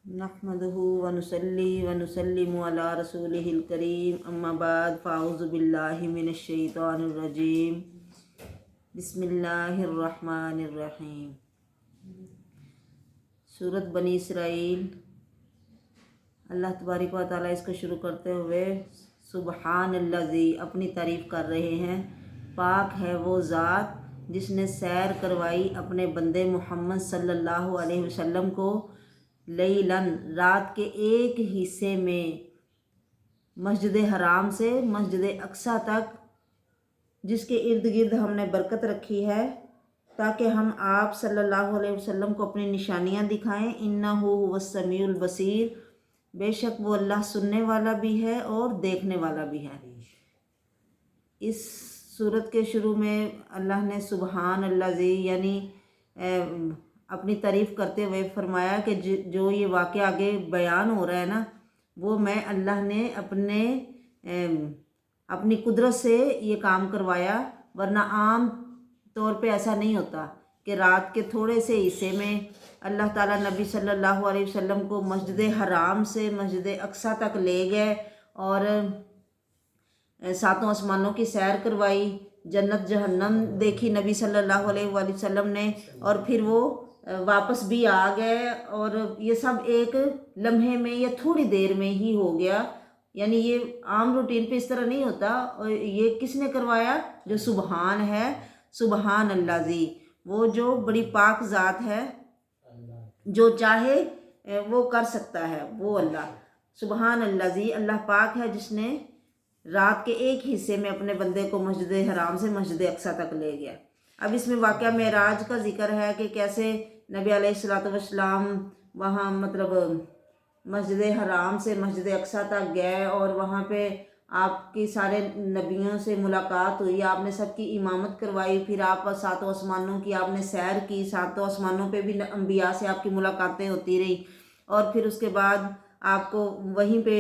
नहमदुहु व नुसल्ली व नुसल्लिमु अला रसूलिहिल करीम अम्मा बाद फ़ाऊज़ु बिल्लाहि मिनश शैतानिर रजीम बिस्मिल्लाहिर रहमानिर रहीम। सूरत बनी इसराइल। अल्लाह तबारक व तआला इसको शुरू करते हुए सुबहानल्लज़ी अपनी तारीफ़ कर रहे हैं। पाक है वो ज़ात जिसने सैर करवाई अपने बंदे मोहम्मद सल्लल्लाहु अलैहि वसल्लम को लैलन रात के एक हिस्से में मस्जिद हराम से मस्जिद अक्सा तक, जिसके इर्द गिर्द हमने बरकत रखी है ताकि हम आप सल्लल्लाहु अलैहि वसल्लम को अपनी निशानियां दिखाएं। इन्नहु हुवस्समीउल बसीर, बेशक वो अल्लाह सुनने वाला भी है और देखने वाला भी है। इस सूरत के शुरू में अल्लाह ने सुबहान अल्लाज़ी यानी अपनी तारीफ़ करते हुए फरमाया कि जो ये वाक़या आगे बयान हो रहा है ना, वो मैं अल्लाह ने अपनी कुदरत से ये काम करवाया, वरना आम तौर पे ऐसा नहीं होता कि रात के थोड़े से हिस्से में अल्लाह ताला नबी सल्लल्लाहु अलैहि वसल्लम को मस्जिद हराम से मस्जिद अक्सा तक ले गए और सातों आसमानों की सैर करवाई, जन्नत जहन्नम देखी नबी सल्लल्लाहु अलैहि वसल्लम ने, और फिर वो वापस भी आ गए। और ये सब एक लम्हे में या थोड़ी देर में ही हो गया, यानी ये आम रूटीन पे इस तरह नहीं होता। और ये किसने करवाया? जो सुबहान है, सुबहान अल्लाज़ी, वो जो बड़ी पाक ज़ात है, जो चाहे वो कर सकता है, वो अल्लाह। सुबहान अल्लाज़ी, अल्लाह पाक है जिसने रात के एक हिस्से में अपने बंदे को मस्जिद हराम से मस्जिद अक्सा तक ले गया। अब इसमें वाक़या मेराज का जिक्र है कि कैसे नबी अलैहिस्सलातु वस्सलाम वहाँ मस्जिद हराम से मस्जिद अक्सा तक गए और वहाँ पे आपकी सारे नबियों से मुलाकात हुई, आपने सबकी इमामत करवाई, फिर आप सातों आसमानों की आपने सैर की, सातों आसमानों पे भी अंबिया से आपकी मुलाकातें होती रही। और फिर उसके बाद आपको वहीं पे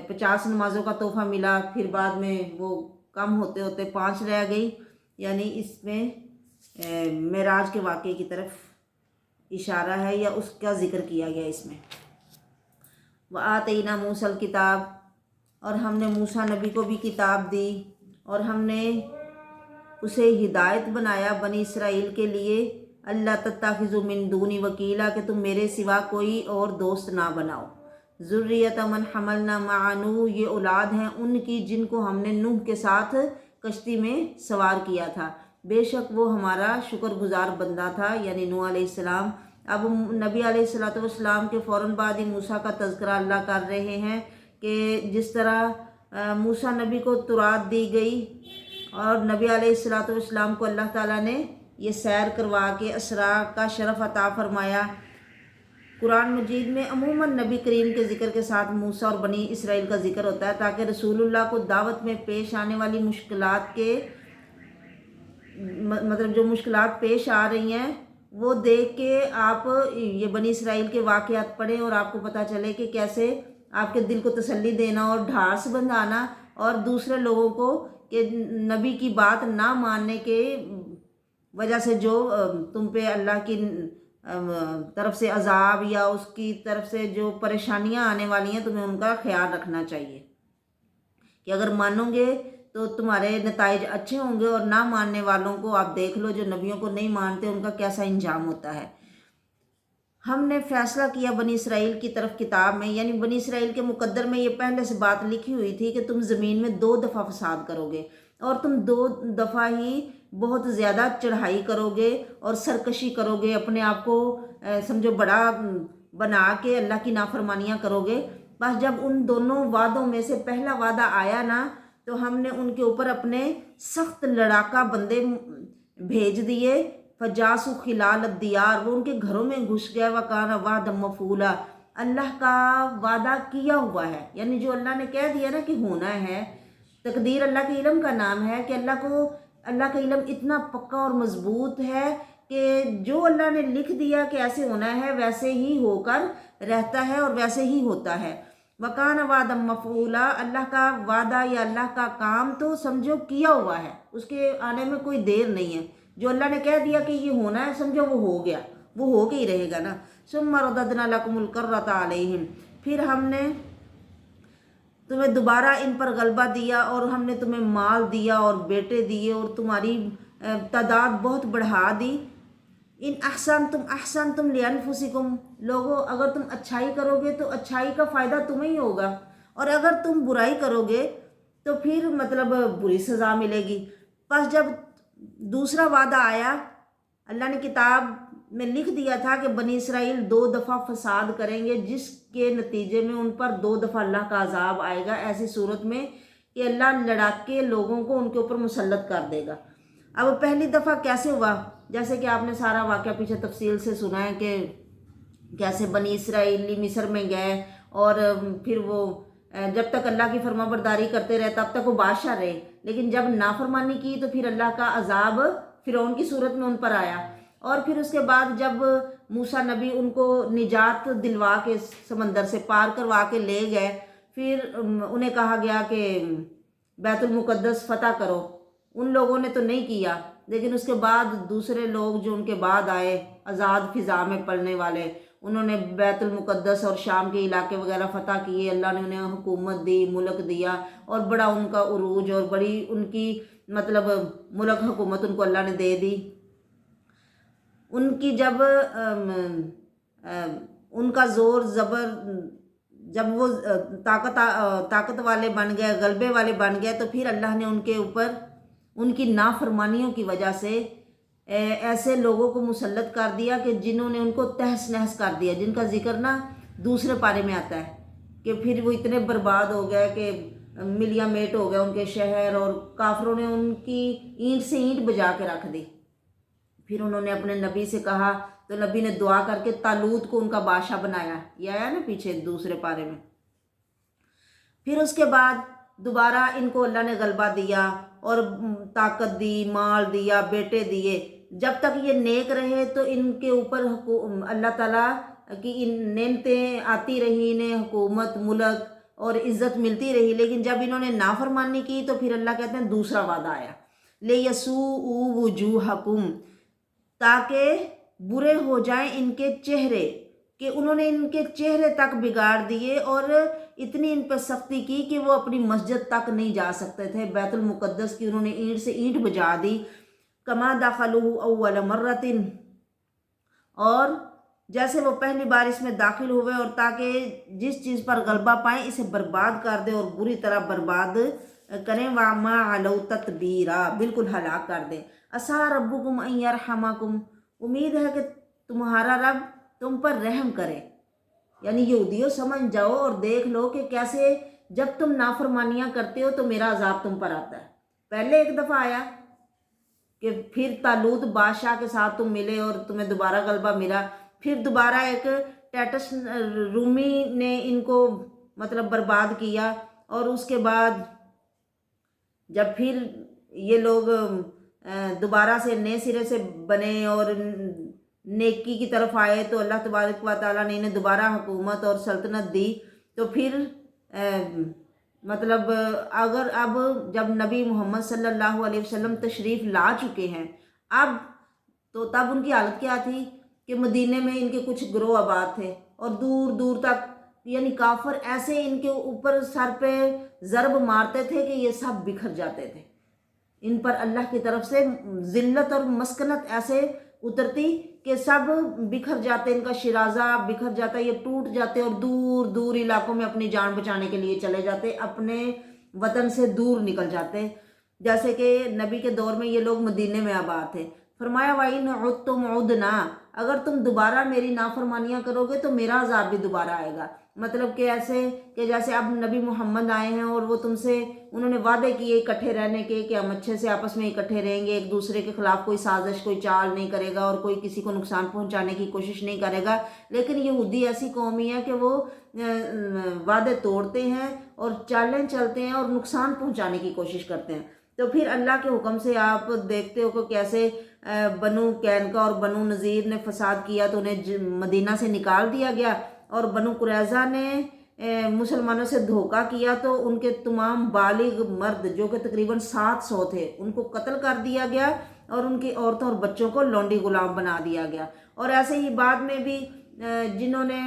50 नमाज़ों का तोहफ़ा मिला, फिर बाद में वो कम होते होते 5 रह गई। यानी इसमें मेराज के वाक़े की तरफ इशारा है या उसका ज़िक्र किया गया इसमें। व आतैना मूसल किताब, और हमने मूसा नबी को भी किताब दी और हमने उसे हिदायत बनाया बनी इसराइल के लिए, अल्लाह तत्ताखिज़ु मिन दूनी वकीला, कि तुम मेरे सिवा कोई और दोस्त ना बनाओ। ज़ुर्रियत मन हमलना मअ नूह, ये औलाद हैं उनकी जिनको हमने नूह के साथ कश्ती में सवार किया था। बेशक वो हमारा शुक्रगुजार बंदा था, यानी नूह अलैहिस्सलाम। अब नबी अलैहिस्सलातु वस्सलाम के फ़ौरन बाद ही मूसा का तज़किरा अल्लाह कर रहे हैं कि जिस तरह मूसा नबी को तुरात दी गई और नबी अलैहिस्सलातु वस्सलाम को अल्लाह ताला ने ये सैर करवा के असरा का शरफ़ अता फरमाया। कुरान मजीद में अमूमन नबी करीम के ज़िक्र के साथ मूसा और बनी इसराइल का ज़िक्र होता है ताकि रसूलुल्लाह को दावत में पेश आने वाली मुश्किलात के जो मुश्किलात पेश आ रही हैं वो देख के आप ये बनी इसराइल के वाक़यात पढ़ें और आपको पता चले कि कैसे आपके दिल को तसल्ली देना और ढास बंधाना और दूसरे लोगों को कि नबी की बात ना मानने के वजह से जो तुम पे अल्लाह की तरफ से अजाब या उसकी तरफ से जो परेशानियां आने वाली हैं, तुम्हें उनका ख्याल रखना चाहिए कि अगर मानोगे तो तुम्हारे नताइज अच्छे होंगे, और ना मानने वालों को आप देख लो, जो नबियों को नहीं मानते उनका कैसा इंजाम होता है। हमने फैसला किया बनी इसराइल की तरफ किताब में, यानी बनी इसराइल के मुकद्दर में ये पहले से बात लिखी हुई थी कि तुम ज़मीन में 2 दफ़ा फसाद करोगे और तुम 2 दफ़ा ही बहुत ज़्यादा चढ़ाई करोगे और सरकशी करोगे, अपने आप को समझो बड़ा बना के अल्लाह की नाफरमानियाँ करोगे। बस जब उन दोनों वादों में से पहला वादा आया ना, तो हमने उनके ऊपर अपने सख्त लड़ाका बंदे भेज दिए। फजासु खिलाल दियार, वो उनके घरों में घुस गया। वकाना वादा मफूला, अल्लाह का वादा किया हुआ है, यानी जो अल्लाह ने कह दिया ना कि होना है, तकदीर अल्लाह के इल्म का नाम है कि अल्लाह का इल्म इतना पक्का और मजबूत है कि जो अल्लाह ने लिख दिया कि ऐसे होना है वैसे ही होकर रहता है और वैसे ही होता है। वकान वादम मफूला, अल्लाह का वादा या अल्लाह का काम तो समझो किया हुआ है, उसके आने में कोई देर नहीं है। जो अल्लाह ने कह दिया कि ये होना है, समझो वो हो गया, वो हो के ही रहेगा ना। सुम्म रददना लकुमुल कर्रता अलैहिम, फिर हमने तुम्हें दोबारा इन पर गलबा दिया और हमने तुम्हें माल दिया और बेटे दिए और तुम्हारी तादाद बहुत बढ़ा दी। इन अहसन तुम लिअनफुसिकुम, लोगों अगर तुम अच्छाई करोगे तो अच्छाई का फ़ायदा तुम्हें ही होगा, और अगर तुम बुराई करोगे तो फिर मतलब बुरी सज़ा मिलेगी। बस जब दूसरा वादा आया, अल्लाह ने किताब में लिख दिया था कि बनी इसराइल 2 दफ़ा फसाद करेंगे, जिसके नतीजे में उन पर 2 दफ़ा अल्लाह का अजाब आएगा, ऐसी सूरत में कि अल्लाह लड़ाके लोगों को उनके ऊपर मुसल्लत कर देगा। अब पहली दफ़ा कैसे हुआ, जैसे कि आपने सारा वाक़या पीछे तफसील से सुना है कि कैसे बनी इसराइली मिस्र में गए और फिर वो जब तक अल्लाह की फरमाबरदारी करते रहे तब तक वो बादशाह रहे, लेकिन जब नाफरमानी की तो फिर अल्लाह का अजाब फ़िरौन की सूरत में उन पर आया। और फिर उसके बाद जब मूसा नबी उनको निजात दिलवा के समंदर से पार करवा के ले गए, फिर उन्हें कहा गया कि बैतुल मुक़द्दस फ़तह करो। उन लोगों ने तो नहीं किया, लेकिन उसके बाद दूसरे लोग जो उनके बाद आए आज़ाद फ़िज़ा में पलने वाले, उन्होंने बैतुल मुक़द्दस और शाम के इलाके वगैरह फ़तह किए। अल्लाह ने उन्हें हुकूमत दी, मुल्क दिया, और बड़ा उनका उरूज और बड़ी उनकी मतलब मुल्क हुकूमत उनको अल्लाह ने दे दी। उनकी जब उनका ज़ोर ज़बर, जब वो ताकत वाले बन गए, गलबे वाले बन गए, तो फिर अल्लाह ने उनके ऊपर उनकी नाफरमानियों की वजह से ऐसे लोगों को मुसल्लत कर दिया कि जिन्होंने उनको तहस नहस कर दिया, जिनका जिक्र ना दूसरे पारे में आता है कि फिर वो इतने बर्बाद हो गए कि मिलिया मेट हो गए उनके शहर, और काफरों ने उनकी ईंट से ईंट बजा के रख दी। फिर उन्होंने अपने नबी से कहा तो नबी ने दुआ करके तालूत को उनका बादशाह बनाया, ये आया ना पीछे दूसरे पारे में। फिर उसके बाद दोबारा इनको अल्लाह ने गलबा दिया और ताकत दी, माल दिया, बेटे दिए। जब तक ये नेक रहे तो इनके ऊपर अल्लाह ताला की इन नेमतें आती रही, इन्हें हुकूमत, मुल्क और इज़्ज़त मिलती रही। लेकिन जब इन्होंने नाफरमानी की तो फिर अल्लाह कहते हैं दूसरा वादा आया, ले यसू वजूहकुम, ताकि बुरे हो जाएं इनके चेहरे, कि उन्होंने इनके चेहरे तक बिगाड़ दिए और इतनी इन पर सख्ती की कि वो अपनी मस्जिद तक नहीं जा सकते थे। बैतुल मुक़द्दस की उन्होंने ईंट से ईंट बजा दी। कमा दखलूहु अव्वल मर्रतिन, और जैसे वो पहली बार इसमें दाखिल हुए, और ताकि जिस चीज़ पर गलबा पाएँ इसे बर्बाद कर दे और बुरी तरह बर्बाद करें। वामा अलौ ततबीरा, बिल्कुल हलाक कर दें। असा रब्बुकुम अन यरहमकुम, उम्मीद है कि तुम्हारा रब तुम पर रहम करे। यानी यहूदियों समझ जाओ और देख लो कि कैसे जब तुम नाफरमानियाँ करते हो तो मेरा अजाब तुम पर आता है। पहले एक दफ़ा आया कि फिर तालूत बादशाह के साथ तुम मिले और तुम्हें दोबारा गलबा मिला। फिर दोबारा एक टाइटस रूमी ने इनको मतलब बर्बाद किया, और उसके बाद जब फिर ये लोग दोबारा से नए सिरे से बने और नेकी की तरफ आए तो अल्लाह तबारक व तआला ने इन्हें दोबारा हुकूमत और सल्तनत दी। तो फिर मतलब अगर अब जब नबी मोहम्मद सल्लल्लाहु अलैहि वसल्लम तशरीफ़ ला चुके हैं, अब तो तब उनकी हालत क्या थी कि मदीने में इनके कुछ गिरोह आबाद थे और दूर दूर तक यानी काफर ऐसे इनके ऊपर सर पे ज़रब मारते थे कि ये सब बिखर जाते थे। इन पर अल्लाह की तरफ से ज़िल्लत और मस्कनत ऐसे उतरती कि सब बिखर जाते, इनका शिराजा बिखर जाता, ये टूट जाते और दूर दूर इलाकों में अपनी जान बचाने के लिए चले जाते, अपने वतन से दूर निकल जाते। जैसे कि नबी के दौर में ये लोग मदीने में आबाद थे। फरमाया वाइन उद्तुम उदना, अगर तुम दोबारा मेरी नाफरमानियाँ करोगे तो मेरा अजाब भी दोबारा आएगा। मतलब कि ऐसे कि जैसे अब नबी मोहम्मद आए हैं और वो तुमसे उन्होंने वादे किए इकट्ठे रहने के कि हम अच्छे से आपस में इकट्ठे रहेंगे, एक दूसरे के खिलाफ कोई साजिश, कोई चाल नहीं करेगा और कोई किसी को नुकसान पहुंचाने की कोशिश नहीं करेगा। लेकिन यहूदी ऐसी कौम ही है कि वो वादे तोड़ते हैं और चालें चलते हैं और नुकसान पहुँचाने की कोशिश करते हैं। तो फिर अल्लाह के हुक्म से आप देखते हो कि कैसे बनु कैनका और बनु नज़ीर ने फसाद किया तो उन्हें मदीना से निकाल दिया गया, और बनु कुरैज़ा ने मुसलमानों से धोखा किया तो उनके तमाम बालिग मर्द जो कि तकरीबन 700 थे उनको कत्ल कर दिया गया और उनकी औरतों और बच्चों को लौंडी गुलाम बना दिया गया। और ऐसे ही बाद में भी जिन्होंने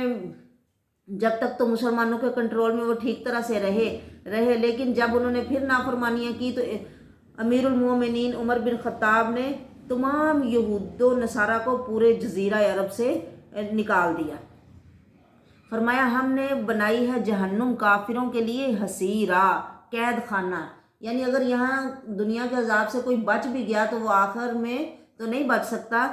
जब तक तो मुसलमानों के कंट्रोल में वो ठीक तरह से रहे लेकिन जब उन्होंने फिर नाफरमानियाँ की तो अमीरुल मोमिनीन उमर बिन ख़त्ताब ने तमाम यहूदो नसारा को पूरे जजीरा अरब से निकाल दिया। फरमाया हमने बनाई है जहन्नुम काफिरों के लिए हसीरा, कैद खाना। यानी अगर यहाँ दुनिया के अजाब से कोई बच भी गया तो वो आखिर में तो नहीं बच सकता।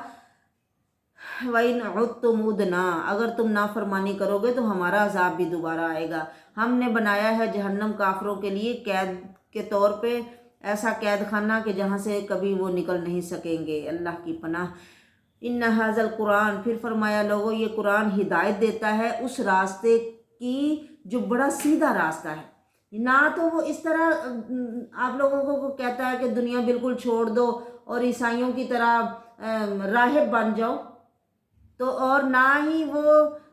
वइन उद्तुम उदना, अगर तुम नाफरमानी करोगे तो हमारा अजाब भी दोबारा आएगा। हमने बनाया है जहन्नम काफिरों के लिए कैद के तौर पे, ऐसा कैद खाना कि जहाँ से कभी वो निकल नहीं सकेंगे। अल्लाह की पनाह। इन्ना हाज़ल कुरान, फिर फरमाया लोगों ये कुरान हिदायत देता है उस रास्ते की जो बड़ा सीधा रास्ता है। ना तो वो इस तरह आप लोगों को कहता है कि दुनिया बिल्कुल छोड़ दो और ईसाइयों की तरह राहिब बन जाओ, तो और ना ही वो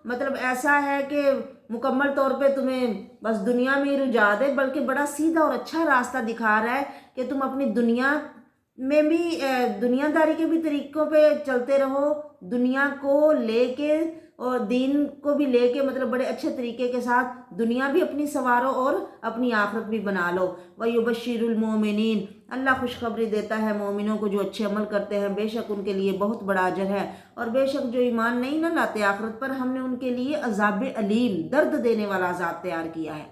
मतलब ऐसा है कि मुकम्मल तौर पे तुम्हें बस दुनिया में ही रुझा दे, बल्कि बड़ा सीधा और अच्छा रास्ता दिखा रहा है कि तुम अपनी दुनिया में भी दुनियादारी के भी तरीक़ों पे चलते रहो, दुनिया को लेके और दीन को भी लेके मतलब बड़े अच्छे तरीके के साथ दुनिया भी अपनी संवारो और अपनी आखिरत भी बना लो। वयुबश्शिरुल मोमिनीन, अल्लाह खुशखबरी देता है मोमिनों को जो अच्छे अमल करते हैं, बेशक उनके लिए बहुत बड़ा अजर है। और बेशक जो ईमान नहीं ना लाते आखिरत पर, हमने उनके लिए अजाब अलीम, दर्द देने वाला अजाब तैयार किया है।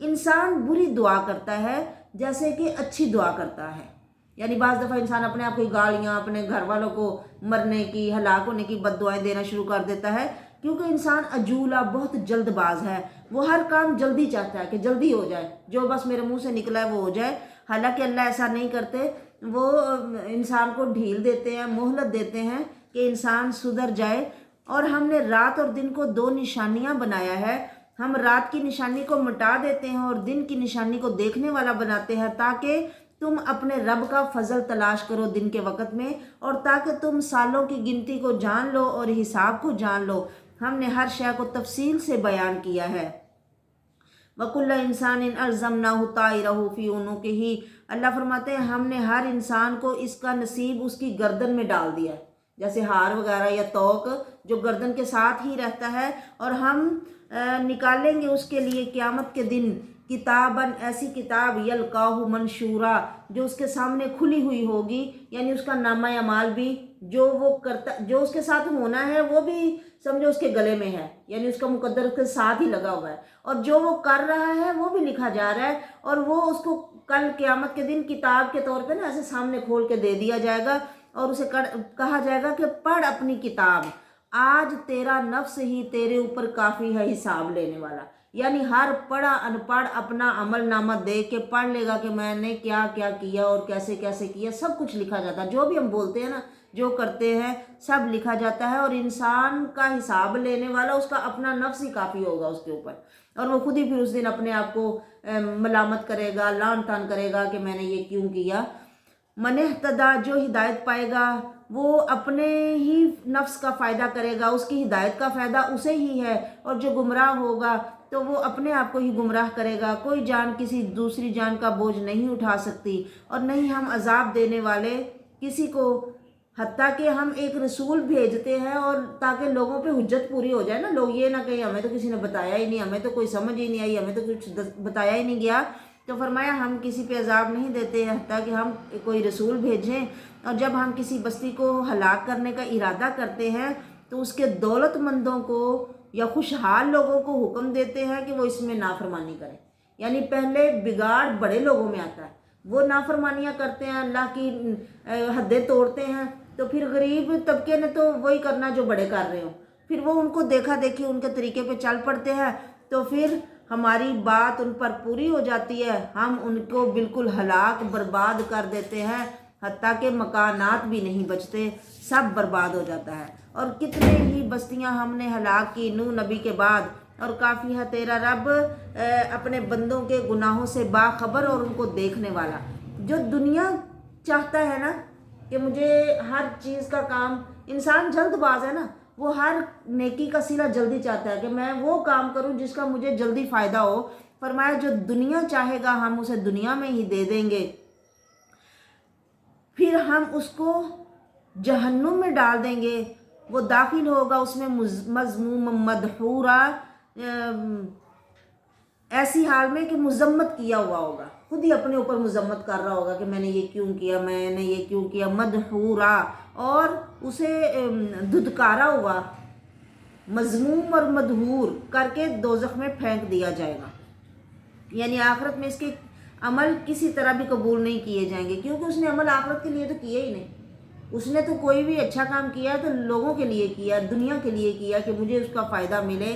इंसान बुरी दुआ करता है जैसे कि अच्छी दुआ करता है। यानी बाज़ दफ़ा इंसान अपने आप को गालियाँ, अपने घर वालों को मरने की, हलाक होने की बद्दुआएं देना शुरू कर देता है, क्योंकि इंसान अजूला, बहुत जल्दबाज है। वो हर काम जल्दी चाहता है कि जल्दी हो जाए, जो बस मेरे मुंह से निकला है वो हो जाए। हालांकि अल्लाह ऐसा नहीं करते, वो इंसान को ढील देते हैं, मोहलत देते हैं कि इंसान सुधर जाए। और हमने रात और दिन को दो निशानियाँ बनाया है। हम रात की निशानी को मिटा देते हैं और दिन की निशानी को देखने वाला बनाते हैं, ताकि तुम अपने रब का फजल तलाश करो दिन के वक़्त में, और ताकि तुम सालों की गिनती को जान लो और हिसाब को जान लो। हमने हर शय को तफसील से बयान किया है। वकुल्ला इंसान अल्ज़मनाहु ताइरहु फी उनुकिही, अल्लाह फरमाते हैं हमने हर इंसान को इसका नसीब उसकी गर्दन में डाल दिया है। जैसे हार वगैरह या तोक जो गर्दन के साथ ही रहता है, और हम निकालेंगे उसके लिए क़यामत के दिन किताबन, ऐसी किताब यलकाहु मंशूरा, जो उसके सामने खुली हुई होगी। यानी उसका नामा अमाल भी जो वो करता, जो उसके साथ होना है वो भी समझो उसके गले में है, यानी उसका मुकद्दर उसके साथ ही लगा हुआ है, और जो वो कर रहा है वो भी लिखा जा रहा है। और वो उसको कल क़यामत के दिन किताब के तौर पे ना ऐसे सामने खोल के दे दिया जाएगा, और उसे कहा जाएगा कि पढ़ अपनी किताब, आज तेरा नफ्स ही तेरे ऊपर काफ़ी है हिसाब लेने वाला। यानी हर पढ़ा अनपढ़ अपना अमल नामा देख के पढ़ लेगा कि मैंने क्या क्या किया और कैसे कैसे किया, सब कुछ लिखा जाता है। जो भी हम बोलते हैं ना, जो करते हैं, सब लिखा जाता है। और इंसान का हिसाब लेने वाला उसका अपना नफ्स ही काफ़ी होगा उसके ऊपर, और वो खुद ही फिर उस दिन अपने आप को मलामत करेगा, लान तान करेगा कि मैंने ये क्यों किया। मनेहतदा, जो हिदायत पाएगा वो अपने ही नफ्स का फ़ायदा करेगा, उसकी हिदायत का फ़ायदा उसे ही है। और जो गुमराह होगा तो वो अपने आप को ही गुमराह करेगा। कोई जान किसी दूसरी जान का बोझ नहीं उठा सकती, और नहीं हम अजाब देने वाले किसी को। हत्ता कि हम एक रसूल भेजते हैं और ताकि लोगों पे हुज्जत पूरी हो जाए ना, लोग ये ना कहें हमें तो किसी ने बताया ही नहीं, हमें तो कोई समझ ही नहीं आई, हमें तो कुछ बताया ही नहीं गया। तो फरमाया हम किसी पे अजाब नहीं देते हैं हत्ता कि हम कोई रसूल भेजें। और जब हम किसी बस्ती को हलाक करने का इरादा करते हैं तो उसके दौलतमंदों को या खुशहाल लोगों को हुक्म देते हैं कि वो इसमें नाफरमानी करें। यानी पहले बिगाड़ बड़े लोगों में आता है, वो नाफरमानियाँ करते हैं, अल्लाह की हदें तोड़ते हैं, तो फिर गरीब तबके ने तो वही करना जो बड़े कर रहे हो। फिर वो उनको देखा देखी उनके तरीके पे चल पड़ते हैं, तो फिर हमारी बात उन पर पूरी हो जाती है, हम उनको बिल्कुल हलाक बर्बाद कर देते हैं, हत्ता के मकानात भी नहीं बचते, सब बर्बाद हो जाता है। और कितने ही बस्तियां हमने हलाक की नूह नबी के बाद, और काफ़ी है तेरा रब अपने बंदों के गुनाहों से बाखबर और उनको देखने वाला। जो दुनिया चाहता है ना कि मुझे हर चीज़ का काम, इंसान जल्दबाज है ना, वो हर नेकी का सिला जल्दी चाहता है कि मैं वो काम करूं जिसका मुझे जल्दी फ़ायदा हो। फरमाया जो दुनिया चाहेगा हम उसे दुनिया में ही दे देंगे, फिर हम उसको जहन्नुम में डाल देंगे। وہ داخل ہوگا اس میں مذموم مدحورا، ایسی حال میں کہ مذمت کیا ہوا ہوگا، خود ہی اپنے اوپر مذمت کر رہا ہوگا کہ میں نے یہ کیوں کیا، میں نے یہ کیوں کیا، مدحورا، اور اسے دھتکارا ہوا، مذموم اور مدحور کر کے دوزخ میں پھینک دیا جائے گا۔ یعنی آخرت میں اس کے عمل کسی طرح بھی قبول نہیں کیے جائیں گے، کیونکہ اس نے عمل آخرت کے لیے تو کیا ہی نہیں۔ اس نے تو کوئی بھی اچھا کام کیا تو لوگوں کے لیے کیا، دنیا کے لیے کیا کہ مجھے اس کا فائدہ ملے۔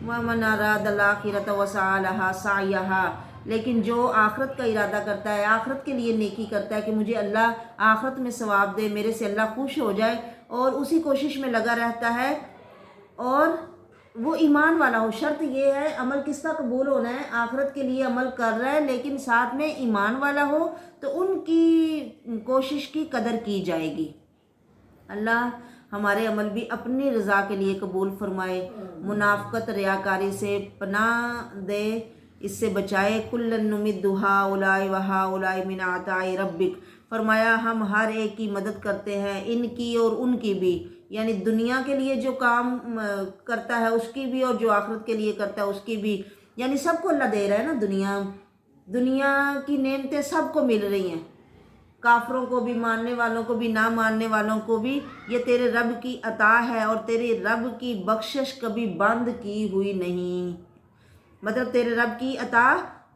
وَمَنْ أَرَادَ الْآخِرَةَ وَسَعَى لَهَا سَعْيَهَا، لیکن جو آخرت کا ارادہ کرتا ہے، آخرت کے لیے نیکی کرتا ہے کہ مجھے اللہ آخرت میں ثواب دے، میرے سے اللہ خوش ہو جائے، اور اسی کوشش میں لگا رہتا ہے، اور وہ ایمان والا ہو۔ شرط یہ ہے، عمل کس کا قبول ہونا ہے؟ آخرت کے لیے عمل کر رہا ہے لیکن ساتھ میں ایمان والا ہو، تو ان کی کوشش کی قدر کی جائے گی۔ اللہ ہمارے عمل بھی اپنی رضا کے لیے قبول فرمائے، منافقت ریاکاری سے پناہ دے، اس سے بچائے۔ کُلًّا نُمِدُّ ہَٰؤُلَاءِ وَہَٰؤُلَاءِ مِنْ عَطَاءِ رَبِّكَ، فرمایا ہم ہر ایک کی مدد کرتے ہیں، ان کی اور ان کی بھی، یعنی دنیا کے لیے جو کام کرتا ہے اس کی بھی، اور جو آخرت کے لیے کرتا ہے اس کی بھی، یعنی سب کو اللہ دے رہا ہے نا۔ دنیا کی نعمتیں سب کو مل رہی ہیں، کافروں کو بھی، ماننے والوں کو بھی، نہ ماننے والوں کو بھی۔ یہ تیرے رب کی عطا ہے، اور تیرے رب کی بخشش کبھی بند کی ہوئی نہیں۔ مطلب تیرے رب کی عطا،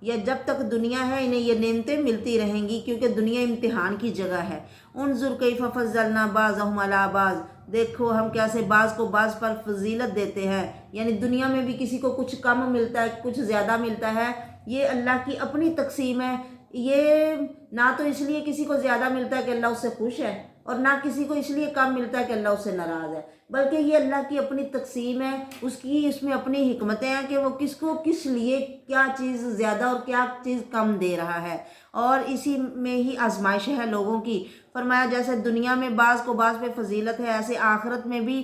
یا جب تک دنیا ہے انہیں یہ نعمتیں ملتی رہیں گی، کیونکہ دنیا امتحان کی جگہ ہے۔ انظر کیف فضلنا بعضهم علی بعض، دیکھو ہم کیسے بعض کو بعض پر فضیلت دیتے ہیں، یعنی دنیا میں بھی کسی کو کچھ کم ملتا ہے، کچھ زیادہ ملتا ہے، یہ اللہ کی اپنی تقسیم ہے۔ یہ نہ تو اس لیے کسی کو زیادہ ملتا ہے کہ اللہ اس سے خوش ہے، اور نہ کسی کو اس لیے کم ملتا ہے کہ اللہ اس سے ناراض ہے، بلکہ یہ اللہ کی اپنی تقسیم ہے، اس میں اپنی حکمتیں ہیں کہ وہ کس کو کس لیے کیا چیز زیادہ اور کیا چیز کم دے رہا ہے، اور اسی میں ہی آزمائش ہے لوگوں کی۔ فرمایا جیسے دنیا میں بعض کو بعض پہ فضیلت ہے، ایسے آخرت میں بھی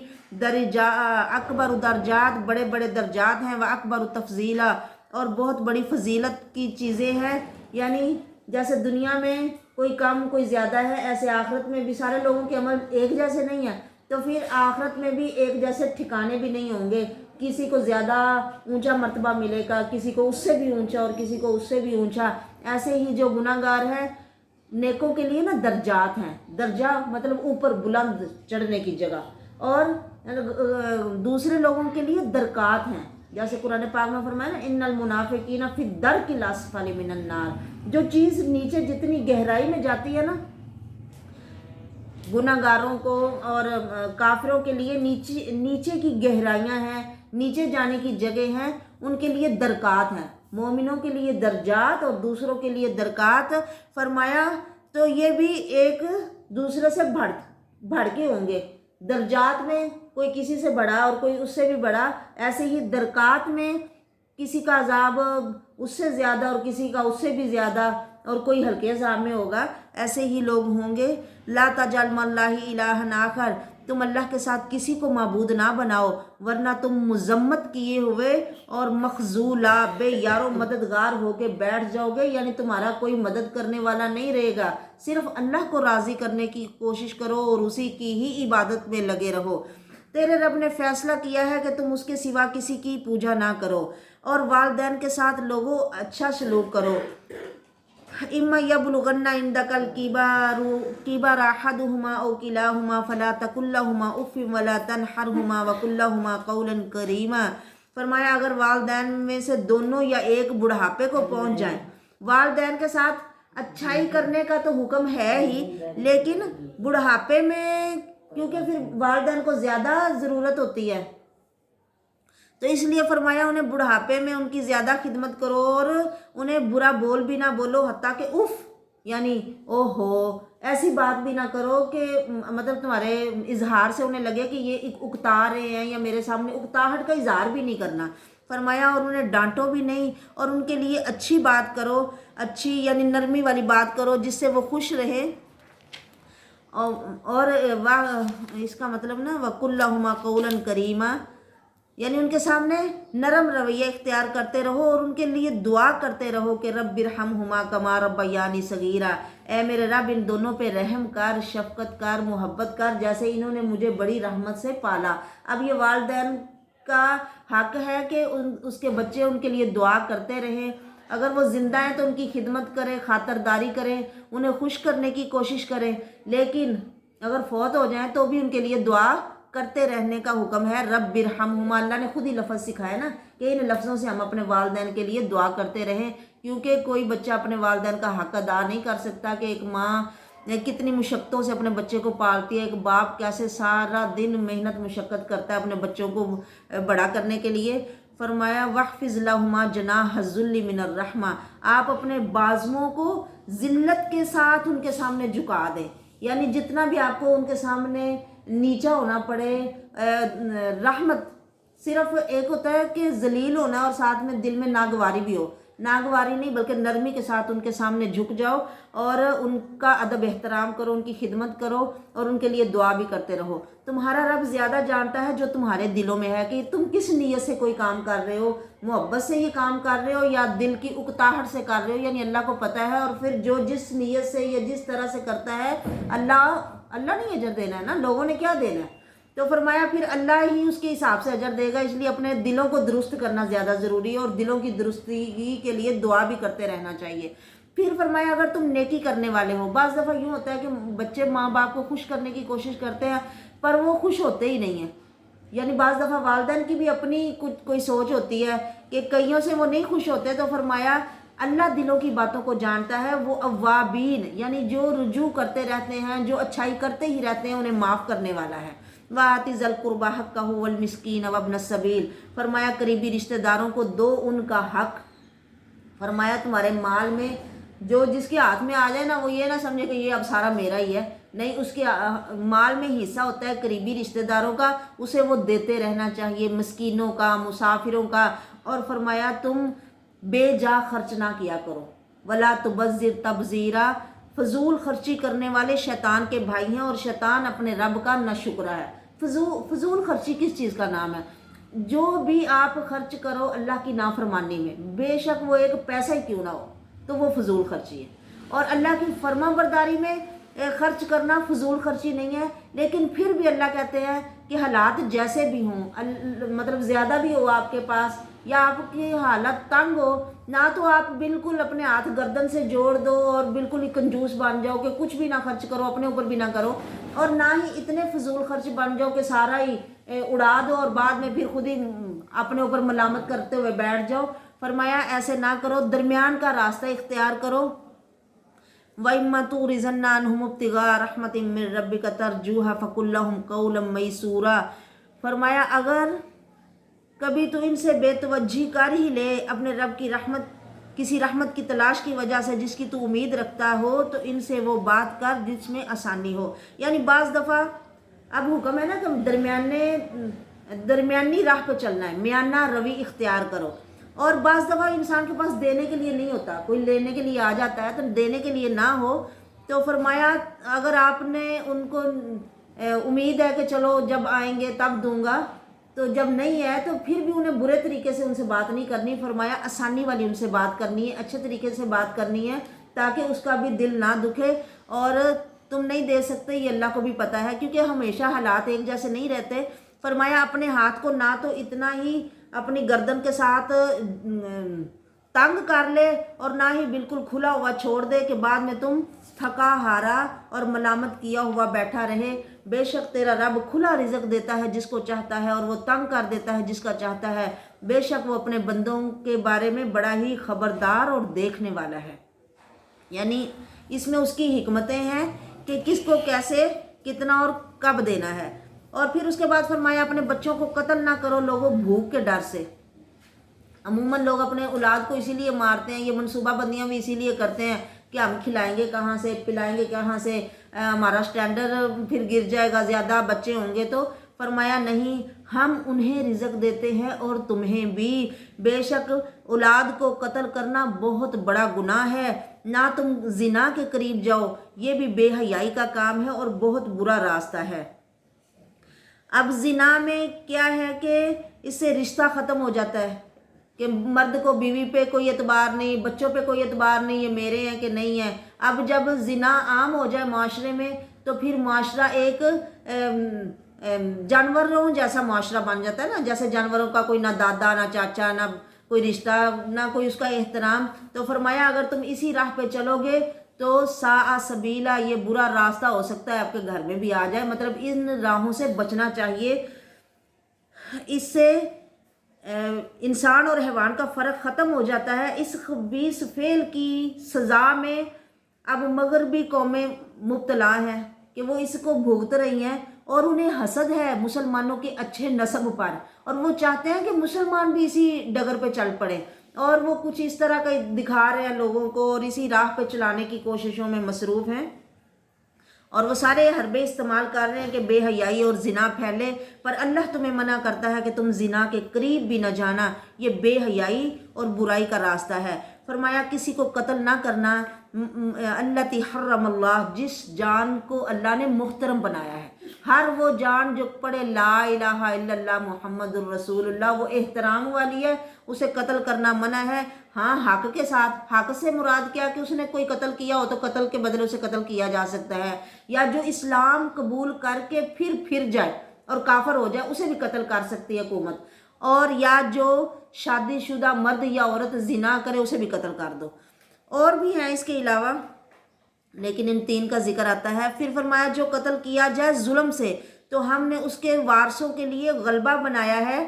اکبر درجات، بڑے بڑے درجات ہیں، وہ اکبر تفضیلا، اور بہت بڑی فضیلت کی چیزیں ہیں۔ یعنی جیسے دنیا میں کوئی کم کوئی زیادہ ہے، ایسے آخرت میں بھی سارے لوگوں کے عمل ایک جیسے نہیں ہیں، تو پھر آخرت میں بھی ایک جیسے ٹھکانے بھی نہیں ہوں گے، کسی کو زیادہ اونچا مرتبہ ملے گا، کسی کو اس سے بھی اونچا، اور کسی کو اس سے بھی اونچا۔ ایسے ہی جو گناہ گار ہیں، نیکوں کے لیے نا درجات ہیں، درجہ مطلب اوپر بلند چڑھنے کی جگہ، اور دوسرے لوگوں کے لیے درکات ہیں، جیسے قرآن پاک میں فرمایا نا ان المنافقین فی الدرک الاسفل من النار۔ جو چیز نیچے جتنی گہرائی میں جاتی ہے نا، گناہ گاروں کو اور کافروں کے لیے نیچے کی گہرائیاں ہیں، نیچے جانے کی جگہ ہیں، ان کے لیے درکات ہیں۔ مومنوں کے لیے درجات اور دوسروں کے لیے درکات، فرمایا تو یہ بھی ایک دوسرے سے بڑھ کے ہوں گے۔ درجات میں کوئی کسی سے بڑا اور کوئی اس سے بھی بڑا، ایسے ہی درکات میں کسی کا عذاب اس سے زیادہ اور کسی کا اس سے بھی زیادہ، اور کوئی ہلکے عذاب میں ہوگا، ایسے ہی لوگ ہوں گے۔ لا تجعل مع اللہ الہا آخر، تم اللہ کے ساتھ کسی کو معبود نہ بناؤ، ورنہ تم مذمت کیے ہوئے اور مخذولا، بے یار و مددگار ہو کے بیٹھ جاؤ گے، یعنی تمہارا کوئی مدد کرنے والا نہیں رہے گا۔ صرف اللہ کو راضی کرنے کی کوشش کرو اور اسی کی ہی عبادت میں لگے رہو۔ تیرے رب نے فیصلہ کیا ہے کہ تم اس کے سوا کسی کی پوجا نہ کرو، اور والدین کے ساتھ لوگوں اچھا سلوک کرو۔ اما یبلغن عندک الکبر احدہما او کلاہما فلا تقل لہما اف ولا تنہرہما وقل لہما قولا کریما۔ فرمایا اگر والدین میں سے دونوں یا ایک بڑھاپے کو پہنچ جائیں، والدین کے ساتھ اچھائی کرنے کا تو حکم ہے ہی، لیکن بڑھاپے میں کیونکہ پھر والدین کو زیادہ ضرورت ہوتی ہے، تو اس لیے فرمایا انہیں بڑھاپے میں ان کی زیادہ خدمت کرو، اور انہیں برا بول بھی نہ بولو، حتیٰ کہ اف یعنی او ہو ایسی بات بھی نہ کرو کہ مطلب تمہارے اظہار سے انہیں لگے کہ یہ اکتا رہے ہیں، یا میرے سامنے اکتاہٹ کا اظہار بھی نہیں کرنا۔ فرمایا اور انہیں ڈانٹو بھی نہیں، اور ان کے لیے اچھی بات کرو، اچھی یعنی نرمی والی بات کرو جس سے وہ خوش رہے، اور اس کا مطلب نا وَقُلْ لَهُمَا قَوْلًا كَرِيمًا، یعنی ان کے سامنے نرم رویہ اختیار کرتے رہو، اور ان کے لیے دعا کرتے رہو کہ رب ارحمہما کما ربیانی صغیرا، ए मेरे रब इन दोनों पे रहम कर, शफकत कर, मोहब्बत कर, जैसे इन्होंने मुझे बड़ी रहमत से पाला। अब ये वालिदैन का हक है कि उसके बच्चे उनके लिए दुआ करते रहें। अगर वो ज़िंदा हैं तो उनकी खिदमत करें, खातरदारी करें, उन्हें खुश करने की कोशिश करें, लेकिन अगर फौत हो जाएं तो भी उनके लिए दुआ करते रहने का हुक्म है। रब बिरहमहुमा, अल्लाह ने खुद ही लफ्ज़ सिखाया ना कि इन लफ्ज़ों से हम अपने वालिदैन के लिए दुआ करते रहें, क्योंकि कोई बच्चा अपने वालिदैन का हक अदा नहीं कर सकता कि एक माँ कितनी मुशक्क़तों से अपने बच्चे को पालती है, एक बाप कैसे सारा दिन मेहनत मुशक्क़त करता है अपने बच्चों को बड़ा करने के लिए। फरमाया वहफ़िज़ लहुमा जनाह ज़ुल्लि मिनर रहमा, आप अपने बाजुओं को ज़िल्लत के साथ उनके सामने झुका दें, यानी जितना भी आपको उनके सामने नीचा होना पड़े। रहमत सिर्फ एक होता है कि जलील होना और साथ में दिल में नागवारी भी हो, नागवारी नहीं बल्कि नरमी के साथ उनके सामने झुक जाओ और उनका अदब एहतराम करो, उनकी खिदमत करो और उनके लिए दुआ भी करते रहो। तुम्हारा रब ज़्यादा जानता है जो तुम्हारे दिलों में है, कि तुम किस नीयत से कोई काम कर रहे हो, मोहब्बत से ये काम कर रहे हो या दिल की उकताहट से कर रहे हो, यानी अल्लाह को पता है। और फिर जो जिस नीयत से या जिस तरह से करता है, अल्लाह ने अजर देना है ना, लोगों ने क्या देना है। तो फरमाया फिर अल्लाह ही उसके हिसाब से अजर देगा, इसलिए अपने दिलों को दुरुस्त करना ज़्यादा ज़रूरी है और दिलों की दुरुस्ती के लिए दुआ भी करते रहना चाहिए। फिर फरमाया अगर तुम नेकी करने वाले हो, बाज़ दफ़ा यूँ होता है कि बच्चे माँ बाप को खुश करने की कोशिश करते हैं पर वो खुश होते ही नहीं हैं, यानी बाज़ दफ़ा वालिदैन की भी अपनी कुछ कोई सोच होती है कि कईयों से वो नहीं खुश होते। तो फरमाया अल्लाह दिलों की बातों को जानता है, वो अव्वाबीन यानी जो रुजू करते रहते हैं, जो अच्छाई करते ही रहते हैं, उन्हें माफ़ करने वाला है। वाति ज़ल कुर्बा हक़्क़हु वल मिस्कीन वब्न सबील, फरमाया करीबी रिश्तेदारों को दो उनका हक। फरमाया तुम्हारे माल में जो जिसके हाथ में आ जाए ना, वो ये ना समझे कि ये अब सारा मेरा ही है, नहीं, उसके माल में हिस्सा होता है करीबी रिश्तेदारों का, उसे वो देते रहना चाहिए, मिस्कीनों का, मुसाफिरों का। और फरमाया तुम बेजा खर्च ना किया करो, वला तुबज़िर तबज़ीरा, फजूल खर्ची करने वाले शैतान के भाई हैं और शैतान अपने रब का नाशुक्रा है। फजूल खर्ची किस चीज़ का नाम है? जो भी आप खर्च करो अल्लाह की नाफरमानी में, बेशक वो एक पैसा ही क्यों ना हो, तो वो फजूल खर्ची है। और अल्लाह की फर्मा बरदारी में खर्च करना फजूल खर्ची नहीं है, लेकिन फिर भी अल्लाह कहते हैं कि हालात जैसे भी हों, मतलब ज़्यादा भी हो आपके पास या आपकी हालत तंग हो ना, तो आप बिल्कुल अपने हाथ गर्दन से जोड़ दो और बिल्कुल ही कंजूस बन जाओ कि कुछ भी ना खर्च करो, अपने ऊपर भी ना करो, और ना ही इतने फजूल खर्च बन जाओ कि सारा ही उड़ा दो और बाद में फिर खुद ही अपने ऊपर मलामत करते हुए बैठ जाओ। फरमाया ऐसे ना करो, दरमियान का रास्ता इख्तियार करो। वइम्मा तुरिज़न्ना अन्हुम इब्तिगा रहमतिम मिन रब्बिका तरजूहा फकुल लहुम कौलन मैसूरा, फरमाया अगर कभी तो इनसे बेतवज्जी कर ही ले अपने रब की रहमत, किसी रहमत की तलाश की वजह से जिसकी तू उम्मीद रखता हो, तो इनसे वो बात कर जिसमें आसानी हो। यानी बाज़ दफ़ा अब हुक्म है ना कि दरमियानी राह पर चलना है, मियाना रवि इख्तियार करो। और बाज़ दफ़ा इंसान के पास देने के लिए नहीं होता, कोई लेने के लिए आ जाता है, तो देने के लिए ना हो। तो फरमाया अगर आपने उनको उम्मीद है कि चलो जब आएंगे तब दूंगा, तो जब नहीं है तो फिर भी उन्हें बुरे तरीके से उनसे बात नहीं करनी। फरमाया आसानी वाली उनसे बात करनी है, अच्छे तरीके से बात करनी है, ताकि उसका भी दिल ना दुखे। और तुम नहीं दे सकते ये अल्लाह को भी पता है, क्योंकि हमेशा हालात एक जैसे नहीं रहते। फरमाया अपने हाथ को ना तो इतना ही अपनी गर्दन के साथ तंग कर ले और ना ही बिल्कुल खुला हुआ छोड़ दे कि बाद में तुम थका हारा और मलामत किया हुआ बैठा रहे। बेशक तेरा रब खुला रिज़्क़ देता है जिसको चाहता है और वो तंग कर देता है जिसका चाहता है। बेशक वो अपने बंदों के बारे में बड़ा ही खबरदार और देखने वाला है। यानी इसमें उसकी हिकमतें हैं कि किसको कैसे कितना और कब देना है। और फिर उसके बाद फरमाया अपने बच्चों को कत्ल ना करो लोगों भूख के डर से। अमूमन लोग अपने औलाद को इसीलिए मारते हैं, ये मनसूबा बंदियाँ भी इसीलिए करते हैं कि हम खिलाएंगे कहाँ से, पिलाएंगे कहाँ से, हमारा स्टैंडर्ड फिर गिर जाएगा, ज़्यादा बच्चे होंगे तो। फरमाया नहीं, हम उन्हें रिज़्क़ देते हैं और तुम्हें भी। बेशक औलाद को कत्ल करना बहुत बड़ा गुनाह है, ना तुम जिना के करीब जाओ, ये भी बेहयाई का काम है और बहुत बुरा रास्ता है। अब जिना में क्या है कि इससे रिश्ता ख़त्म हो जाता है کہ مرد کو بیوی پہ کوئی اعتبار نہیں، بچوں پہ کوئی اعتبار نہیں، یہ میرے ہیں کہ نہیں ہیں۔ اب جب زنا عام ہو جائے معاشرے میں تو پھر معاشرہ ایک جانوروں جیسا معاشرہ بن جاتا ہے نا، جیسے جانوروں کا کوئی نہ دادا نہ چاچا نہ کوئی رشتہ نہ کوئی اس کا احترام۔ تو فرمایا اگر تم اسی راہ پہ چلو گے تو ساء سبیلا، یہ برا راستہ ہو سکتا ہے آپ کے گھر میں بھی آ جائے۔ مطلب ان راہوں سے بچنا چاہیے، اس سے انسان اور حیوان کا فرق ختم ہو جاتا ہے۔ اس خبیث فعل کی سزا میں اب مغربی قومیں مبتلا ہیں کہ وہ اس کو بھگت رہی ہیں، اور انہیں حسد ہے مسلمانوں کے اچھے نسب پر، اور وہ چاہتے ہیں کہ مسلمان بھی اسی ڈگر پہ چل پڑے، اور وہ کچھ اس طرح کا دکھا رہے ہیں لوگوں کو اور اسی راہ پہ چلانے کی کوششوں میں مصروف ہیں، اور وہ سارے حربے استعمال کر رہے ہیں کہ بے حیائی اور زنا پھیلے۔ پر اللہ تمہیں منع کرتا ہے کہ تم زنا کے قریب بھی نہ جانا، یہ بے حیائی اور برائی کا راستہ ہے۔ فرمایا کسی کو قتل نہ کرنا، التی حرم اللہ، جس جان کو اللہ نے محترم بنایا ہے۔ ہر وہ جان جو پڑھے لا الہ الا اللہ محمد الرسول اللہ، وہ احترام والی ہے، اسے قتل کرنا منع ہے۔ ہاں حق کے ساتھ، حق سے مراد کیا کہ اس نے کوئی قتل کیا ہو تو قتل کے بدلے اسے قتل کیا جا سکتا ہے، یا جو اسلام قبول کر کے پھر جائے اور کافر ہو جائے اسے بھی قتل کر سکتی ہے حکومت، اور یا جو شادی شدہ مرد یا عورت زنا کرے اسے بھی قتل کر دو۔ اور بھی ہیں اس کے علاوہ، لیکن ان تین کا ذکر آتا ہے۔ پھر فرمایا جو قتل کیا جائے ظلم سے تو ہم نے اس کے وارثوں کے لیے غلبہ بنایا ہے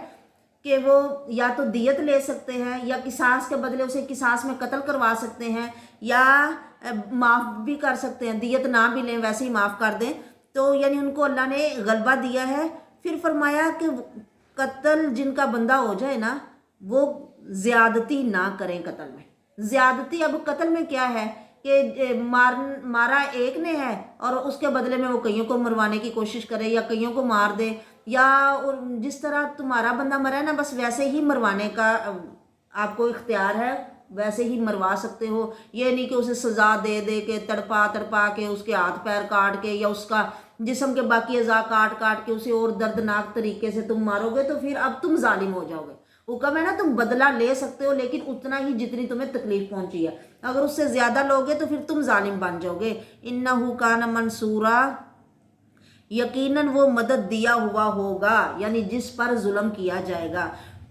کہ وہ یا تو دیت لے سکتے ہیں، یا قصاص کے بدلے اسے قصاص میں قتل کروا سکتے ہیں، یا معاف بھی کر سکتے ہیں، دیت نہ بھی لیں ویسے ہی معاف کر دیں۔ تو یعنی ان کو اللہ نے غلبہ دیا ہے۔ پھر فرمایا کہ قتل جن کا بندہ ہو جائے نا، وہ زیادتی نہ کریں قتل میں۔ زیادتی اب قتل میں کیا ہے کہ مارا ایک نے ہے اور اس کے بدلے میں وہ کئیوں کو مروانے کی کوشش کرے یا کئیوں کو مار دے، یا جس طرح تمہارا بندہ مرا ہے نا بس ویسے ہی مروانے کا آپ کو اختیار ہے، ویسے ہی مروا سکتے ہو۔ یہ نہیں کہ اسے سزا دے دے کے تڑپا کے اس کے ہاتھ پیر کاٹ کے یا اس کا جسم کے باقی اعضاء کاٹ کے اسے اور دردناک طریقے سے تم مارو گے تو پھر اب تم ظالم ہو جاؤ گے۔ حکم ہے نا تم بدلہ لے سکتے ہو لیکن اتنا ہی جتنی تمہیں تکلیف پہنچی ہے، اگر اس سے زیادہ لوگے تو پھر تم ظالم بن جاؤ گے۔ انہو کان منصورا، یقیناً وہ مدد دیا ہوا ہوگا، یعنی جس پر ظلم کیا جائے گا۔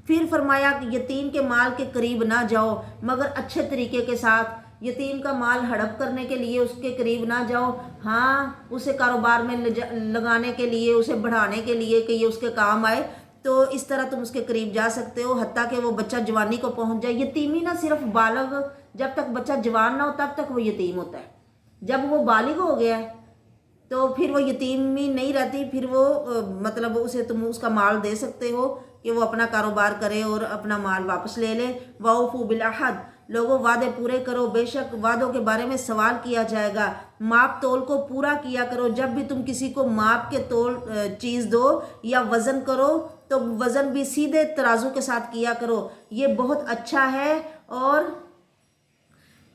پھر فرمایا کہ یتیم کے مال کے قریب نہ جاؤ مگر اچھے طریقے کے ساتھ۔ یتیم کا مال ہڑپ کرنے کے لیے اس کے قریب نہ جاؤ، ہاں اسے کاروبار میں لگانے کے لیے، اسے بڑھانے کے لیے کہ یہ اس کے کام آئے، تو اس طرح تم اس کے قریب جا سکتے ہو حتیٰ کہ وہ بچہ جوانی کو پہنچ جائے۔ یتیمی نہ صرف بالغ، جب تک بچہ جوان نہ ہو تب تک وہ یتیم ہوتا ہے، جب وہ بالغ ہو گیا ہے تو پھر وہ یتیمی نہیں رہتی، پھر وہ مطلب اسے تم اس کا مال دے سکتے ہو کہ وہ اپنا کاروبار کرے اور اپنا مال واپس لے لے۔ وَأَوْفُوا بِالْعَهْدِ، لوگوں وعدے پورے کرو، بے شک وعدوں کے بارے میں سوال کیا جائے گا۔ ماپ تول کو پورا کیا کرو، جب بھی تم کسی کو ماپ کے تول چیز دو یا وزن کرو تو وزن بھی سیدھے ترازو کے ساتھ کیا کرو، یہ بہت اچھا ہے اور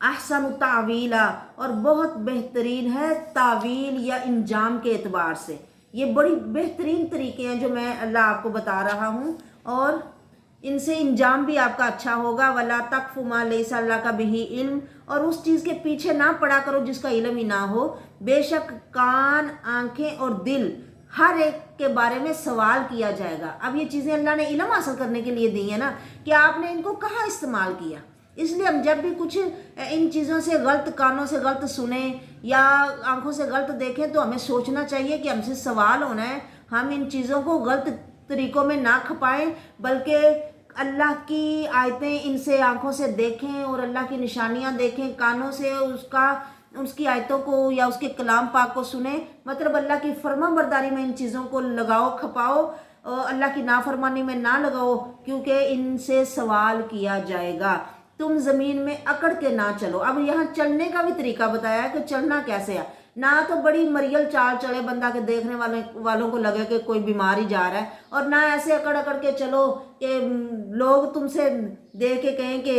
احسن تعویلا، اور بہت بہترین ہے تعویل یا انجام کے اعتبار سے۔ یہ بڑی بہترین طریقے ہیں جو میں اللہ آپ کو بتا رہا ہوں، اور ان سے انجام بھی آپ کا اچھا ہوگا۔ وَلَا تَقْفُ مَا لَيْسَ لَكَ بِهِ علم، اور اس چیز کے پیچھے نہ پڑا کرو جس کا علم ہی نہ ہو۔ بے شک کان، آنکھیں اور دل ہر ایک کے بارے میں سوال کیا جائے گا۔ اب یہ چیزیں اللہ نے علم حاصل کرنے کے لیے دی ہیں نا، کہ آپ نے ان کو کہاں استعمال کیا۔ اس لیے ہم جب بھی کچھ ان چیزوں سے غلط، کانوں سے غلط سنیں یا آنکھوں سے غلط دیکھیں تو ہمیں سوچنا چاہیے کہ ہم سے سوال ہونا ہے۔ ہم ان چیزوں کو غلط طریقوں میں نہ کھپائیں بلکہ اللہ کی آیتیں ان سے آنکھوں سے دیکھیں اور اللہ کی نشانیاں دیکھیں، کانوں سے اس کی آیتوں کو یا اس کے کلام پاک کو سنیں، مطلب اللہ کی فرما برداری میں ان چیزوں کو لگاؤ کھپاؤ، اللہ کی نافرمانی میں نہ لگاؤ کیونکہ ان سے سوال کیا جائے گا۔ تم زمین میں اکڑ کے نہ چلو۔ اب یہاں چلنے کا بھی طریقہ بتایا ہے کہ چلنا کیسے ہے، نہ تو بڑی مریل چال چلے بندہ کے دیکھنے والوں کو لگے کہ کوئی بیمار ہی جا رہا ہے، اور نہ ایسے اکڑ کے چلو کہ لوگ تم سے دیکھ کے کہیں کہ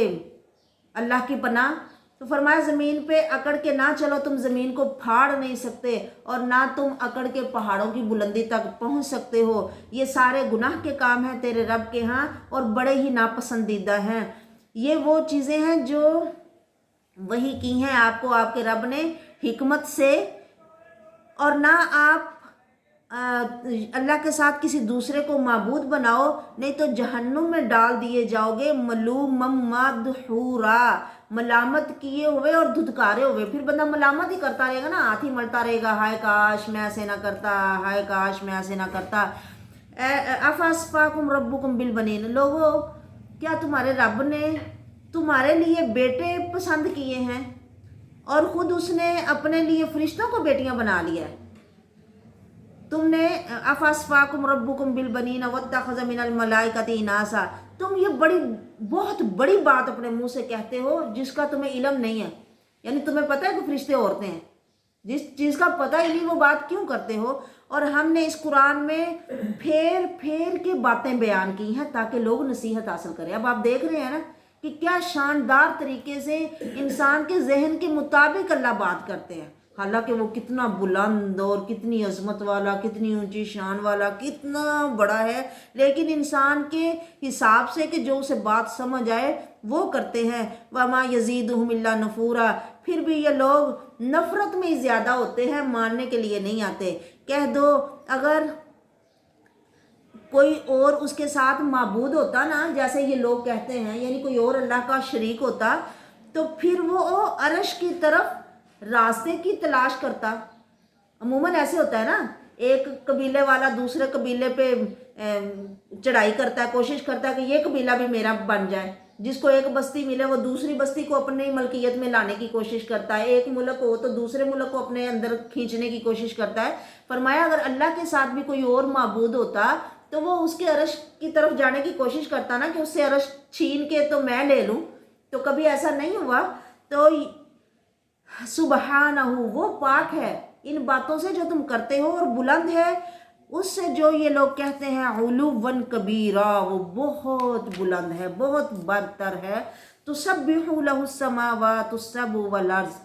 اللہ کی پناہ تو فرمایا ज़मीन पे अकड़ के ना चलो, तुम ज़मीन को फाड़ नहीं सकते और ना तुम अकड़ के पहाड़ों की बुलंदी तक पहुंच सकते हो। ये सारे गुनाह के काम हैं तेरे रब के यहाँ और बड़े ही नापसंदीदा हैं। ये वो चीज़ें हैं जो वही की हैं आपको आपके रब ने हिकमत से, और ना आप अल्लाह के साथ किसी दूसरे को माबूद बनाओ, नहीं तो जहन्नुम में डाल दिए जाओगे मलूमम मदहूरा, मलामत किए हुए और धुतकारे हुए। फिर बंदा मलामत ही करता रहेगा ना, हाथ ही मलता रहेगा, हाय काश मैं ऐसे ना करता, हाय काश मैं ऐसे ना करता। अफास्फाकुम रब्बुकुम बिल बनीन, लोगो क्या तुम्हारे रब ने तुम्हारे लिए बेटे पसंद किए हैं और ख़ुद उसने अपने लिए फरिश्तों को बेटियां बना लिया है। तुमने अफास्फाकुम रब्बुकुम बिल बनीन वत्तखज़ मिनल मलाइकति इनासा, तुम ये बहुत बड़ी बात अपने मुंह से कहते हो जिसका तुम्हें इल्म नहीं है। यानी तुम्हें पता है कि फरिश्ते औरतें हैं, जिस चीज़ का पता ही नहीं वो बात क्यों करते हो। और हमने इस कुरान में फेर फेर के बातें बयान की हैं ताकि लोग नसीहत हासिल करें। अब आप देख रहे हैं ना कि क्या शानदार तरीके से इंसान के जहन के मुताबिक अल्लाह बात करते हैं। हालांकि वो कितना बुलंद और कितनी अजमत वाला, कितनी ऊंची शान वाला, कितना बड़ा है, लेकिन इंसान के हिसाब से कि जो उसे बात समझ आए वो करते हैं। वमा यजीदुहुम इल्ला नफूरा, फिर भी ये लोग नफरत में ही ज़्यादा होते हैं, मानने के लिए नहीं आते। कह दो अगर कोई और उसके साथ माबूद होता ना, जैसे ये लोग कहते हैं, यानी कोई और अल्लाह का शरीक होता, तो फिर वो अर्श की तरफ रास्ते की तलाश करता। अमूमन ऐसे होता है ना, एक कबीले वाला दूसरे कबीले पे चढ़ाई करता है, कोशिश करता है कि ये कबीला भी मेरा बन जाए। जिसको एक बस्ती मिले वो दूसरी बस्ती को अपनी मलकियत में लाने की कोशिश करता है। एक मुल्क हो तो दूसरे मुल्क को अपने अंदर खींचने की कोशिश करता है। फरमाया अगर अल्लाह के साथ भी कोई और माबूद होता तो वो उसके अर्श की तरफ जाने की कोशिश करता ना, कि उससे अर्श छीन के तो मैं ले लूँ। तो कभी ऐसा नहीं हुआ। तो सुबहानहू, वो पाक है इन बातों से जो तुम करते हो, और बुलंद है उससे जो ये लोग कहते हैं उलुवन कबीरा, वो बहुत बुलंद है, बहुत बरतर है। तुसब्बिहु लहुस समावातु सबउ वल अर्ज़,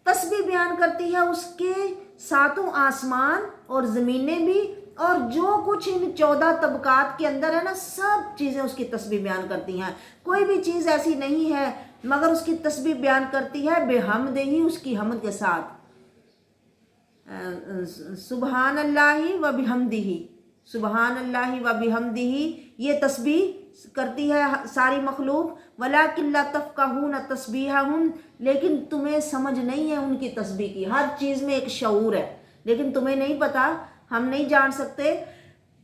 तस्बीह बयान करती है उसके सातों आसमान और ज़मीनें भी, और जो कुछ इन 14 तबकात के अंदर है ना, सब चीज़ें उसकी तस्बीह बयान करती हैं। कोई भी चीज़ ऐसी नहीं है मगर उसकी तस्बीह बयान करती है बेहमदिही, उसकी हमद के साथ। सुबहान अल्लाहि व बिहम्दिही, सुबहान अल्लाहि व बिहम्दिही, ये तस्बीह करती है सारी मखलूक। वलाकिन ला तफ़क़हून तस्बीहहुम, लेकिन तुम्हें समझ नहीं है उनकी तस्बीह की। हर चीज़ में एक शऊर है लेकिन तुम्हें नहीं पता, हम नहीं जान सकते।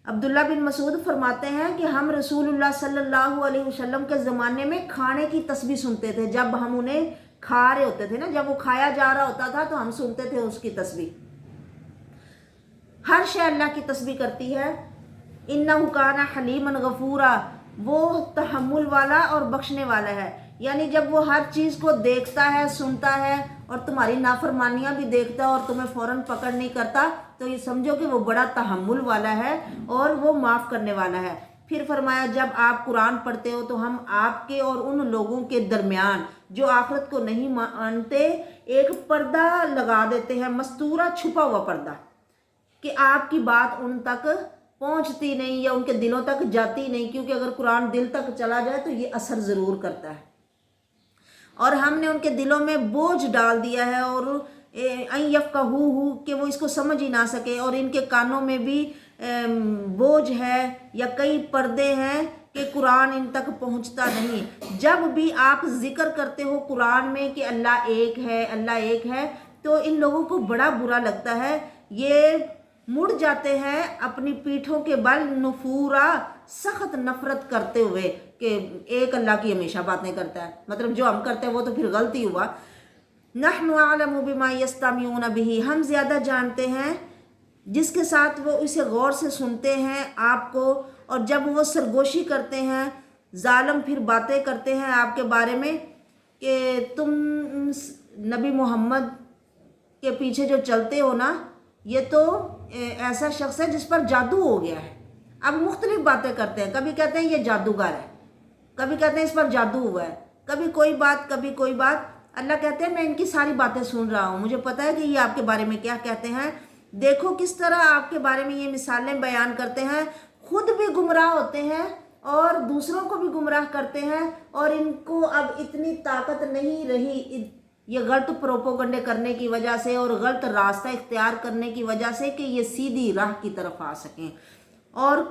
अब्दुल्ला बिन मसूद फरमाते हैं कि हम रसूलुल्लाह सल्लल्लाहु अलैहि वसल्लम के ज़माने में खाने की तस्बीह सुनते थे। जब हम उन्हें खा रहे होते थे ना, जब वो खाया जा रहा होता था तो हम सुनते थे उसकी तस्बीह। हर शय अल्लाह की तस्बीह करती है। इन्नहु काना हलीमन गफूरा, वो तहम्मुल वाला और बख्शने वाला है। यानी जब वो हर चीज़ को देखता है, सुनता है और तुम्हारी नाफरमानियाँ भी देखता है और तुम्हें फ़ौरन पकड़ नहीं करता, तो ये समझो कि वो बड़ा तहम्मुल वाला है और वो माफ़ करने वाला है। फिर फरमाया जब आप कुरान पढ़ते हो तो हम आपके और उन लोगों के दरमियान जो आखिरत को नहीं मानते एक पर्दा लगा देते हैं, मस्तूरा, छुपा हुआ पर्दा, कि आपकी बात उन तक पहुंचती नहीं या उनके दिलों तक जाती नहीं। क्योंकि अगर कुरान दिल तक चला जाए तो ये असर ज़रूर करता है। और हमने उनके दिलों में बोझ डाल दिया है और यफ़क़हूहु, कि वो इसको समझ ही ना सके। और इनके कानों में भी बोझ है या कई पर्दे हैं कि कुरान इन तक पहुंचता नहीं। जब भी आप जिक्र करते हो कुरान में कि अल्लाह एक है, अल्लाह एक है, तो इन लोगों को बड़ा बुरा लगता है। ये मुड़ जाते हैं अपनी पीठों के बल, नुफूरा, सख्त नफरत करते हुए कि एक अल्लाह की हमेशा बातें करता है, मतलब जो हम करते हैं वो तो फिर गलती हुआ। नहनु अअलमु बिमा यस्तमिऊन बिही, हम ज़्यादा जानते हैं जिसके साथ वो इसे गौर से सुनते हैं आपको। और जब वो सरगोशी करते हैं, जालिम फिर बातें करते हैं आपके बारे में कि तुम नबी मोहम्मद के पीछे जो चलते हो ना, ये तो ऐसा शख्स है जिस पर जादू हो गया है। अब मुख्तलिफ बातें करते हैं, कभी कहते हैं ये जादूगर है, कभी कहते हैं इस पर जादू हुआ है, कभी कोई बात। अल्लाह कहते हैं मैं इनकी सारी बातें सुन रहा हूँ, मुझे पता है कि ये आपके बारे में क्या कहते हैं। देखो किस तरह आपके बारे में ये मिसालें बयान करते हैं, खुद भी गुमराह होते हैं और दूसरों को भी गुमराह करते हैं, और इनको अब इतनी ताकत नहीं रही ये गलत प्रोपोगंडे करने की वजह से और गलत रास्ता इख्तियार करने की वजह से कि ये सीधी राह की तरफ आ सकें। और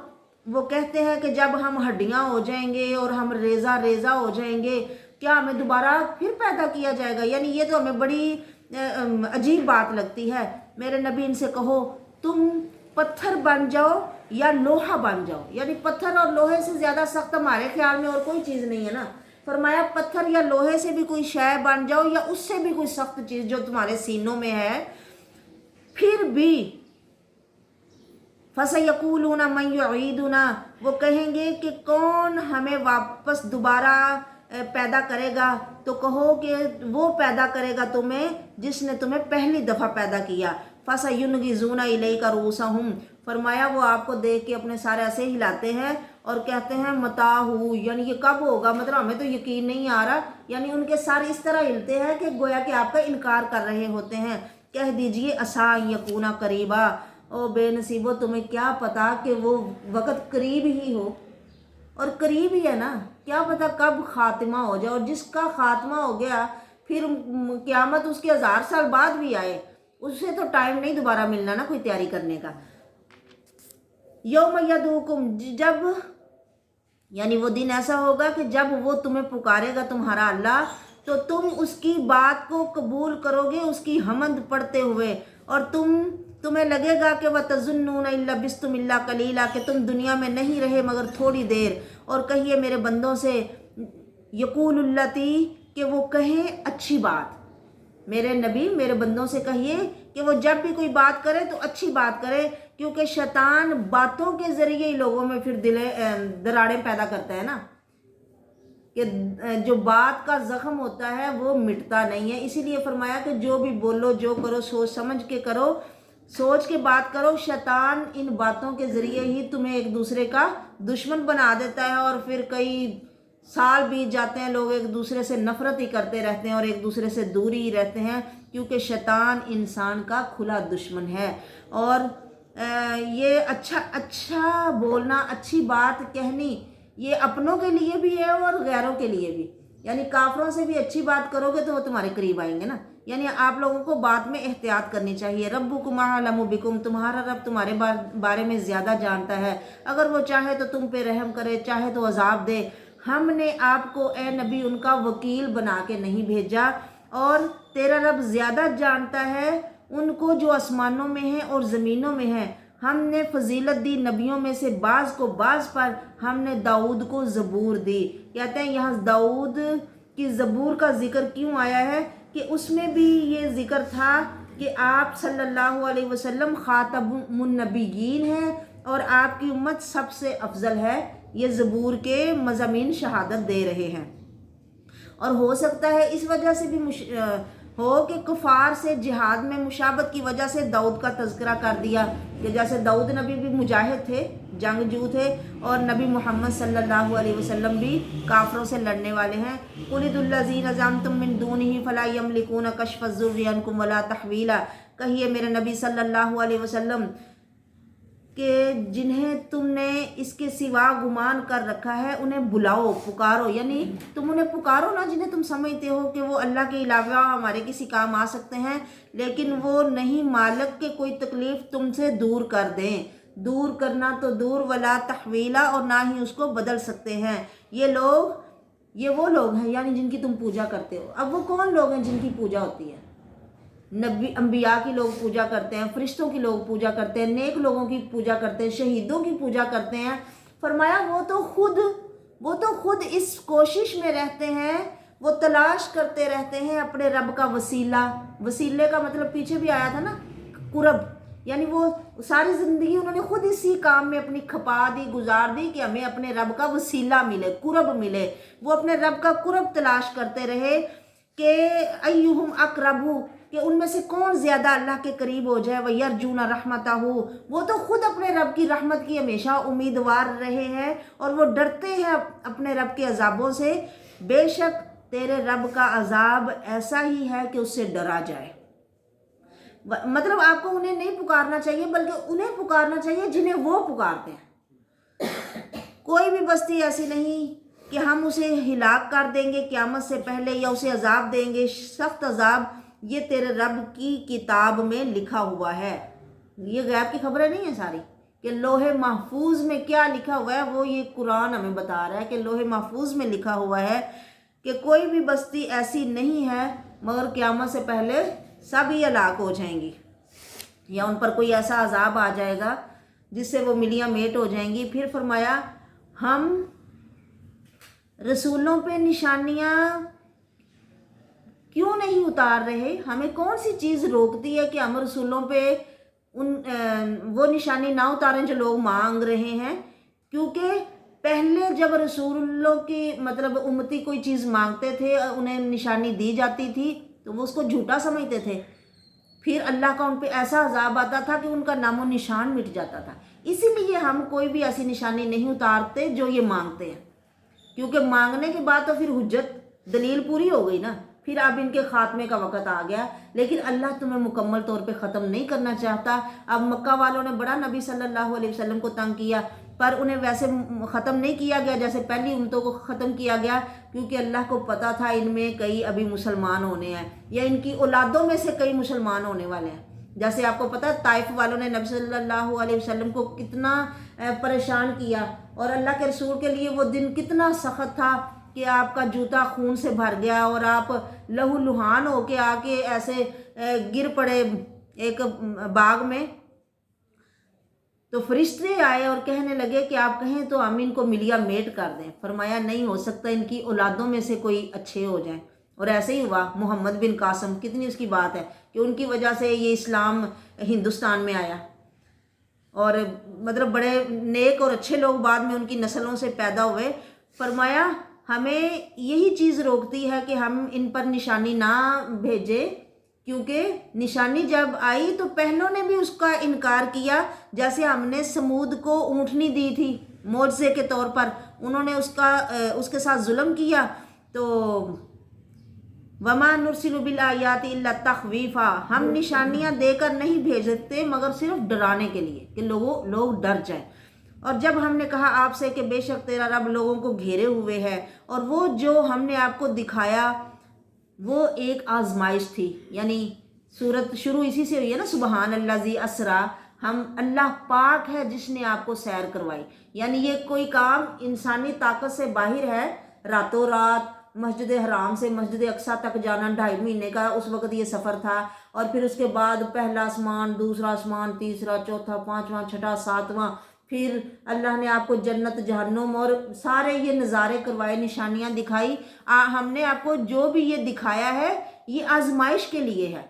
वो कहते हैं कि जब हम हड्डियां हो जाएंगे और हम रेजा हो जाएंगे, क्या हमें दोबारा फिर पैदा किया जाएगा? यानी ये तो हमें बड़ी अजीब बात लगती है। मेरे नबी इनसे कहो तुम पत्थर बन जाओ या लोहा बन जाओ, यानी पत्थर और लोहे से ज़्यादा सख्त हमारे ख्याल में और कोई चीज़ नहीं है ना। फरमाया पत्थर या लोहे से भी कोई शय बन जाओ या उससे भी कोई सख्त चीज़ जो तुम्हारे सीनों में है, फिर भी फसयक़ूलूना मन युईदुना, वो कहेंगे कि कौन हमें वापस दोबारा पैदा करेगा। तो कहो कि वो पैदा करेगा तुम्हें जिसने तुम्हें पहली दफ़ा पैदा किया। फसयुनगिज़ूना इलैका रूसहुम, फरमाया वो आपको देख के अपने सारे ऐसे हिलाते हैं और कहते हैं मताहू, यानी ये कब होगा, मतलब हमें तो यकीन नहीं आ रहा। यानी उनके सारे इस तरह हिलते हैं कि गोया कि आपका इनकार कर रहे होते हैं। कह दीजिए असा यकूना करीबा, ओ बेनसीबो तुम्हें क्या पता कि वो वक़्त करीब ही हो, और करीब ही है ना, क्या पता कब खात्मा हो जाए। और जिसका खात्मा हो गया फिर क़यामत उसके 1000 साल बाद भी आए, उससे तो टाइम नहीं दोबारा मिलना ना कोई तैयारी करने का। यौम यदूकुम, जब यानी वो दिन ऐसा होगा कि जब वो तुम्हें पुकारेगा तुम्हारा अल्लाह, तो तुम उसकी बात को कबूल करोगे उसकी हमद पढ़ते हुए, और तुम्हें लगेगा कि वह तज़ुन्नूना इल्ला बिस्तुम इल्ला कलीला, कि तुम दुनिया में नहीं रहे मगर थोड़ी देर। और कहिए मेरे बंदों से यक़ूलुल्लती, कि वो कहें अच्छी बात। मेरे नबी मेरे बंदों से कहिए कि वो जब भी कोई बात करे तो अच्छी बात करे, क्योंकि शैतान बातों के ज़रिए ही लोगों में फिर दरारें पैदा करता है ना, कि जो बात का ज़ख्म होता है वो मिटता नहीं है। इसीलिए फरमाया कि जो भी बोलो जो करो सोच समझ के करो, सोच के बात करो। शैतान इन बातों के ज़रिए ही तुम्हें एक दूसरे का दुश्मन बना देता है, और फिर कई साल बीत जाते हैं, लोग एक दूसरे से नफ़रत ही करते रहते हैं और एक दूसरे से दूरी ही रहते हैं, क्योंकि शैतान इंसान का खुला दुश्मन है। और ये अच्छा बोलना, अच्छी बात कहनी, ये अपनों के लिए भी है और गैरों के लिए भी। यानी काफरों से भी अच्छी बात करोगे तो वो तुम्हारे करीब आएंगे ना। यानी आप लोगों को बात में एहतियात करनी चाहिए। रब्बुकुम अअलमु बिकुम, तुम्हारा रब तुम्हारे बारे में ज़्यादा जानता है। अगर वो चाहे तो तुम पे रहम करे, चाहे तो अजाब दे। हमने आपको ए नबी उनका वकील बना के नहीं भेजा, और तेरा रब ज़्यादा जानता है उनको जो आसमानों में है और ज़मीनों में है। हमने फजीलत दी नबियों में से बाज़ को बाज़ पर, हमने दाऊद को ज़बूर दी। कहते हैं यहाँ दाऊद की ज़बूर का ज़िक्र क्यों आया है, कि उसमें भी ये ज़िक्र था कि आप सल्लल्लाहु अलैहि वसल्लम खातमुन नबिय्यीन हैं और आपकी उम्मत सबसे अफजल है। ये ज़बूर के मज़ामीन शहादत दे रहे हैं। और हो सकता है इस वजह से भी हो कि कुफार से जिहाद में मुशाबत की वजह से दाऊद का तज़किरा कर दिया, कि जैसे दाऊद नबी भी मुजाहिद थे, जंगजू थे, और नबी मोहम्मद सल्लल्लाहु अलैहि वसल्लम भी काफरों से लड़ने वाले हैं। कुलिदुल्लज़ीना ज़अमतुम मिन दूनिही फला यमलिकूना कश्फ़-ज़ुर्रि अन्कुम वला तहवीला, कहिए मेरे नबी सल्लल्लाहु अलैहि वसल्लम कि जिन्हें तुमने इसके सिवा गुमान कर रखा है उन्हें बुलाओ, पुकारो। यानी तुम उन्हें पुकारो ना जिन्हें तुम समझते हो कि वो अल्लाह के अलावा हमारे किसी काम आ सकते हैं, लेकिन वो नहीं मालिक के कोई तकलीफ़ तुमसे दूर कर दें। दूर करना तो दूर, वला तहवीला, और ना ही उसको बदल सकते हैं। ये वो लोग हैं यानी जिनकी तुम पूजा करते हो। अब वो कौन लोग हैं जिनकी पूजा होती है? नबी अंबिया की लोग पूजा करते हैं, फरिश्तों की लोग पूजा करते हैं, नेक लोगों की पूजा करते हैं, शहीदों की पूजा करते हैं। फरमाया वो तो खुद इस कोशिश में रहते हैं, वो तलाश करते रहते हैं अपने रब का वसीला। वसीले का मतलब पीछे भी आया था ना, कुरब। यानी वो सारी ज़िंदगी उन्होंने खुद इसी काम में अपनी खपा दी, गुजार दी कि हमें अपने रब का वसीला मिले, कुरब मिले। वो अपने रब का कुरब तलाश करते रहे कि अय्युहुम अक़रबु, कि उनमें से कौन ज़्यादा अल्लाह के करीब हो जाए। वह यरजूना रहमतहू, वो तो खुद अपने रब की रहमत की हमेशा उम्मीदवार रहे हैं और वो डरते हैं अपने रब के अजाबों से। बेशक تیرے رب کا عذاب ایسا ہی ہے کہ اس سے ڈرا جائے. مطلب آپ کو انہیں نہیں پکارنا چاہیے بلکہ انہیں پکارنا چاہیے جنہیں وہ پکارتے ہیں. کوئی بھی بستی ایسی نہیں کہ ہم اسے ہلاک کر دیں گے قیامت سے پہلے یا اسے عذاب دیں گے. سخت عذاب یہ تیرے رب کی کتاب میں لکھا ہوا ہے. یہ غیب کی خبریں نہیں ہیں ساری کہ لوح محفوظ میں کیا لکھا ہوا ہے، وہ یہ قرآن ہمیں بتا رہا ہے کہ لوح محفوظ میں لکھا ہوا ہے کہ کوئی بھی بستی ایسی نہیں ہے مگر قیامت سے پہلے سب ہی ہلاک ہو جائیں گی یا ان پر کوئی ایسا عذاب آ جائے گا جس سے وہ ملیاں میٹ ہو جائیں گی. پھر فرمایا ہم رسولوں پہ نشانیاں کیوں نہیں اتار رہے؟ ہمیں کون سی چیز روکتی ہے کہ ہم رسولوں پہ وہ نشانی نہ اتاریں جو لوگ مانگ رہے ہیں؟ کیونکہ پہلے جب رسولوں کی مطلب امتی کوئی چیز مانگتے تھے انہیں نشانی دی جاتی تھی تو وہ اس کو جھوٹا سمجھتے تھے. پھر اللہ کا ان پہ ایسا عذاب آتا تھا کہ ان کا نام و نشان مٹ جاتا تھا. اسی لیے ہم کوئی بھی ایسی نشانی نہیں اتارتے جو یہ مانگتے ہیں، کیونکہ مانگنے کے بعد تو پھر حجت دلیل پوری ہو گئی نا، پھر اب ان کے خاتمے کا وقت آ گیا. لیکن اللہ تمہیں مکمل طور پہ ختم نہیں کرنا چاہتا. اب مکہ والوں نے بڑا نبی صلی اللہ علیہ وسلم کو تنگ کیا، پر انہیں ویسے ختم نہیں کیا گیا جیسے پہلی امتوں کو ختم کیا گیا، کیونکہ اللہ کو پتہ تھا ان میں کئی ابھی مسلمان ہونے ہیں یا ان کی اولادوں میں سے کئی مسلمان ہونے والے ہیں. جیسے آپ کو پتہ ہے طائف والوں نے نبی صلی اللہ علیہ وسلم کو کتنا پریشان کیا، اور اللہ کے رسول کے لیے وہ دن کتنا سخت تھا کہ آپ کا جوتا خون سے بھر گیا اور آپ لہو لہان ہو کے آ کے ایسے گر پڑے ایک باغ میں. تو فرشتے آئے اور کہنے لگے کہ آپ کہیں تو ہم ان کو ملیا میٹ کر دیں. فرمایا نہیں ہو سکتا، ان کی اولادوں میں سے کوئی اچھے ہو جائیں. اور ایسے ہی ہوا. محمد بن قاسم، کتنی اس کی بات ہے کہ ان کی وجہ سے یہ اسلام ہندوستان میں آیا، اور مطلب بڑے نیک اور اچھے لوگ بعد میں ان کی نسلوں سے پیدا ہوئے. فرمایا ہمیں یہی چیز روکتی ہے کہ ہم ان پر نشانی نہ بھیجیں، کیونکہ نشانی جب آئی تو پہلوں نے بھی اس کا انکار کیا. جیسے ہم نے سمود کو اونٹنی دی تھی معجزے کے طور پر، انہوں نے اس کے ساتھ ظلم کیا. تو وما نرسل بالآیات الا تخویفا، ہم نشانیاں دے کر نہیں بھیجتے مگر صرف ڈرانے کے لیے کہ لوگ ڈر جائیں. اور جب ہم نے کہا آپ سے کہ بے شک تیرا رب لوگوں کو گھیرے ہوئے ہے، اور وہ جو ہم نے آپ کو دکھایا وہ ایک آزمائش تھی. یعنی سورت شروع اسی سے ہوئی ہے نا، سبحان اللہ ذی اسرا، ہم اللہ پاک ہے جس نے آپ کو سیر کروائی. یعنی یہ کوئی کام انسانی طاقت سے باہر ہے. راتوں رات مسجد حرام سے مسجد اقصیٰ تک جانا 2.5 مہینے کا اس وقت یہ سفر تھا، اور پھر اس کے بعد پہلا آسمان، دوسرا آسمان، تیسرا، چوتھا، پانچواں، چھٹا، ساتواں، پھر اللہ نے آپ کو جنت جہنم اور سارے یہ نظارے کروائے، نشانیاں دکھائی. ہم نے آپ کو جو بھی یہ دکھایا ہے یہ آزمائش کے لیے ہے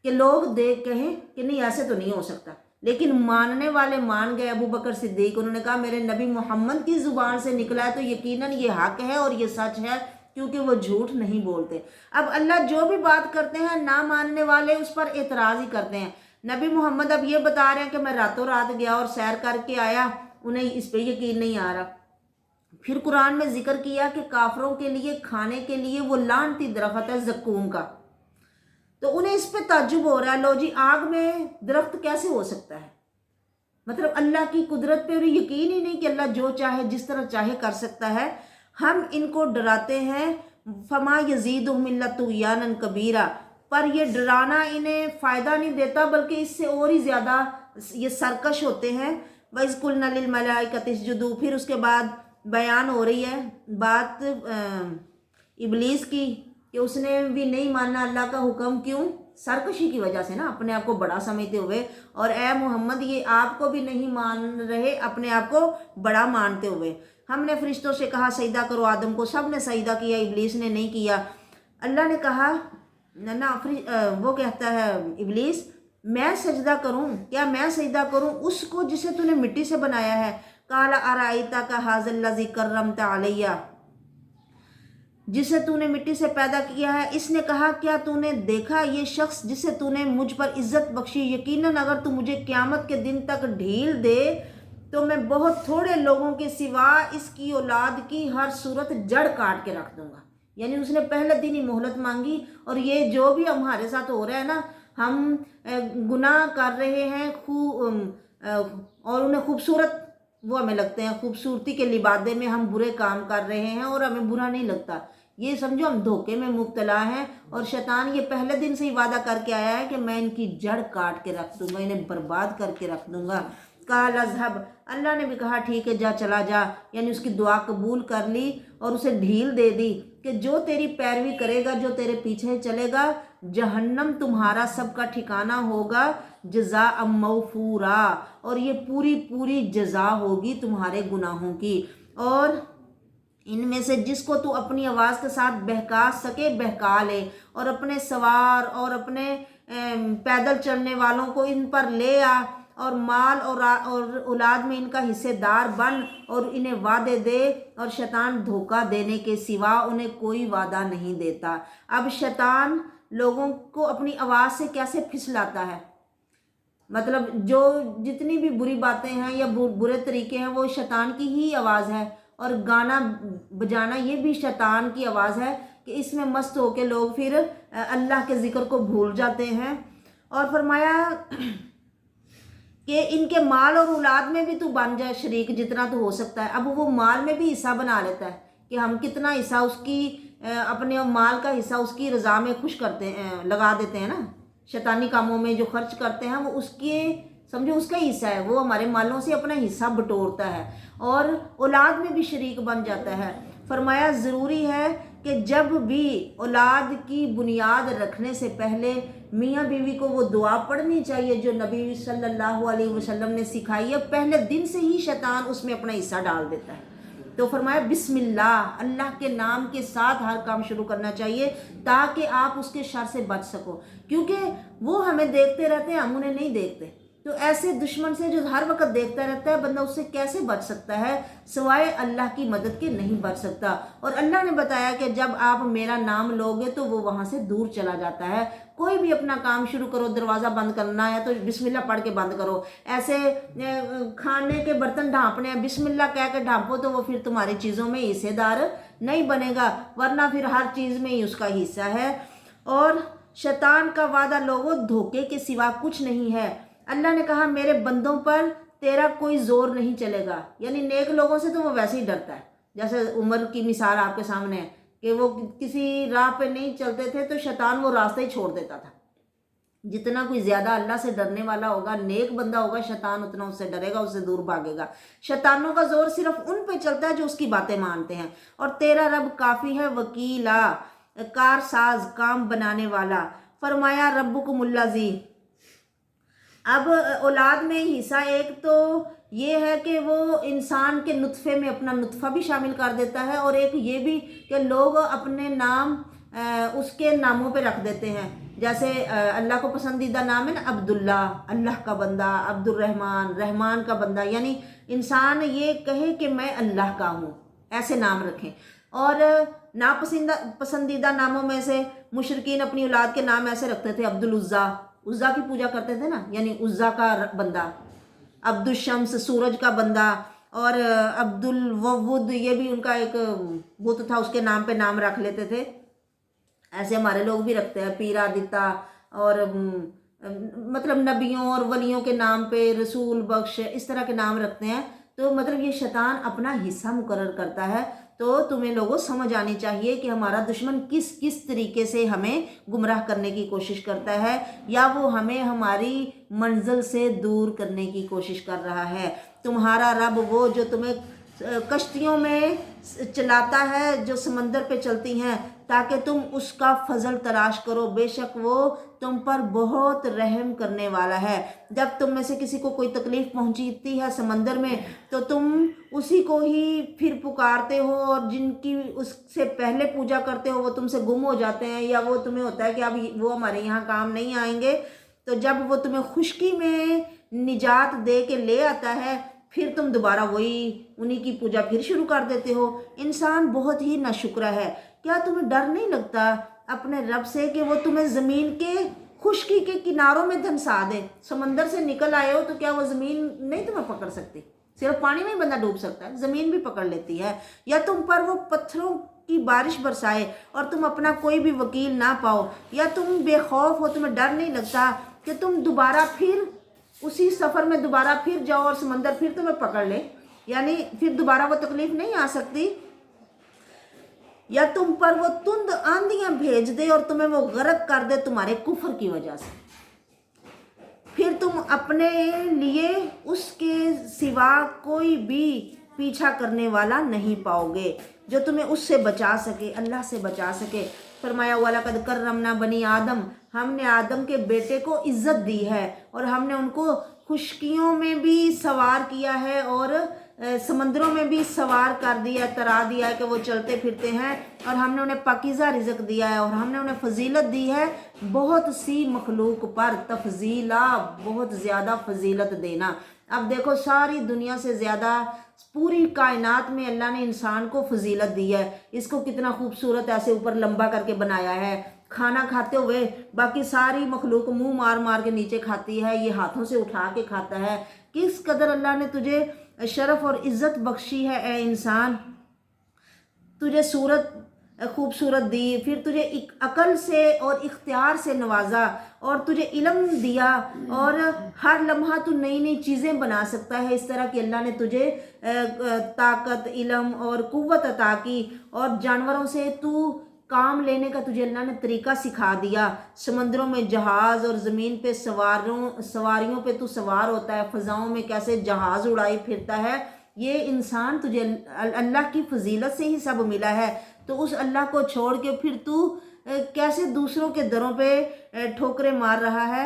کہ لوگ دیکھ کہیں کہ نہیں ایسے تو نہیں ہو سکتا. لیکن ماننے والے مان گئے. ابو بکر صدیق انہوں نے کہا میرے نبی محمد کی زبان سے نکلا ہے تو یقیناً یہ حق ہے اور یہ سچ ہے، کیونکہ وہ جھوٹ نہیں بولتے. اب اللہ جو بھی بات کرتے ہیں نہ ماننے والے اس پر اعتراض ہی کرتے ہیں. نبی محمد اب یہ بتا رہے ہیں کہ میں راتوں رات گیا اور سیر کر کے آیا، انہیں اس پہ یقین نہیں آ رہا. پھر قرآن میں ذکر کیا کہ کافروں کے لیے کھانے کے لیے وہ لعنتی درخت ہے زقوم کا. تو انہیں اس پہ تعجب ہو رہا ہے، لو جی آگ میں درخت کیسے ہو سکتا ہے؟ مطلب اللہ کی قدرت پہ انہیں یقین ہی نہیں کہ اللہ جو چاہے جس طرح چاہے کر سکتا ہے. ہم ان کو ڈراتے ہیں فما یزیدہم الا طغیانا کبیرا، پر یہ ڈرانا انہیں فائدہ نہیں دیتا بلکہ اس سے اور ہی زیادہ یہ سرکش ہوتے ہیں. وَإِذْ قُلْنَا لِلْمَلَائِكَةِ اسْجُدُوا، پھر اس کے بعد بیان ہو رہی ہے بات ابلیس کی کہ اس نے بھی نہیں ماننا اللہ کا حکم. کیوں؟ سرکشی کی وجہ سے نا، اپنے آپ کو بڑا سمجھتے ہوئے. اور اے محمد یہ آپ کو بھی نہیں مان رہے اپنے آپ کو بڑا مانتے ہوئے. ہم نے فرشتوں سے کہا سجدہ کرو آدم کو، سب نے سجدہ کیا، ابلیس نے نہیں کیا. اللہ نے کہا نہ، وہ کہتا ہے ابلیس میں سجدہ کروں؟ کیا میں سجدہ کروں اس کو جسے تو نے مٹی سے بنایا ہے؟ قال ارائیتک ھذا الذی کرمت علی، جسے تو نے مٹی سے پیدا کیا ہے. اس نے کہا کیا تو نے دیکھا یہ شخص جسے تو نے مجھ پر عزت بخشی؟ یقیناً اگر تو مجھے قیامت کے دن تک ڈھیل دے تو میں بہت تھوڑے لوگوں کے سوا اس کی اولاد کی ہر صورت جڑ کاٹ کے رکھ دوں گا. यानी उसने पहले दिन ही मोहलत मांगी। और ये जो भी हमारे साथ हो रहा है ना, हम गुनाह कर रहे हैं और उन्हें खूबसूरत, वो हमें लगते हैं खूबसूरती के लिबादे में हम बुरे काम कर रहे हैं और हमें बुरा नहीं लगता। ये समझो हम धोखे में मुब्तला हैं। और शैतान ये पहले दिन से ही वादा करके आया है कि मैं इनकी जड़ काट के रख दूंगा, इन्हें बर्बाद करके रख दूंगा। काल अज़हब, अल्लाह ने भी कहा ठीक है जा, चला जा, यानी उसकी दुआ कबूल कर ली और उसे ढील दे दी कि जो तेरी पैरवी करेगा, जो तेरे पीछे चलेगा, जहन्नम तुम्हारा सबका ठिकाना होगा, जज़ा मौफूरा, और ये पूरी पूरी जज़ा होगी तुम्हारे गुनाहों की। और इनमें से जिसको तू अपनी आवाज़ के साथ बहका सके बहका ले, और अपने सवार और अपने पैदल चलने वालों को इन पर ले आ, और माल और औलाद में इनका हिस्सेदार बन, और इन्हें वादे दे, और शैतान धोखा देने के सिवा उन्हें कोई वादा नहीं देता। अब शैतान लोगों को अपनी आवाज़ से कैसे फिसलाता है, मतलब जो जितनी भी बुरी बातें हैं या बुरे तरीके हैं वो शैतान की ही आवाज़ है। और गाना बजाना ये भी शैतान की आवाज़ है कि इसमें मस्त होकर लोग फिर अल्लाह के ज़िक्र को भूल जाते हैं। और फरमाया कि इनके माल और औलाद में भी तू बन जाए शरीक जितना तो हो सकता है। अब वो माल में भी हिस्सा बना लेता है कि हम कितना हिस्सा उसकी अपने माल का हिस्सा उसकी रज़ा में खुश करते हैं, लगा देते हैं ना, शैतानी कामों में जो खर्च करते हैं वो उसके समझो उसका हिस्सा है, वो हमारे मालों से अपना हिस्सा बटोरता है और औलाद में भी शरीक बन जाता है। फरमाया ज़रूरी है कि जब भी औलाद की बुनियाद रखने से पहले मियाँ बीवी को वो दुआ पढ़नी चाहिए जो नबी सल्लल्लाहु अलैहि वसल्लम ने सिखाई है। पहले दिन से ही शैतान उसमें अपना हिस्सा डाल देता है। तो फरमाया बिस्मिल्लाह, अल्लाह के नाम के साथ हर काम शुरू करना चाहिए ताकि आप उसके शर से बच सको, क्योंकि वो हमें देखते रहते हैं, हम उन्हें नहीं देखते। तो ऐसे दुश्मन से जो हर वक्त देखता रहता है, बंदा उससे कैसे बच सकता है? सिवाय अल्लाह की मदद के नहीं बच सकता। और अल्लाह ने बताया कि जब आप मेरा नाम लोगे तो वो वहाँ से दूर चला जाता है। कोई भी अपना काम शुरू करो, दरवाज़ा बंद करना है तो बिस्मिल्लाह पढ़ के बंद करो। ऐसे खाने के बर्तन ढांपने हैं, बिस्मिल्लाह कह के ढांपो तो वो फिर तुम्हारी चीज़ों में हिस्सेदार नहीं बनेगा, वरना फिर हर चीज़ में ही उसका हिस्सा है। और शैतान का वादा लोगों धोखे के सिवा कुछ नहीं है। अल्लाह ने कहा मेरे बंदों पर तेरा कोई जोर नहीं चलेगा, यानी नेक लोगों से तो वो वैसे ही डरता है। जैसे उमर की मिसाल आपके सामने है कि वो किसी राह पे नहीं चलते थे तो शैतान वो रास्ता ही छोड़ देता था। जितना कोई ज़्यादा अल्लाह से डरने वाला होगा, नेक बंदा होगा, शैतान उतना उससे डरेगा, उससे दूर भागेगा। शैतानों का जोर सिर्फ उन पे चलता है जो उसकी बातें मानते हैं। और तेरा रब काफ़ी है वकीला, कारसाज, काम बनाने वाला। फरमाया रब्बुकुमुल्लज़ी, अब औलाद में हिस्सा एक तो ये है कि वो इंसान के नुत्फ़े में अपना नुत्फ़ा भी शामिल कर देता है, और एक ये भी कि लोग अपने नाम उसके नामों पे रख देते हैं। जैसे अल्लाह को पसंदीदा नाम है ना अब्दुल्ला, अल्लाह का बंदा, अब्दुर्रहमान, रहमान का बंदा, यानी इंसान ये कहे कि मैं अल्लाह का हूँ, ऐसे नाम रखें। और पसंदीदा नामों में से मुशरिकीन अपनी औलाद के नाम ऐसे रखते थे, अब्दुल उज़्ज़ा, उज़्ज़ा की पूजा करते थे ना, यानी उज़्ज़ा का बंदा, अब्दुल शम्स, सूरज का बंदा, और अब्दुल ववुद, ये भी उनका एक बुत था, उसके नाम पे नाम रख लेते थे। ऐसे हमारे लोग भी रखते हैं, पीरा दिता, और मतलब नबियों और वलियों के नाम पे रसूल बख्श, इस तरह के नाम रखते हैं। तो मतलब ये शैतान अपना हिस्सा मुकर्रर करता है। तो तुम्हें लोगों समझ आनी चाहिए कि हमारा दुश्मन किस किस तरीके से हमें गुमराह करने की कोशिश करता है, या वो हमें हमारी मंजिल से दूर करने की कोशिश कर रहा है। तुम्हारा रब वो जो तुम्हें कश्तियों में चलाता है जो समंदर पे चलती हैं, ताकि तुम उसका फजल तलाश करो, बेशक वो तुम पर बहुत रहम करने वाला है। जब तुम में से किसी को कोई तकलीफ़ पहुंचती है समंदर में तो तुम उसी को ही फिर पुकारते हो, और जिनकी उससे पहले पूजा करते हो वो तुमसे गुम हो जाते हैं, या वो तुम्हें होता है कि अब वो हमारे यहाँ काम नहीं आएंगे। तो जब वो तुम्हें खुशकी में निजात दे के ले आता है, फिर तुम दोबारा वही उन्हीं की पूजा फिर शुरू कर देते हो। इंसान बहुत ही नाशुक्र है। क्या तुम्हें डर नहीं लगता अपने रब से कि वो तुम्हें ज़मीन के खुशकी के किनारों में धंसा दे? समंदर से निकल आए हो तो क्या वो ज़मीन नहीं तुम्हें पकड़ सकती? सिर्फ पानी में ही बंदा डूब सकता है, ज़मीन भी पकड़ लेती है। या तुम पर वो पत्थरों की बारिश बरसाए और तुम अपना कोई भी वकील ना पाओ, या तुम बेखौफ हो, तुम्हें डर नहीं लगता कि तुम दोबारा फिर उसी सफ़र में दोबारा फिर जाओ और समंदर फिर तुम्हें पकड़ ले, यानी फिर दोबारा वो तकलीफ़ नहीं आ सकती, या तुम पर वो तुंद आंधियां भेज दे और तुम्हें वो गर्क कर दे तुम्हारे कुफर की वजह से, फिर तुम अपने लिए उसके सिवा कोई भी पीछा करने वाला नहीं पाओगे जो तुम्हें उससे बचा सके, अल्लाह से बचा सके। फरमाया वलक़द कर्रमना बनी आदम, हमने आदम के बेटे को इज़्ज़त दी है और हमने उनको खुशकियों में भी सवार किया है और समंदरों में भी सवार कर दिया, तरा दिया है कि वो चलते फिरते हैं, और हमने उन्हें पाकीज़ा रिज़्क़ दिया है और हमने उन्हें फजीलत दी है बहुत सी मखलूक पर, तफजीला, बहुत ज़्यादा फजीलत देना। अब देखो सारी दुनिया से ज़्यादा पूरी कायनात में अल्लाह ने इंसान को फजीलत दी है, इसको कितना खूबसूरत ऐसे ऊपर लंबा करके बनाया है, खाना खाते हुए बाकी सारी मखलूक मुंह मार मार के नीचे खाती है, ये हाथों से उठा के खाता है। किस कदर अल्लाह ने तुझे शरफ़ और इज़्ज़त बख्शी है ए इंसान, तुझे सूरत खूबसूरत दी, फिर तुझे अकल से और इख्तियार से नवाजा और तुझे इल्म दिया और हर लम्हा तू नई नई चीज़ें बना सकता है। इस तरह की अल्लाह ने तुझे ताकत, इल्म और कुव्वत अता की, और जानवरों से तू काम लेने का तुझे अल्लाह ने तरीका सिखा दिया, समंदरों में जहाज़ और ज़मीन पे सवारियों पे तू सवार होता है, फ़ज़ाओं में कैसे जहाज़ उड़ाई फिरता है। ये इंसान तुझे अल्लाह की फजीलत से ही सब मिला है, तो उस अल्लाह को छोड़ के फिर तू कैसे दूसरों के दरों पे ठोकरें मार रहा है।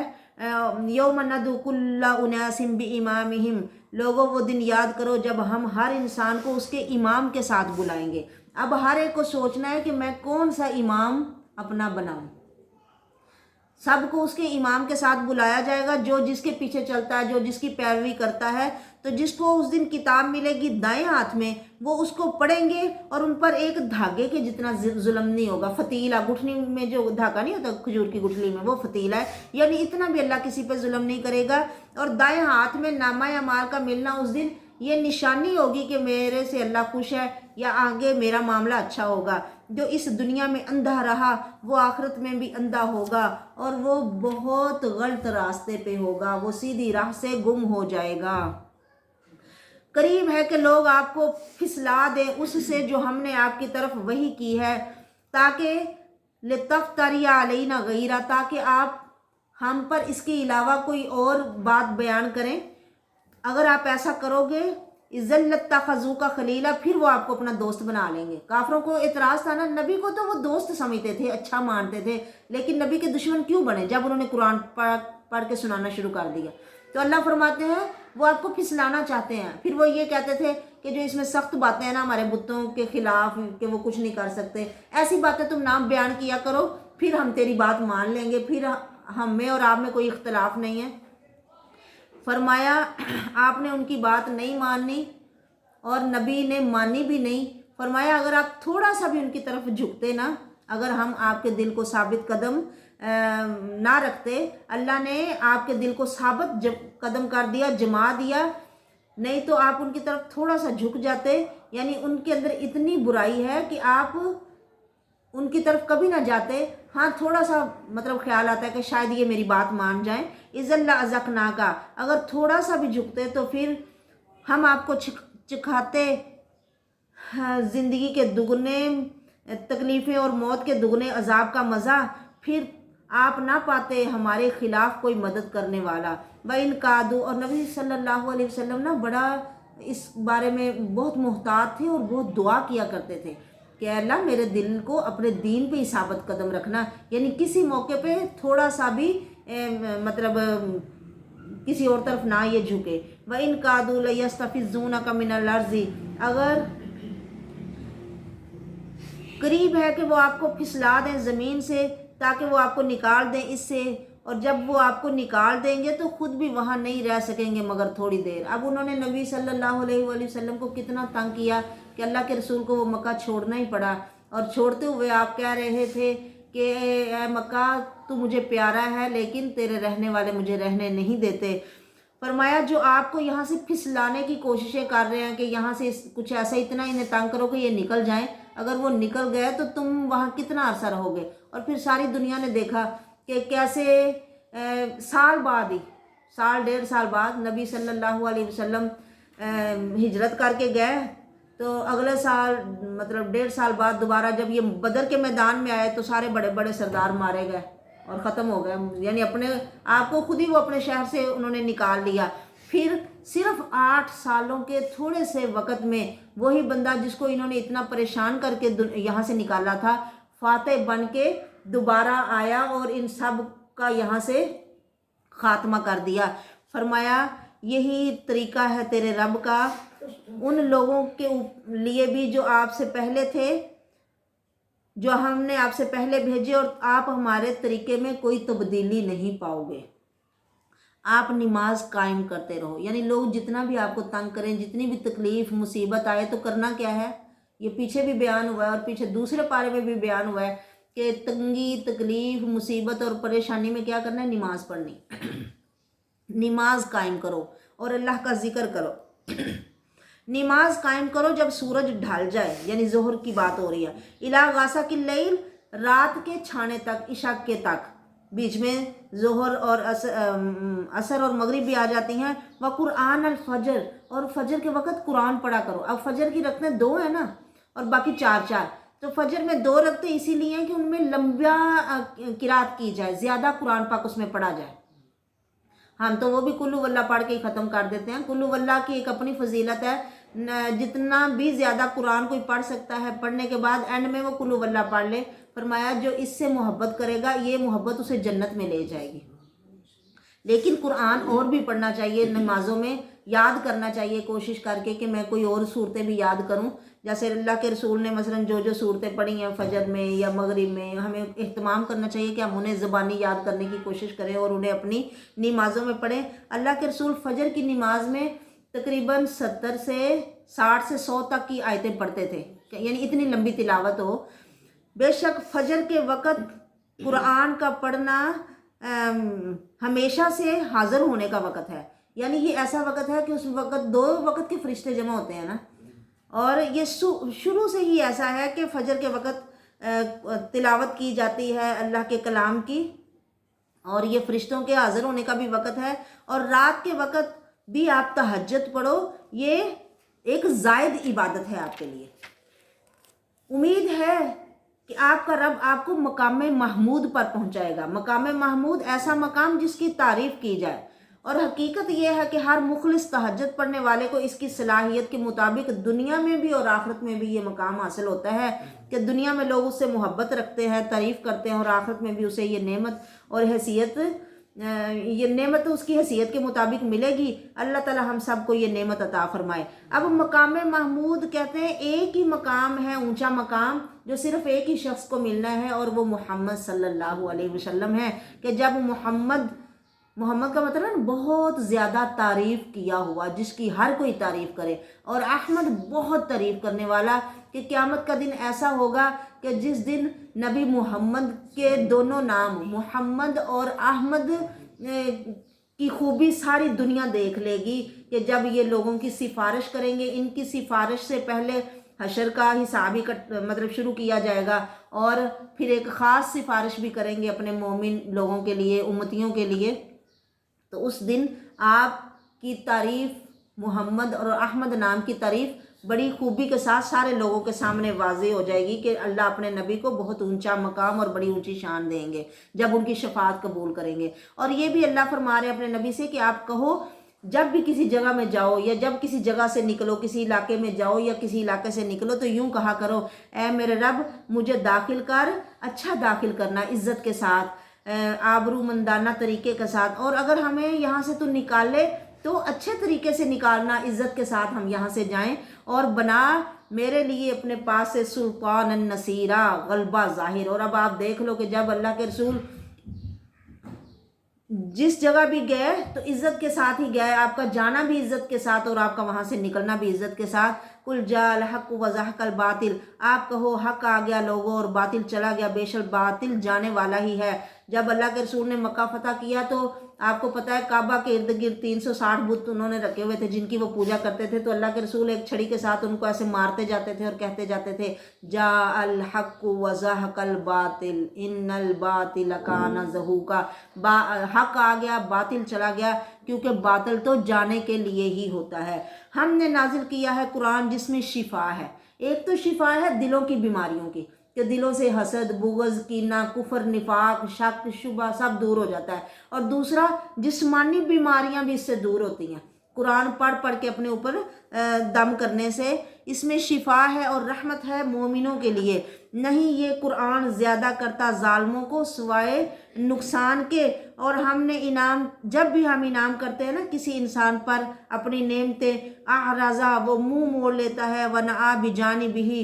यौम नदू कुल्ला उनासिम बिइमामिहिम, लोगों वो दिन याद करो जब हम हर इंसान को उसके इमाम के साथ बुलाएंगे। अब हर एक को सोचना है कि मैं कौन सा इमाम अपना बनाऊं। सबको उसके इमाम के साथ बुलाया जाएगा, जो जिसके पीछे चलता है, जो जिसकी पैरवी करता है, तो जिसको उस दिन किताब मिलेगी दाएं हाथ में, वो उसको पढ़ेंगे और उन पर एक धागे के जितना जुल्म नहीं होगा। फतीला, गुठनी में जो धागा नहीं होता खजूर की गुठली में, वो फतीला है, यानी इतना भी अल्लाह किसी पर जुल्म नहीं करेगा। और दाएं हाथ में नामा अमाल का मिलना उस दिन ये निशानी होगी कि मेरे से अल्लाह खुश है या आगे मेरा मामला अच्छा होगा। जो इस दुनिया में अंधा रहा वो आखिरत में भी अंधा होगा और वो बहुत गलत रास्ते पे होगा, वो सीधी राह से गुम हो जाएगा। करीब है कि लोग आपको फिसला दें उससे जो हमने आपकी तरफ वही की है, ताकि लितफ्तरिया अलैना गैरा, ताकि आप हम पर इसके अलावा कोई और बात बयान करें। अगर आप ऐसा करोगे इज़्ज़त तखज़ू का खलीला, फिर वो आपको अपना दोस्त बना लेंगे। काफरों को एतराज़ था ना, नबी को तो वो दोस्त समझते थे, अच्छा मानते थे, लेकिन नबी के दुश्मन क्यों बने जब उन्होंने कुरान पढ़ के सुनाना शुरू कर दिया। तो अल्लाह फरमाते हैं वो आपको फिसलाना चाहते हैं। फिर वो ये कहते थे कि जो इसमें सख्त बातें हैं ना हमारे बुतों के खिलाफ कि वो कुछ नहीं कर सकते, ऐसी बातें तुम नाम बयान किया करो, फिर हम तेरी बात मान लेंगे, फिर हम में और आप में कोई इख्तलाफ नहीं है। फरमाया आपने उनकी बात नहीं मानी और नबी ने मानी भी नहीं। फरमाया अगर आप थोड़ा सा भी उनकी तरफ झुकते ना, अगर हम आपके दिल को साबित कदम ना रखते, अल्लाह ने आपके दिल को साबित कदम कर दिया, जमा दिया, नहीं तो आप उनकी तरफ थोड़ा सा झुक जाते, यानी उनके अंदर इतनी बुराई है कि आप उनकी तरफ कभी ना जाते। हाँ, थोड़ा सा मतलब ख्याल आता है कि शायद ये मेरी बात मान जाएं, इज़ल्ला अज़कना का, अगर थोड़ा सा भी झुकते तो फिर हम आपको चिखाते ज़िंदगी के दुगने तकलीफ़ें और मौत के दुगने अजाब का मज़ा, फिर आप ना पाते हमारे ख़िलाफ़ कोई मदद करने वाला। इन कादू, और नबी सल्लल्लाहु अलैहि वसल्लम ना बड़ा इस बारे में बहुत मुहतात थे और बहुत दुआ किया करते थे कि अल्लाह मेरे दिल को अपने दीन पे ही साबित कदम रखना, यानी किसी मौके पे थोड़ा सा भी मतलब किसी और तरफ ना ये झुके। इन कादू लयस्तफिज़ूनका मिनल अर्ज़ि, अगर करीब है कि वो आपको फिसला दें ज़मीन से ताकि वो आपको निकाल दें इससे, और जब वो आपको निकाल देंगे तो ख़ुद भी वहाँ नहीं रह सकेंगे मगर थोड़ी देर। अब उन्होंने नबी सल्लल्लाहु अलैहि वसल्लम को कितना तंग किया कि अल्लाह के रसूल को वो मक्का छोड़ना ही पड़ा, और छोड़ते हुए आप कह रहे थे कि ए मक्का तू मुझे प्यारा है लेकिन तेरे रहने वाले मुझे रहने नहीं देते। فرمایا جو آپ کو یہاں سے پھسلانے کی کوششیں کر رہے ہیں کہ یہاں سے کچھ ایسا اتنا انہیں تنگ کرو کہ یہ نکل جائیں، اگر وہ نکل گئے تو تم وہاں کتنا عرصہ رہو گے؟ اور پھر ساری دنیا نے دیکھا کہ کیسے سال بعد ہی، سال 1.5 سال بعد نبی صلی اللہ علیہ وسلم ہجرت کر کے گئے، تو اگلے سال مطلب 1.5 سال بعد دوبارہ جب یہ بدر کے میدان میں آئے تو سارے بڑے بڑے سردار مارے گئے اور ختم ہو گئے، یعنی اپنے آپ کو خود ہی وہ اپنے شہر سے انہوں نے نکال لیا۔ پھر صرف 8 سالوں کے تھوڑے سے وقت میں وہی بندہ جس کو انہوں نے اتنا پریشان کر کے یہاں سے نکالا تھا، فاتح بن کے دوبارہ آیا اور ان سب کا یہاں سے خاتمہ کر دیا۔ فرمایا یہی طریقہ ہے تیرے رب کا ان لوگوں کے لیے بھی جو آپ سے پہلے تھے، جو ہم نے آپ سے پہلے بھیجے، اور آپ ہمارے طریقے میں کوئی تبدیلی نہیں پاؤ گے۔ آپ نماز قائم کرتے رہو، یعنی لوگ جتنا بھی آپ کو تنگ کریں، جتنی بھی تکلیف مصیبت آئے تو کرنا کیا ہے؟ یہ پیچھے بھی بیان ہوا ہے اور پیچھے دوسرے پارے میں بھی بیان ہوا ہے کہ تنگی تکلیف مصیبت اور پریشانی میں کیا کرنا ہے؟ نماز پڑھنی۔ نماز قائم کرو اور اللہ کا ذکر کرو۔ نماز قائم کرو جب سورج ڈھل جائے، یعنی ظہر کی بات ہو رہی ہے، الا غاسق اللیل، رات کے چھانے تک، عشاء کے تک، بیچ میں ظہر اور عصر اور مغرب بھی آ جاتی ہیں۔ وقرآن الفجر، اور فجر کے وقت قرآن پڑھا کرو۔ اب فجر کی رکعتیں 2 ہیں نا، اور باقی 4 تو فجر میں 2 رکعتیں اسی لیے ہیں کہ ان میں لمبا قرات کی جائے، زیادہ قرآن پاک اس میں پڑھا جائے۔ ہم تو وہ بھی کلو واللہ پڑھ کے ہی ختم کر دیتے ہیں۔ کلو واللہ کی ایک اپنی فضیلت ہے، جتنا بھی زیادہ قرآن کوئی پڑھ سکتا ہے، پڑھنے کے بعد اینڈ میں وہ کلو واللہ پڑھ لے۔ فرمایا جو اس سے محبت کرے گا یہ محبت اسے جنت میں لے جائے گی۔ لیکن قرآن اور بھی پڑھنا چاہیے، نمازوں میں یاد کرنا چاہیے کوشش کر کے کہ میں کوئی اور صورتیں بھی یاد کروں، جیسے اللہ کے رسول نے مثلا جو صورتیں پڑھی ہیں فجر میں یا مغرب میں، ہمیں اہتمام کرنا چاہیے کہ ہم انہیں زبانی یاد کرنے کی کوشش کریں اور انہیں اپنی نمازوں میں پڑھیں۔ اللہ کے رسول فجر کی نماز میں تقریباً 70 سے 60 سے 100 تک کی آیتیں پڑھتے تھے، یعنی اتنی لمبی تلاوت ہو۔ بے شک فجر کے وقت قرآن کا پڑھنا ہمیشہ سے حاضر ہونے کا وقت ہے، یعنی یہ ایسا وقت ہے کہ اس وقت 2 وقت کے فرشتے جمع ہوتے ہیں نا، اور یہ شروع سے ہی ایسا ہے کہ فجر کے وقت تلاوت کی جاتی ہے اللہ کے کلام کی، اور یہ فرشتوں کے حاضر ہونے کا بھی وقت ہے، اور رات کے وقت بھی آپ تہجد پڑھو، یہ ایک زائد عبادت ہے آپ کے لیے۔ امید ہے کہ آپ کا رب آپ کو مقام محمود پر پہنچائے گا۔ مقام محمود ایسا مقام جس کی تعریف کی جائے، اور حقیقت یہ ہے کہ ہر مخلص تہجد پڑھنے والے کو اس کی صلاحیت کے مطابق دنیا میں بھی اور آخرت میں بھی یہ مقام حاصل ہوتا ہے کہ دنیا میں لوگ اس سے محبت رکھتے ہیں، تعریف کرتے ہیں، اور آخرت میں بھی اسے یہ نعمت اور حیثیت، یہ نعمت اس کی حیثیت کے مطابق ملے گی۔ اللہ تعالی ہم سب کو یہ نعمت عطا فرمائے۔ اب مقام محمود کہتے ہیں ایک ہی مقام ہے، اونچا مقام جو صرف ایک ہی شخص کو ملنا ہے، اور وہ محمد صلی اللہ علیہ وسلم ہے، کہ جب محمد کا مطلب ہے بہت زیادہ تعریف کیا ہوا، جس کی ہر کوئی تعریف کرے، اور احمد بہت تعریف کرنے والا، کہ قیامت کا دن ایسا ہوگا کہ جس دن نبی محمد کے دونوں نام محمد اور احمد کی خوبی ساری دنیا دیکھ لے گی، کہ جب یہ لوگوں کی سفارش کریں گے، ان کی سفارش سے پہلے حشر کا حساب ہی مطلب شروع کیا جائے گا، اور پھر ایک خاص سفارش بھی کریں گے اپنے مومن لوگوں کے لیے، امتیوں کے لیے۔ تو اس دن آپ کی تعریف، محمد اور احمد نام کی تعریف بڑی خوبی کے ساتھ سارے لوگوں کے سامنے واضح ہو جائے گی، کہ اللہ اپنے نبی کو بہت اونچا مقام اور بڑی اونچی شان دیں گے جب ان کی شفاعت قبول کریں گے۔ اور یہ بھی اللہ فرما رہے ہیں اپنے نبی سے کہ آپ کہو جب بھی کسی جگہ میں جاؤ، یا جب کسی جگہ سے نکلو، کسی علاقے میں جاؤ یا کسی علاقے سے نکلو، تو یوں کہا کرو، اے میرے رب مجھے داخل کر، اچھا داخل کرنا، عزت کے ساتھ، آبرو مندانہ طریقے کے ساتھ، اور اگر ہمیں یہاں سے تو نکالے تو اچھے طریقے سے نکالنا، عزت کے ساتھ ہم یہاں سے جائیں، اور بنا میرے لیے اپنے پاس سے سلطان النصیرہ، غلبہ ظاہر۔ اور اب آپ دیکھ لو کہ جب اللہ کے رسول جس جگہ بھی گئے تو عزت کے ساتھ ہی گئے، آپ کا جانا بھی عزت کے ساتھ اور آپ کا وہاں سے نکلنا بھی عزت کے ساتھ۔ قل جاء الحق وزهق الباطل، آپ کہو حق آ گیا لوگوں اور باطل چلا گیا، بے شک باطل جانے والا ہی ہے۔ جب اللہ کے رسول نے مکہ فتح کیا تو آپ کو پتہ ہے کعبہ کے ارد گرد 360 بت انہوں نے رکھے ہوئے تھے جن کی وہ پوجا کرتے تھے، تو اللہ کے رسول ایک چھڑی کے ساتھ ان کو ایسے مارتے جاتے تھے اور کہتے جاتے تھے جا الحق وزہق الباطل ان الباطل کان زہوقا، حق آ گیا باطل چلا گیا، کیونکہ باطل تو جانے کے لیے ہی ہوتا ہے۔ ہم نے نازل کیا ہے قرآن جس میں شفا ہے، ایک تو شفا ہے دلوں کی بیماریوں کی، کہ دلوں سے حسد، بغض، کینہ، کفر، نفاق، شک، شبہ سب دور ہو جاتا ہے، اور دوسرا جسمانی بیماریاں بھی اس سے دور ہوتی ہیں، قرآن پڑھ پڑھ کے اپنے اوپر دم کرنے سے۔ اس میں شفا ہے اور رحمت ہے مومنوں کے لیے، نہیں یہ قرآن زیادہ کرتا ظالموں کو سوائے نقصان کے۔ اور ہم نے انعام، جب بھی ہم انعام کرتے ہیں نا کسی انسان پر اپنی نعمتیں، اعرضا وہ منہ موڑ لیتا ہے، ونأ بجانبہ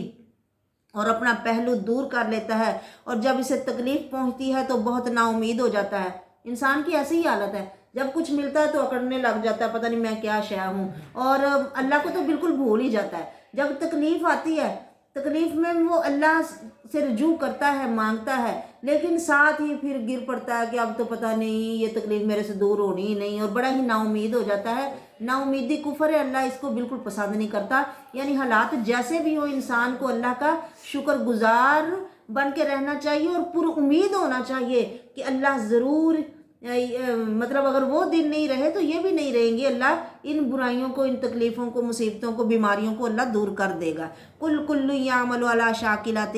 اور اپنا پہلو دور کر لیتا ہے، اور جب اسے تکلیف پہنچتی ہے تو بہت نا امید ہو جاتا ہے۔ انسان کی ایسی ہی حالت ہے، جب کچھ ملتا ہے تو اکڑنے لگ جاتا ہے، پتہ نہیں میں کیا شے ہوں، اور اللہ کو تو بالکل بھول ہی جاتا ہے۔ جب تکلیف آتی ہے، تکلیف میں وہ اللہ سے رجوع کرتا ہے، مانگتا ہے، لیکن ساتھ ہی پھر گر پڑتا ہے کہ اب تو پتہ نہیں یہ تکلیف میرے سے دور ہونی ہی نہیں، اور بڑا ہی نا امید ہو جاتا ہے۔ نا امیدی کفر ہے، اللہ اس کو بالکل پسند نہیں کرتا۔ یعنی حالات جیسے بھی ہو، انسان کو اللہ کا شکر گزار بن کے رہنا چاہیے اور پر امید ہونا چاہیے کہ اللہ ضرور، مطلب اگر وہ دن نہیں رہے تو یہ بھی نہیں رہیں گے، اللہ ان برائیوں کو، ان تکلیفوں کو، مصیبتوں کو، بیماریوں کو اللہ دور کر دے گا۔ کل یعمل علی شاکلتہ،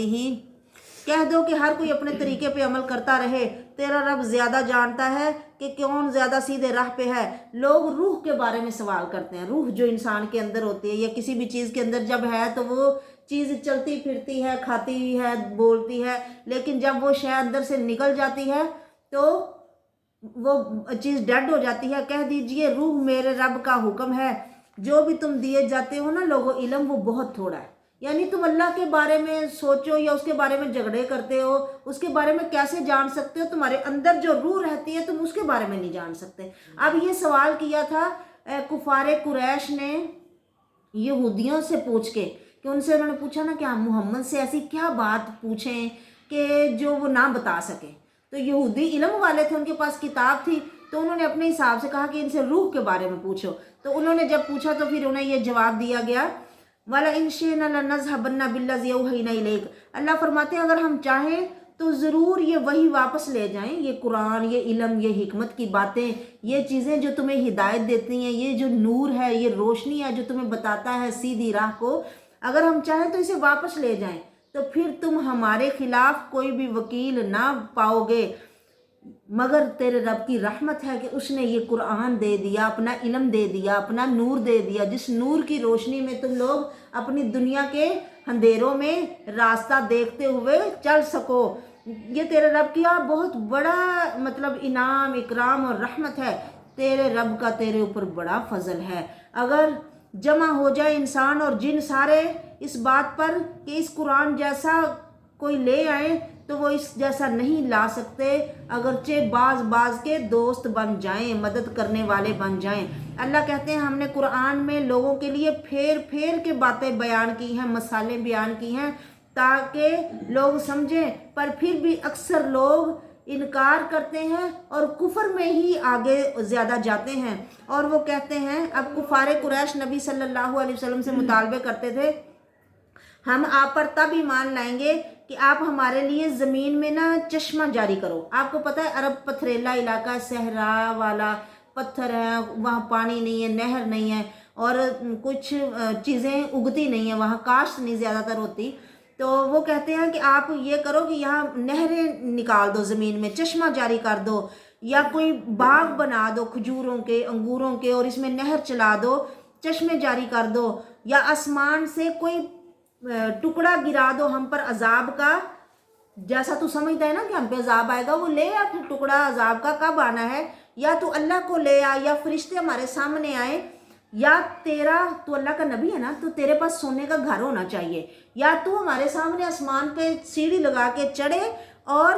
کہہ دو کہ ہر کوئی اپنے طریقے پہ عمل کرتا رہے، تیرا رب زیادہ جانتا ہے کہ کون زیادہ سیدھے راہ پہ ہے۔ لوگ روح کے بارے میں سوال کرتے ہیں، روح جو انسان کے اندر ہوتی ہے یا کسی بھی چیز کے اندر جب ہے تو وہ چیز چلتی پھرتی ہے، کھاتی ہے، بولتی ہے، لیکن جب وہ شے اندر سے نکل جاتی ہے تو وہ چیز ڈیڈ ہو جاتی ہے۔ کہہ دیجئے روح میرے رب کا حکم ہے، جو بھی تم دیے جاتے ہو نا لوگوں علم، وہ بہت تھوڑا ہے۔ یعنی تم اللہ کے بارے میں سوچو یا اس کے بارے میں جھگڑے کرتے ہو، اس کے بارے میں کیسے جان سکتے ہو؟ تمہارے اندر جو روح رہتی ہے تم اس کے بارے میں نہیں جان سکتے۔ اب یہ سوال کیا تھا کفار قریش نے یہودیوں سے پوچھ کے، کہ ان سے انہوں نے پوچھا نا کہ ہم محمد سے ایسی کیا بات پوچھیں کہ جو وہ نہ بتا سکیں۔ تو یہودی علم والے تھے، ان کے پاس کتاب تھی، تو انہوں نے اپنے حساب سے کہا کہ ان سے روح کے بارے میں پوچھو۔ تو انہوں نے جب پوچھا تو پھر انہیں یہ جواب دیا گیا وَلَئِنْ شِئْنَا لَنَذْهَبَنَّ بِالَّذِي أَوْحَيْنَا إِلَيْكَ، اللہ فرماتے ہیں اگر ہم چاہیں تو ضرور یہ وہی واپس لے جائیں، یہ قرآن، یہ علم، یہ حکمت کی باتیں، یہ چیزیں جو تمہیں ہدایت دیتی ہیں، یہ جو نور ہے، یہ روشنی ہے جو تمہیں بتاتا ہے سیدھی راہ کو، اگر ہم چاہیں تو اسے واپس لے جائیں، تو پھر تم ہمارے خلاف کوئی بھی وکیل نہ پاؤ گے، مگر تیرے رب کی رحمت ہے کہ اس نے یہ قرآن دے دیا، اپنا علم دے دیا، اپنا نور دے دیا، جس نور کی روشنی میں تم لوگ اپنی دنیا کے اندھیروں میں راستہ دیکھتے ہوئے چل سکو۔ یہ تیرے رب کیا بہت بڑا مطلب انعام، اکرام اور رحمت ہے، تیرے رب کا تیرے اوپر بڑا فضل ہے۔ اگر جمع ہو جائے انسان اور جن سارے اس بات پر کہ اس قرآن جیسا کوئی لے آئیں تو وہ اس جیسا نہیں لا سکتے، اگرچہ بعض کے دوست بن جائیں، مدد کرنے والے بن جائیں۔ اللہ کہتے ہیں ہم نے قرآن میں لوگوں کے لیے پھیر پھیر کے باتیں بیان کی ہیں، مسالے بیان کی ہیں تاکہ لوگ سمجھیں، پر پھر بھی اکثر لوگ انکار کرتے ہیں اور کفر میں ہی آگے زیادہ جاتے ہیں۔ اور وہ کہتے ہیں، اب کفار قریش نبی صلی اللہ علیہ وسلم سے مطالبے کرتے تھے ہم آپ پر تب ایمان لائیں گے کہ آپ ہمارے لیے زمین میں نا چشمہ جاری کرو۔ آپ کو پتہ ہے عرب پتھریلا علاقہ، صحرا والا پتھر ہے، وہاں پانی نہیں ہے، نہر نہیں ہے، اور کچھ چیزیں اگتی نہیں ہیں، وہاں کاشت نہیں زیادہ تر ہوتی۔ تو وہ کہتے ہیں کہ آپ یہ کرو کہ یہاں نہریں نکال دو، زمین میں چشمہ جاری کر دو، یا کوئی باغ بنا دو کھجوروں کے، انگوروں کے، اور اس میں نہر چلا دو، چشمے جاری کر دو، یا آسمان سے کوئی ٹکڑا گرا دو ہم پر عذاب کا، جیسا تو سمجھتا ہے نا کہ ہم پہ عذاب آئے گا، وہ لے آ پھر ٹکڑا عذاب کا کب آنا ہے، یا تو اللہ کو لے آ، یا فرشتے ہمارے سامنے آئے، یا تو اللہ کا نبی ہے نا، تو تیرے پاس سونے کا گھر ہونا چاہیے، یا تو ہمارے سامنے آسمان پہ سیڑھی لگا کے چڑھے، اور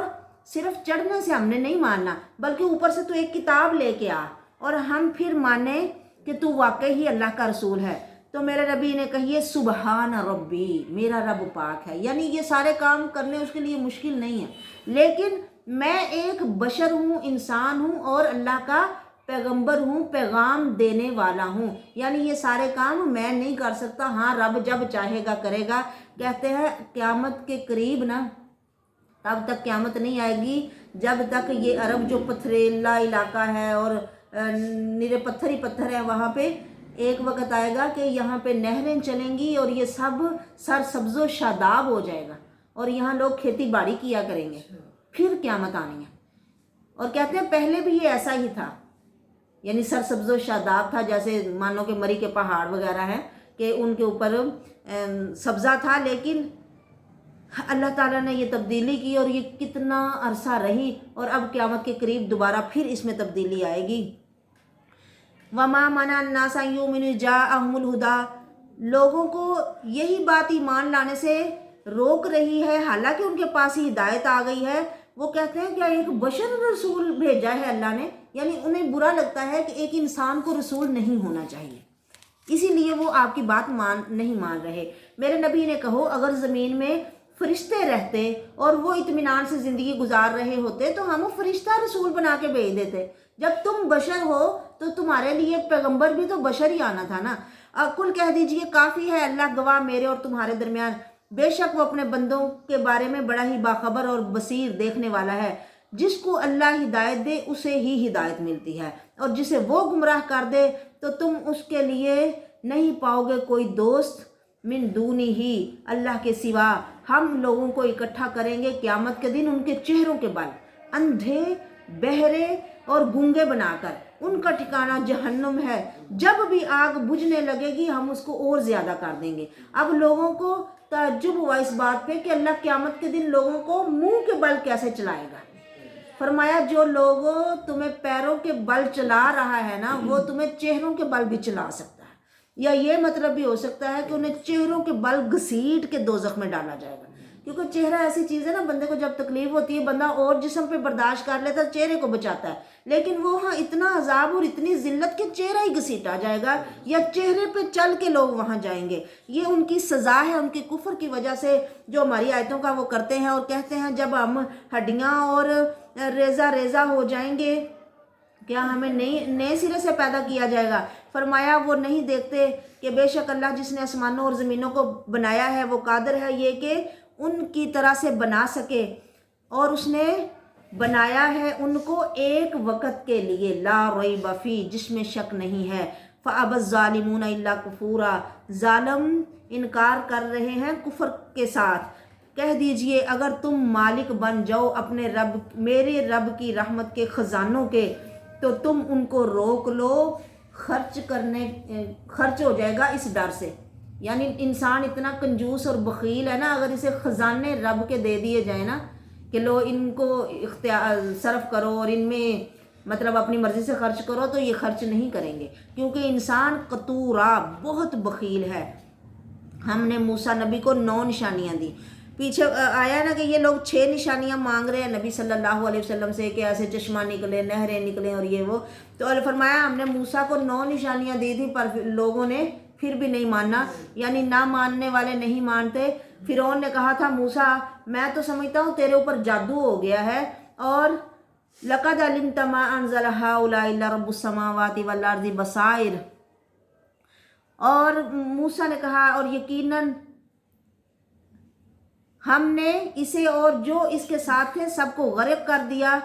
صرف چڑھنے سے ہم نے نہیں ماننا بلکہ اوپر سے تو ایک کتاب لے کے آ، اور ہم پھر مانیں کہ تو واقعی ہی اللہ کا رسول ہے۔ تو میرے نبی نے کہیے سبحان ربی، میرا رب پاک ہے، یعنی یہ سارے کام کرنے اس کے لیے مشکل نہیں ہے، لیکن میں ایک بشر ہوں، انسان ہوں اور اللہ کا پیغمبر ہوں، پیغام دینے والا ہوں، یعنی یہ سارے کام میں نہیں کر سکتا، ہاں رب جب چاہے گا کرے گا۔ کہتے ہیں قیامت کے قریب نا، تب تک قیامت نہیں آئے گی جب تک یہ عرب جو پتھریلا علاقہ ہے اور نرے پتھر ہی پتھر ہیں، وہاں پہ ایک وقت آئے گا کہ یہاں پہ نہریں چلیں گی اور یہ سب سر سبز و شاداب ہو جائے گا اور یہاں لوگ کھیتی باڑی کیا کریں گے، پھر قیامت آنی ہے۔ اور کہتے ہیں پہلے بھی یہ ایسا ہی تھا، یعنی سر سبز و شاداب تھا، جیسے مانو کہ مری کے پہاڑ وغیرہ ہیں کہ ان کے اوپر سبزہ تھا، لیکن اللہ تعالیٰ نے یہ تبدیلی کی اور یہ کتنا عرصہ رہی، اور اب قیامت کے قریب دوبارہ پھر اس میں تبدیلی آئے گی۔ وَمَا مَنَعَ النَّاسَ أَن يُؤْمِنُوا إِذْ جَاءَهُمُ الْهُدَىٰ، لوگوں کو یہی بات ایمان لانے سے روک رہی ہے حالانکہ ان کے پاس ہی ہدایت آ گئی ہے۔ وہ کہتے ہیں کیا ایک بشر رسول بھیجا ہے اللہ نے، یعنی انہیں برا لگتا ہے کہ ایک انسان کو رسول نہیں ہونا چاہیے، اسی لیے وہ آپ کی بات نہیں مان رہے۔ میرے نبی نے کہو اگر زمین میں فرشتے رہتے اور وہ اطمینان سے زندگی گزار رہے ہوتے تو ہم فرشتہ رسول بنا کے بھیج دیتے۔ جب تم بشر ہو تو تمہارے لیے پیغمبر بھی تو بشر ہی آنا تھا نا۔ کل کہہ دیجئے کافی ہے اللہ گواہ میرے اور تمہارے درمیان، بے شک وہ اپنے بندوں کے بارے میں بڑا ہی باخبر اور بصیر دیکھنے والا ہے۔ جس کو اللہ ہدایت دے اسے ہی ہدایت ملتی ہے، اور جسے وہ گمراہ کر دے تو تم اس کے لیے نہیں پاؤ گے کوئی دوست من دونی ہی، اللہ کے سوا۔ ہم لوگوں کو اکٹھا کریں گے قیامت کے دن ان کے چہروں کے بل، اندھے، بہرے اور گونگے بنا کر، ان کا ٹھکانہ جہنم ہے، جب بھی آگ بجھنے لگے گی ہم اس کو اور زیادہ کر دیں گے۔ اب لوگوں کو تعجب ہوا اس بات پہ کہ اللہ قیامت کے دن لوگوں کو منہ کے بل کیسے چلائے گا۔ فرمایا جو لوگوں تمہیں پیروں کے بل چلا رہا ہے نا، وہ تمہیں چہروں کے بل بھی چلا سکتا ہے، یا یہ مطلب بھی ہو سکتا ہے کہ انہیں چہروں کے بل گھسیٹ کے دوزخ میں ڈالا جائے گا، کیونکہ چہرہ ایسی چیز ہے نا، بندے کو جب تکلیف ہوتی ہے بندہ اور جسم پہ برداشت کر لیتا ہے، چہرے کو بچاتا ہے، لیکن وہ ہاں اتنا عذاب اور اتنی ذلت کہ چہرہ ہی گھسیٹا جائے گا، یا چہرے پہ چل کے لوگ وہاں جائیں گے۔ یہ ان کی سزا ہے ان کے کفر کی وجہ سے، جو ہماری آیتوں کا وہ کرتے ہیں اور کہتے ہیں جب ہم ہڈیاں اور ریزہ ریزہ ہو جائیں گے کیا ہمیں نئے سرے سے پیدا کیا جائے گا۔ فرمایا وہ نہیں دیکھتے کہ بے شک اللہ جس نے آسمانوں اور زمینوں کو بنایا ہے وہ قادر ہے یہ کہ ان کی طرح سے بنا سکے، اور اس نے بنایا ہے ان کو ایک وقت کے لیے، لا ریب فی، جس میں شک نہیں ہے۔ فَأَبَى الظَّالِمُونَ إِلَّا كُفُورًا، ظالم انکار کر رہے ہیں کفر کے ساتھ۔ کہہ دیجئے اگر تم مالک بن جاؤ اپنے رب، میرے رب کی رحمت کے خزانوں کے، تو تم ان کو روک لو، خرچ ہو جائے گا اس ڈر سے۔ یعنی انسان اتنا کنجوس اور بخیل ہے نا، اگر اسے خزانے رب کے دے دیے جائیں نا کہ لو ان کو صرف کرو اور ان میں مطلب اپنی مرضی سے خرچ کرو، تو یہ خرچ نہیں کریں گے، کیونکہ انسان قطورا بہت بخیل ہے۔ ہم نے موسیٰ نبی کو 9 نشانیاں دی، پیچھے آیا نا کہ یہ لوگ 6 نشانیاں مانگ رہے ہیں نبی صلی اللہ علیہ وسلم سے کہ ایسے چشمہ نکلے، نہریں نکلیں اور یہ وہ، تو فرمایا ہم نے موسیٰ کو 9 نشانیاں دی تھی پر لوگوں نے پھر بھی نہیں ماننا، یعنی نہ ماننے والے نہیں مانتے۔ فرعون نے کہا تھا موسیٰ میں تو سمجھتا ہوں تیرے اوپر جادو ہو گیا ہے، اور لَقَدْ عَلِمْتَ مَا أَنزَلَ هَٰؤُلَاءِ إِلَّا رَبُّ السَّمَاوَاتِ وَالْأَرْضِ بَصَائِرَ، اور موسیٰ نے کہا اور یقیناً ہم نے اسے اور جو اس کے ساتھ تھے سب کو غرق کر دیا۔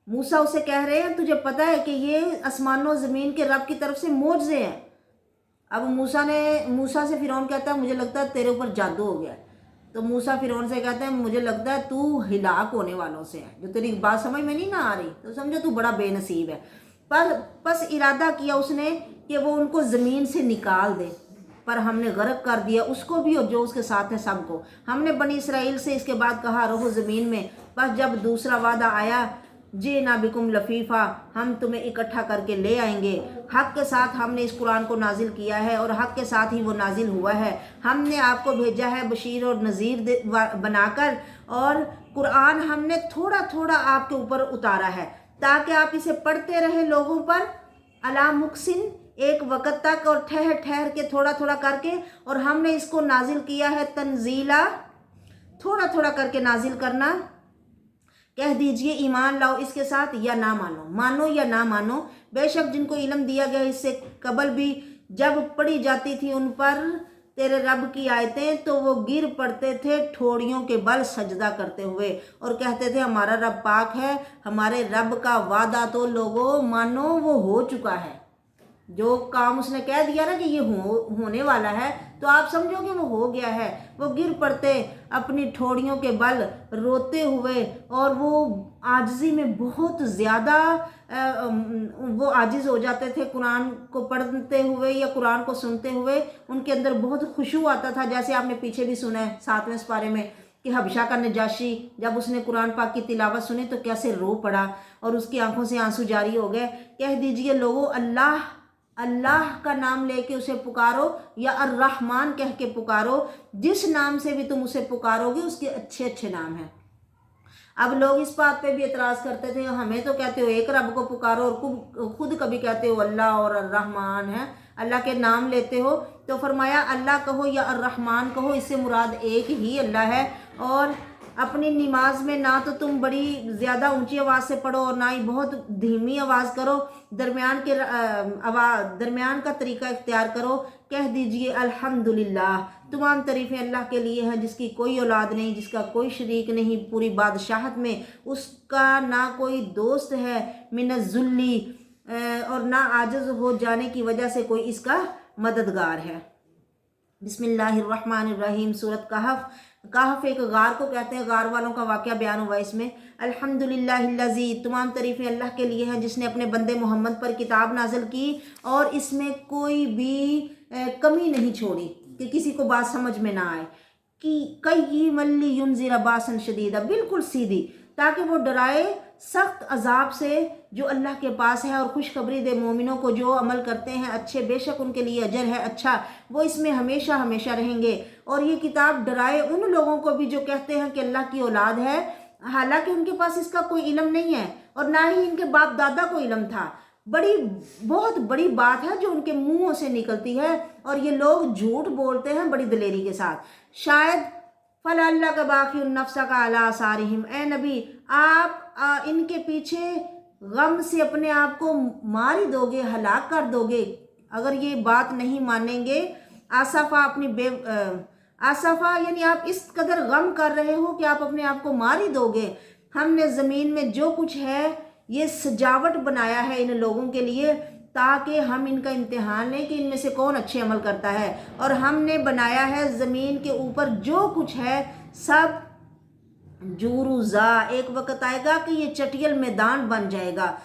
موسیٰ اسے کہہ رہے ہیں تجھے پتہ ہے کہ یہ آسمانوں زمین کے رب کی طرف سے معجزے ہیں۔ اب موسیٰ سے فرعون کہتا ہے مجھے لگتا ہے تیرے اوپر جادو ہو گیا ہے، تو موسیٰ فرعون سے کہتا ہے مجھے لگتا ہے تو ہلاک ہونے والوں سے ہے، جو تیری بات سمجھ میں نہیں نہ آ رہی تو سمجھو تو بڑا بے نصیب ہے۔ پس ارادہ کیا اس نے کہ وہ ان کو زمین سے نکال دے، پر ہم نے غرق کر دیا اس کو بھی اور جو اس کے ساتھ ہے سب کو۔ ہم نے بنی اسرائیل سے اس کے بعد کہا رہو زمین میں، بس جب دوسرا وعدہ آیا جئنا بکم لفیفا، ہم تمہیں اکٹھا کر کے لے آئیں گے۔ حق کے ساتھ ہم نے اس قرآن کو نازل کیا ہے اور حق کے ساتھ ہی وہ نازل ہوا ہے۔ ہم نے آپ کو بھیجا ہے بشیر اور نذیر بنا کر، اور قرآن ہم نے تھوڑا تھوڑا آپ کے اوپر اتارا ہے تاکہ آپ اسے پڑھتے رہے لوگوں پر علی مقسن، ایک وقت تک، اور ٹھہر ٹھہر کے تھوڑا تھوڑا کر کے، اور ہم نے اس کو نازل کیا ہے تنزیلا، تھوڑا تھوڑا کر کے نازل کرنا، कह दीजिए ईमान लाओ इसके साथ या ना मानो, मानो या ना मानो। बेशक जिनको इल्म दिया गया इससे कबल भी जब पढ़ी जाती थी उन पर तेरे रब की आयतें तो वो गिर पड़ते थे ठोड़ियों के बल सजदा करते हुए और कहते थे हमारा रब पाक है, हमारे रब का वादा तो लोगों मानो वो हो चुका है। जो काम उसने कह दिया ना कि ये होने वाला है तो आप समझो कि वो हो गया है। वो गिर पड़ते अपनी ठोड़ियों के बल रोते हुए और वो आजिज़ी में बहुत ज़्यादा वो आजिज़ हो जाते थे कुरान को पढ़ते हुए या कुरान को सुनते हुए। उनके अंदर बहुत खुशू आता था, जैसे आपने पीछे भी सुना है 7वें पारे में कि हबशा का नजाशी जब उसने कुरान पाक की तिलावत सुनी तो कैसे रो पड़ा और उसकी आंखों से आंसू जारी हो गए। कह दीजिए लोगों, अल्लाह अल्लाह का नाम लेके उसे पुकारो या अर्रहमान कह के पुकारो, जिस नाम से भी तुम उसे पुकारोगे उसके अच्छे अच्छे नाम हैं। अब लोग इस बात पे भी एतराज़ करते थे, हमें तो कहते हो एक रब को पुकारो और खुद कभी कहते हो अल्लाह और अर्रहमान है, अल्लाह के नाम लेते हो। तो फरमाया अल्लाह कहो या अर्रहमान कहो, इससे मुराद एक ही अल्लाह है। और अपनी नमाज में ना तो तुम बड़ी ज़्यादा ऊंची आवाज़ से पढ़ो और ना ही बहुत धीमी आवाज़ करो, दरमियान का तरीका इख्तियार करो। कह दीजिए अल्हम्दुलिल्लाह, तमाम तारीफ़ें अल्लाह के लिए हैं जिसकी कोई औलाद नहीं, जिसका कोई शरीक नहीं, पूरी बादशाहत में उसका ना कोई दोस्त है, मिनज़ुल्ली और ना आजिज़ हो जाने की वजह से कोई इसका मददगार है। बिस्मिल्लाहिर्रहमानिर्रहीम। सूरत कहफ एक गार को कहते हैं, गार वालों का वाक़या बयान हुआ इसमें। अल्हम्दुलिल्लाहिल्लज़ी, तमाम तारीफ़ें अल्लाह के लिए हैं जिसने अपने बंदे मोहम्मद पर किताब नाज़िल की और इसमें कोई भी कमी नहीं छोड़ी कि किसी को बात समझ में ना आए। कि कई मल्ली युनज़िर बासन शदीदा, बिल्कुल सीधी, ताकि वो डराए सख्त अजाब से जो अल्लाह के पास है और खुशखबरी दे मोमिनों को जो अमल करते हैं अच्छे, बेशक उनके लिए अजर है अच्छा, वो इसमें हमेशा हमेशा रहेंगे। और ये किताब डराए उन लोगों को भी जो कहते हैं कि अल्लाह की औलाद है, हालांकि उनके पास इसका कोई इल्म नहीं है और ना ही इनके बाप दादा को इल्म था। बहुत बड़ी बात है जो उनके मुंहों से निकलती है और ये लोग झूठ बोलते हैं बड़ी दलेरी के साथ। शायद फला अल्लाह का बाकी नफ्सा का अला आसारिहिम, ए नबी आप इनके पीछे गम से अपने आप को मार ही दोगे, हलाक कर दोगे अगर ये बात नहीं मानेंगे। आसफ़ा आसफ़ा यानी आप इस कदर गम कर रहे हो कि आप अपने आप को मार ही दोगे। हमने ज़मीन में जो कुछ है ये सजावट बनाया है इन लोगों के लिए ताकि हम इनका इम्तिहान लें कि इनमें से कौन अच्छे अमल करता है। और हमने बनाया है ज़मीन के ऊपर जो कुछ है सब जुरूज़ा, एक वक्त आएगा कि ये चटियल मैदान बन जाएगा,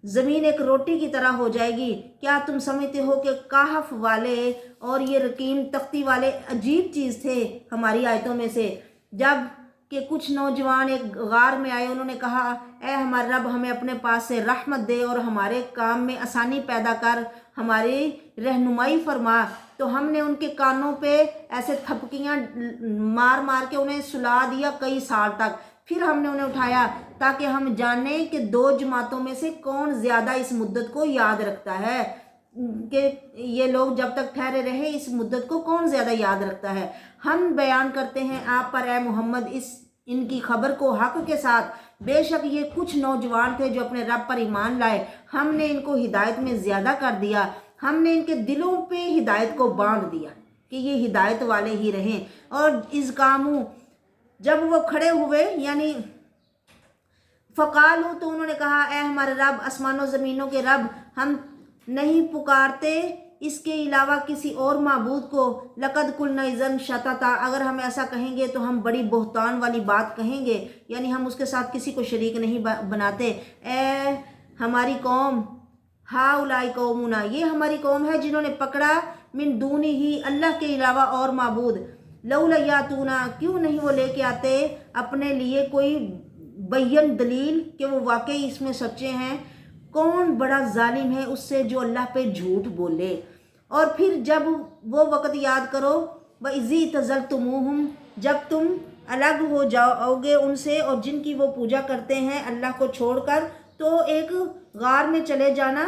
ज़मीन एक रोटी की तरह हो जाएगी। क्या तुम समझते हो कि कहफ वाले और ये रकीम तख्ती वाले अजीब चीज़ थे हमारी आयतों में से? जब कि कुछ नौजवान एक गार में आए, उन्होंने कहा ए हमारा रब हमें अपने पास से रहमत दे और हमारे काम में आसानी पैदा कर, हमारी रहनुमाई फरमा। तो हमने उनके कानों पे ऐसे थपकियाँ मार मार के उन्हें सुला दिया कई साल तक। फिर हमने उन्हें उठाया ताकि हम जाने कि दो जमातों में से कौन ज़्यादा इस मुद्दत को याद रखता है, कि ये लोग जब तक ठहरे रहे इस मुद्दत को कौन ज़्यादा याद रखता है। हम बयान करते हैं आप पर ए मोहम्मद इनकी खबर को हक़ के साथ। बेशक ये कुछ नौजवान थे जो अपने रब पर ईमान लाए, हमने इनको हिदायत में ज़्यादा कर दिया, हमने इनके दिलों पे हिदायत को बांध दिया कि ये हिदायत वाले ही रहें। और इस कामू जब वो खड़े हुए यानी फ़कालू, तो उन्होंने कहा ए हमारे रब, आसमानों ज़मीनों के रब, हम नहीं पुकारते इसके अलावा किसी और माबूद को। लक़द कुलना इज़न शतता, अगर हम ऐसा कहेंगे तो हम बड़ी बहतान वाली बात कहेंगे, यानी हम उसके साथ किसी को शरीक नहीं बनाते। ए हमारी कौम, हा उलाई कौमुना, ये हमारी कौम है जिन्होंने पकड़ा मिन दूनी ही, अल्लाह के अलावा और माबूद। लौला यातूना, क्यों नहीं वो लेके आते अपने लिए कोई बय्यन दलील कि वो वाकई इसमें सच्चे हैं। कौन बड़ा जालिम है उससे जो अल्लाह पे झूठ बोले। और फिर जब वो वक़्त याद करो, व इज़ी तज़लतुमूहुम, जब तुम अलग हो जाओगे उनसे और जिनकी वो पूजा करते हैं अल्लाह को छोड़कर, तो एक गार में चले जाना,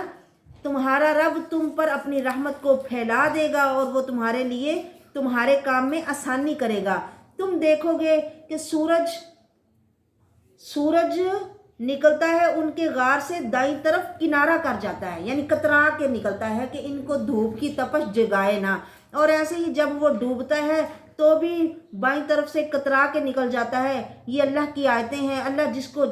तुम्हारा रब तुम पर अपनी रहमत को फैला देगा और वो तुम्हारे लिए तुम्हारे काम में आसानी करेगा। तुम देखोगे कि सूरज सूरज निकलता है उनके गार से दाईं तरफ किनारा कर जाता है, यानी कतरा के निकलता है कि इनको धूप की तपश जगाए ना। और ऐसे ही जब वो डूबता है तो भी बाईं तरफ से कतरा के निकल जाता है। ये अल्लाह की आयतें हैं। अल्लाह जिसको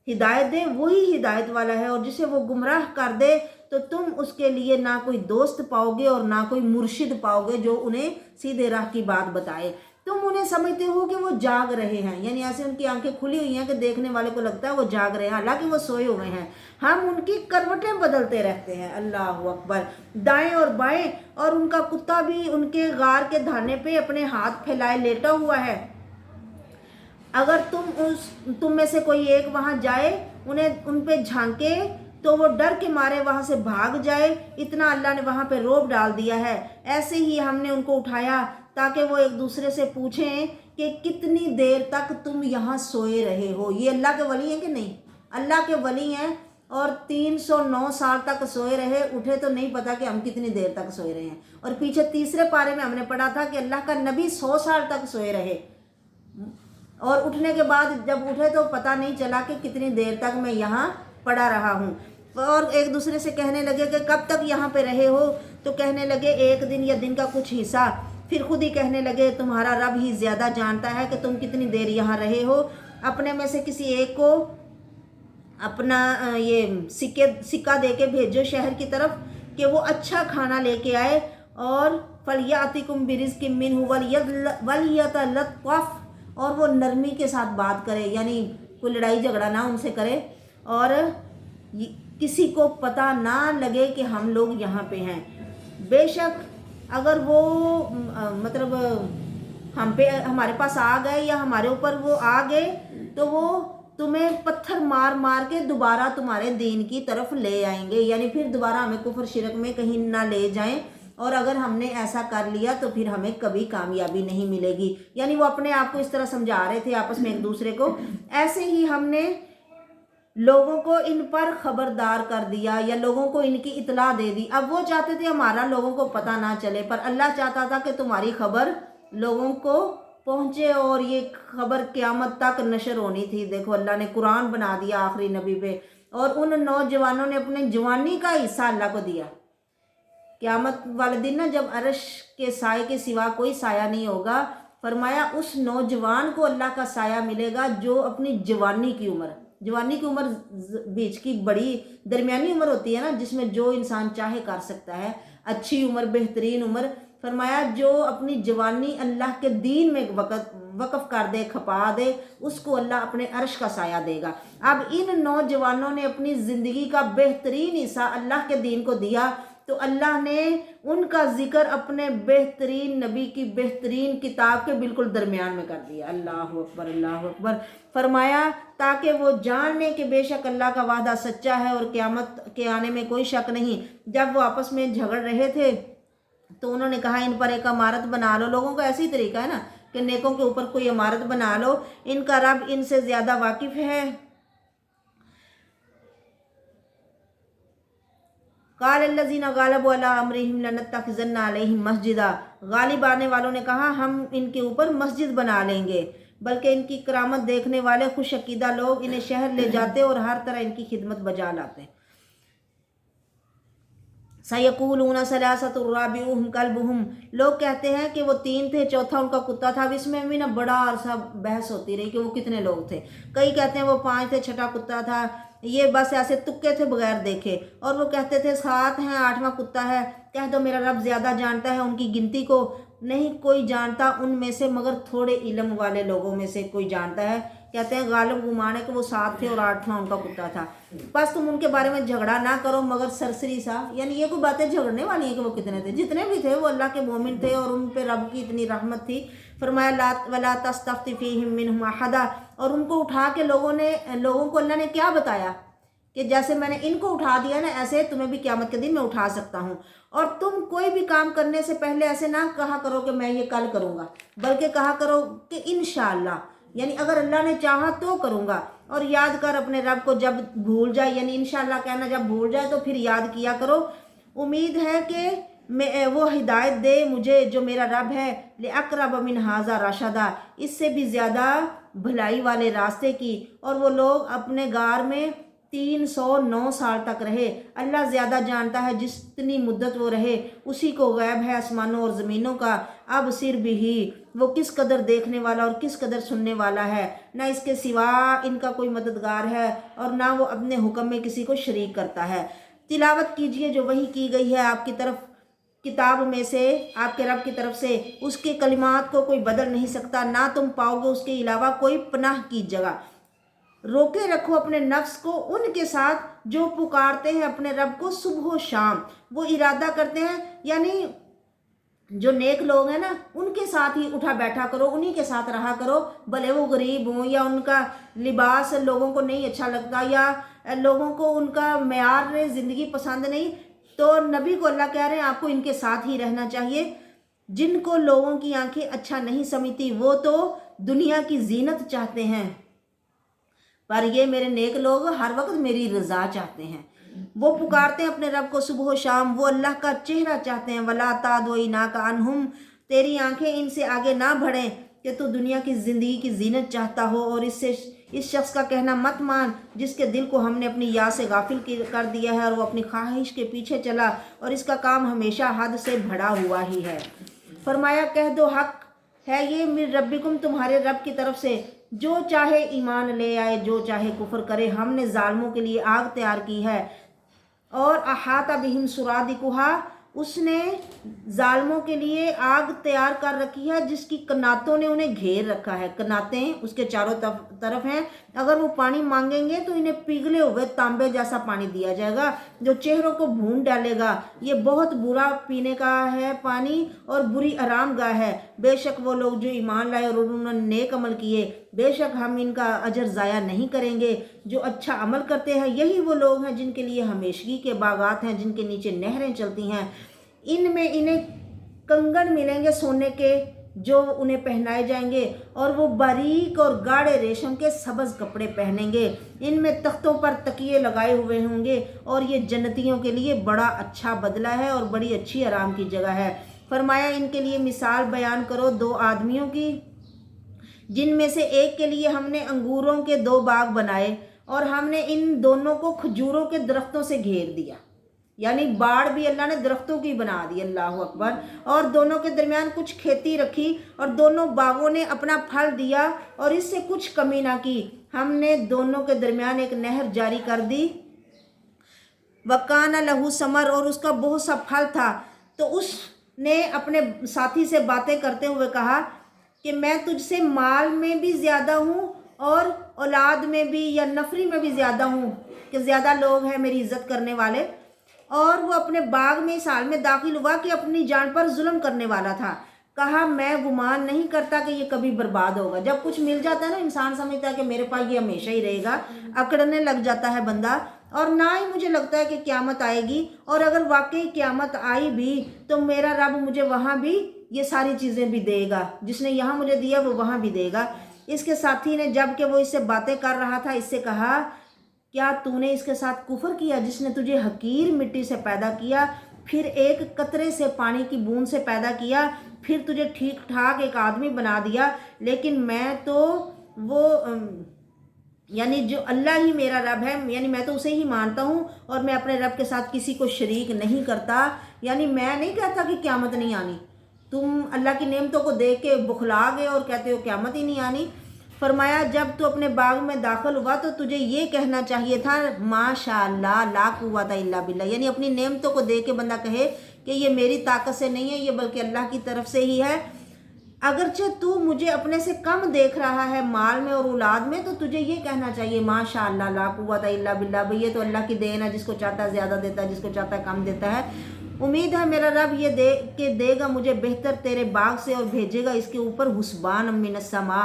हिदायत दे वही हिदायत वाला है, और जिसे वो गुमराह कर दे तो तुम उसके लिए ना कोई दोस्त पाओगे और ना कोई मुर्शिद पाओगे जो उन्हें सीधे राह की बात बताए। तुम उन्हें समझते हो कि वो जाग रहे हैं, यानी ऐसे उनकी आंखें खुली हुई हैं कि देखने वाले को लगता है वो जाग रहे हैं, हालांकि वो सोए हुए हैं। हम उनकी करवटें बदलते रहते हैं। अल्लाह अकबर। दाएं और बाएं, और उनका कुत्ता भी उनके गार के धाने पे अपने हाथ फैलाए लेटा हुआ है। अगर तुम में से कोई एक वहां जाए उन्हें उन पे झांके तो वो डर के मारे वहां से भाग जाए। इतना अल्लाह ने वहां पे रोब डाल दिया है। ऐसे ही हमने उनको उठाया ताकि वो एक दूसरे से पूछें कि कितनी देर तक तुम यहाँ सोए रहे हो। ये अल्लाह के वली हैं कि नहीं? अल्लाह के वली हैं, और 309 साल तक सोए रहे, उठे तो नहीं पता कि हम कितनी देर तक सोए रहे हैं। और पीछे तीसरे पारे में हमने पढ़ा था कि अल्लाह का नबी 100 साल तक सोए रहे, और उठने के बाद जब उठे तो पता नहीं चला कि कितनी देर तक मैं यहाँ पड़ा रहा हूँ। और एक दूसरे से कहने लगे कि कब तक यहाँ पे रहे हो? तो कहने लगे एक दिन या दिन का कुछ हिस्सा। फिर खुद ही कहने लगे तुम्हारा रब ही ज़्यादा जानता है कि तुम कितनी देर यहाँ रहे हो। अपने में से किसी एक को अपना ये सिक्का दे के भेजो शहर की तरफ कि वो अच्छा खाना लेके आए, और फलियातिकुम बिरिज़्किम मिन्हु वलियतलत्तफ़, और वो नरमी के साथ बात करे, यानी कोई लड़ाई झगड़ा ना उनसे करे, और किसी को पता ना लगे कि हम लोग यहाँ पे हैं। बेशक अगर वो मतलब हम पे हमारे पास आ गए या हमारे ऊपर वो आ गए तो वो तुम्हें पत्थर मार मार के दोबारा तुम्हारे दीन की तरफ ले आएंगे, यानी फिर दोबारा हमें कुफर शिरक में कहीं ना ले जाएं। और अगर हमने ऐसा कर लिया तो फिर हमें कभी कामयाबी नहीं मिलेगी। यानी वो अपने आप को इस तरह समझा रहे थे आपस में एक दूसरे को। ऐसे ही हमने लोगों को इन पर खबरदार कर दिया, या लोगों को इनकी इतला दे दी। अब वो चाहते थे हमारा लोगों को पता ना चले, पर अल्लाह चाहता था कि तुम्हारी खबर लोगों को पहुँचे, और ये खबर क़यामत तक नशर होनी थी। देखो अल्लाह ने कुरान बना दिया आखिरी नबी पे, और उन नौजवानों ने अपने जवानी का हिस्सा अल्लाह को दिया। क़यामत वाले दिन ना जब अर्श के साए के सिवा कोई साया नहीं होगा, फरमाया उस नौजवान को अल्लाह का साया मिलेगा जो अपनी जवानी की उम्र बीच की बड़ी दरमियानी उम्र होती है ना, जिसमें जो इंसान चाहे कर सकता है, अच्छी उम्र, बेहतरीन उम्र। फरमाया जो अपनी जवानी अल्लाह के दीन में वक़्फ़ कर दे, खपा दे, उसको अल्लाह अपने अर्श का साया देगा। अब इन नौजवानों ने अपनी ज़िंदगी का बेहतरीन हिस्सा अल्लाह के दीन को दिया, तो अल्लाह ने उनका जिक्र अपने बेहतरीन नबी की बेहतरीन किताब के बिल्कुल दरमियान में कर दिया। अल्लाह अकबर, अल्लाह अकबर। फरमाया ताकि वो जान लें कि बेशक अल्लाह का वादा सच्चा है और क़यामत के आने में कोई शक नहीं। जब वो आपस में झगड़ रहे थे तो उन्होंने कहा इन पर एक इमारत बना लो। लोगों का ऐसी तरीका है ना कि नेकों के ऊपर कोई इमारत बना लो, इनका रब इनसे ज़्यादा वाकिफ़ है। कालल्लज़ीना गालबू अला अम्रिहिम लनत्तखिज़न्ना अलैहिम मस्जिदा, गालिब आने वालों ने कहा हम इनके ऊपर मस्जिद बना लेंगे, बल्कि इनकी करामत देखने वाले खुश अकीदा लोग इन्हें शहर ले जाते और हर तरह इनकी खिदमत बजा लाते। सयक़ूलूना सलासतुर राबिउहुम कल्बुहुम, लोग कहते हैं कि वो 3 थे, चौथा उनका कुत्ता था। अब इसमें भी ना बड़ा अरसा बहस होती रही कि वो कितने लोग थे। कई कहते हैं वो 5 थे, छठा कुत्ता था। ये बस ऐसे तुक्के थे बगैर देखे। और वो कहते थे 7 हैं, 8वां कुत्ता है। कह दो मेरा रब ज़्यादा जानता है, उनकी गिनती को नहीं कोई जानता उनमें से मगर थोड़े इल्म वाले लोगों में से कोई जानता है। कहते हैं गालिब गुमान है कि वो 7 थे और 8वां उनका कुत्ता था। बस तुम उनके बारे में झगड़ा ना करो मगर सरसरी सा, यानी ये कोई बातें झगड़ने वाली हैं कि वो कितने थे। जितने भी थे वो अल्लाह के मोमिन थे और उन पे रब की इतनी रहमत थी। फरमाया ला वला तस्तफ्ति फीहिम मिनहुम अहदा, और उनको उठा के लोगों को अल्लाह ने क्या बताया कि जैसे मैंने इनको उठा दिया ना, ऐसे तुम्हें भी क़यामत के दिन मैं उठा सकता हूँ। और तुम कोई भी काम करने से पहले ऐसे ना कहा करो कि मैं ये कल करूँगा, बल्कि कहा करो कि इंशाअल्लाह, यानी अगर अल्लाह ने चाहा तो करूँगा। और याद कर अपने रब को जब भूल जाए, यानी इंशाअल्लाह कहना जब भूल जाए तो फिर याद किया करो। उम्मीद है कि वो हिदायत दे मुझे जो मेरा रब है, ले अक़रब मिन हाज़ा रशदा, इससे भी ज़्यादा भलाई वाले रास्ते की। और वो लोग अपने गार में 309 साल तक रहे। अल्लाह ज़्यादा जानता है जितनी मुद्दत वो रहे, उसी को गैब है आसमानों और ज़मीनों का। अब सिर भी वो किस कदर देखने वाला और किस कदर सुनने वाला है। ना इसके सिवा इनका कोई मददगार है और ना वो अपने हुक्म में किसी को शरीक करता है। तिलावत कीजिए जो वही की गई है आपकी तरफ किताब में से, आपके रब की तरफ से। उसके कलिमात को कोई बदल नहीं सकता, ना तुम पाओगे उसके अलावा कोई पनाह की जगह। रोके रखो अपने नफ्स को उनके साथ जो पुकारते हैं अपने रब को सुबह शाम। वो इरादा करते हैं, यानी जो नेक लोग हैं ना, उनके साथ ही उठा बैठा करो, उन्हीं के साथ रहा करो, भले वो गरीब हों या उनका लिबास लोगों को नहीं अच्छा लगता या लोगों को उनका मेयार ज़िंदगी पसंद नहीं, तो नबी को अल्लाह कह रहे हैं आपको इनके साथ ही रहना चाहिए। जिनको लोगों की आंखें अच्छा नहीं समझती वो तो दुनिया की जीनत चाहते हैं, पर ये मेरे नेक लोग हर वक्त मेरी रज़ा चाहते हैं। वो पुकारते हैं अपने रब को सुबह शाम, वो अल्लाह का चेहरा चाहते हैं। वला तादोइना का अनहुम, तेरी आंखें इनसे आगे ना बढ़ें कि तू दुनिया की ज़िंदगी की जीनत चाहता हो। और इस शख्स का कहना मत मान जिसके दिल को हमने अपनी याद से गाफिल कर दिया है और वो अपनी ख्वाहिश के पीछे चला और इसका काम हमेशा हद से बढ़ा हुआ ही है। फरमाया कह दो हक है ये मिर रब्बिकुम, तुम्हारे रब की तरफ से। जो चाहे ईमान ले आए, जो चाहे कुफर करे, हमने जालिमों के लिए आग तैयार की है। और अहाता बिहिम सुरादिकुहा, उसने जालिमों के लिए आग तैयार कर रखी है जिसकी कनातों ने उन्हें घेर रखा है। कनातें उसके चारों तरफ हैं। अगर वो पानी मांगेंगे तो इन्हें पिघले हुए तांबे जैसा पानी दिया जाएगा जो चेहरों को भून डालेगा। ये बहुत बुरा पीने का है पानी और बुरी आरामगाह है। बेशक वो लोग जो ईमान लाए और उन्होंने नेक अमल किए, बेशक हम इनका अजर ज़ाया नहीं करेंगे। जो अच्छा अमल करते हैं यही वो लोग हैं जिनके लिए हमेशगी के बागात हैं, जिनके नीचे नहरें चलती हैं। इनमें इन्हें कंगन मिलेंगे सोने के जो उन्हें पहनाए जाएंगे, और वो बारीक और गाढ़े रेशम के सब्ज़ कपड़े पहनेंगे। इनमें तख्तों पर तकिए लगाए हुए होंगे और ये जन्नतियों के लिए बड़ा अच्छा बदला है और बड़ी अच्छी आराम की जगह है। फरमाया इनके लिए मिसाल बयान करो दो आदमियों की, जिनमें से एक के लिए हमने अंगूरों के 2 बाग बनाए और हमने इन दोनों को खजूरों के दरख्तों से घेर दिया। यानी बाड़ भी अल्लाह ने दरख्तों की बना दी, अल्लाह अकबर। और दोनों के दरमियान कुछ खेती रखी और दोनों बागों ने अपना फल दिया और इससे कुछ कमी ना की। हमने दोनों के दरमियान एक नहर जारी कर दी। वकाना लहू समर, और उसका बहुत सा फल था। तो उसने अपने साथी से बातें करते हुए कहा कि मैं तुझसे माल में भी ज़्यादा हूँ और औलाद में भी या नफरी में भी ज़्यादा हूँ, कि ज़्यादा लोग हैं मेरी इज़्ज़त करने वाले। और वो अपने बाग में इस हाल में दाखिल हुआ कि अपनी जान पर जुल्म करने वाला था। कहा मैं गुमान नहीं करता कि ये कभी बर्बाद होगा। जब कुछ मिल जाता है ना, इंसान समझता है कि मेरे पास ये हमेशा ही रहेगा, अकड़ने लग जाता है बंदा। और ना ही मुझे लगता है कि क़यामत आएगी, और अगर वाकई क़यामत आई भी तो मेरा रब मुझे वहाँ भी ये सारी चीज़ें भी देगा, जिसने यहाँ मुझे दिया वो वहाँ भी देगा। इसके साथी ने जब कि वो इससे बातें कर रहा था, इससे कहा क्या तूने इसके साथ कुफर किया जिसने तुझे हकीर मिट्टी से पैदा किया, फिर एक कतरे से पानी की बूंद से पैदा किया, फिर तुझे ठीक ठाक एक आदमी बना दिया। लेकिन मैं तो वो यानी जो अल्लाह ही मेरा रब है, यानी मैं तो उसे ही मानता हूँ और मैं अपने रब के साथ किसी को शरीक नहीं करता। यानी मैं नहीं कहता कि क़यामत नहीं आनी। तुम अल्लाह की नेमतों को देख के बुखला गए और कहते हो क़यामत ही नहीं आनी। फरमाया जब तू अपने बाग में दाखिल हुआ तो तुझे ये कहना चाहिए था माशाअल्लाह ला कुव्वता इल्ला बिल्लाह, यानी अपनी नेमतों को देख के बंदा कहे कि ये मेरी ताकत से नहीं है, ये बल्कि अल्लाह की तरफ से ही है। अगरचे तू मुझे अपने से कम देख रहा है माल में और औलाद में, तो तुझे ये कहना चाहिए माशाअल्लाह ला कुव्वता इल्ला बिल्लाह, भाई ये तो अल्लाह की देन है, जिसको चाहता है ज़्यादा देता है, जिसको चाहता है कम देता है। उम्मीद है मेरा रब ये दे के देगा मुझे बेहतर तेरे बाग से और भेजेगा इसके ऊपर हुस्बान मिनस समा,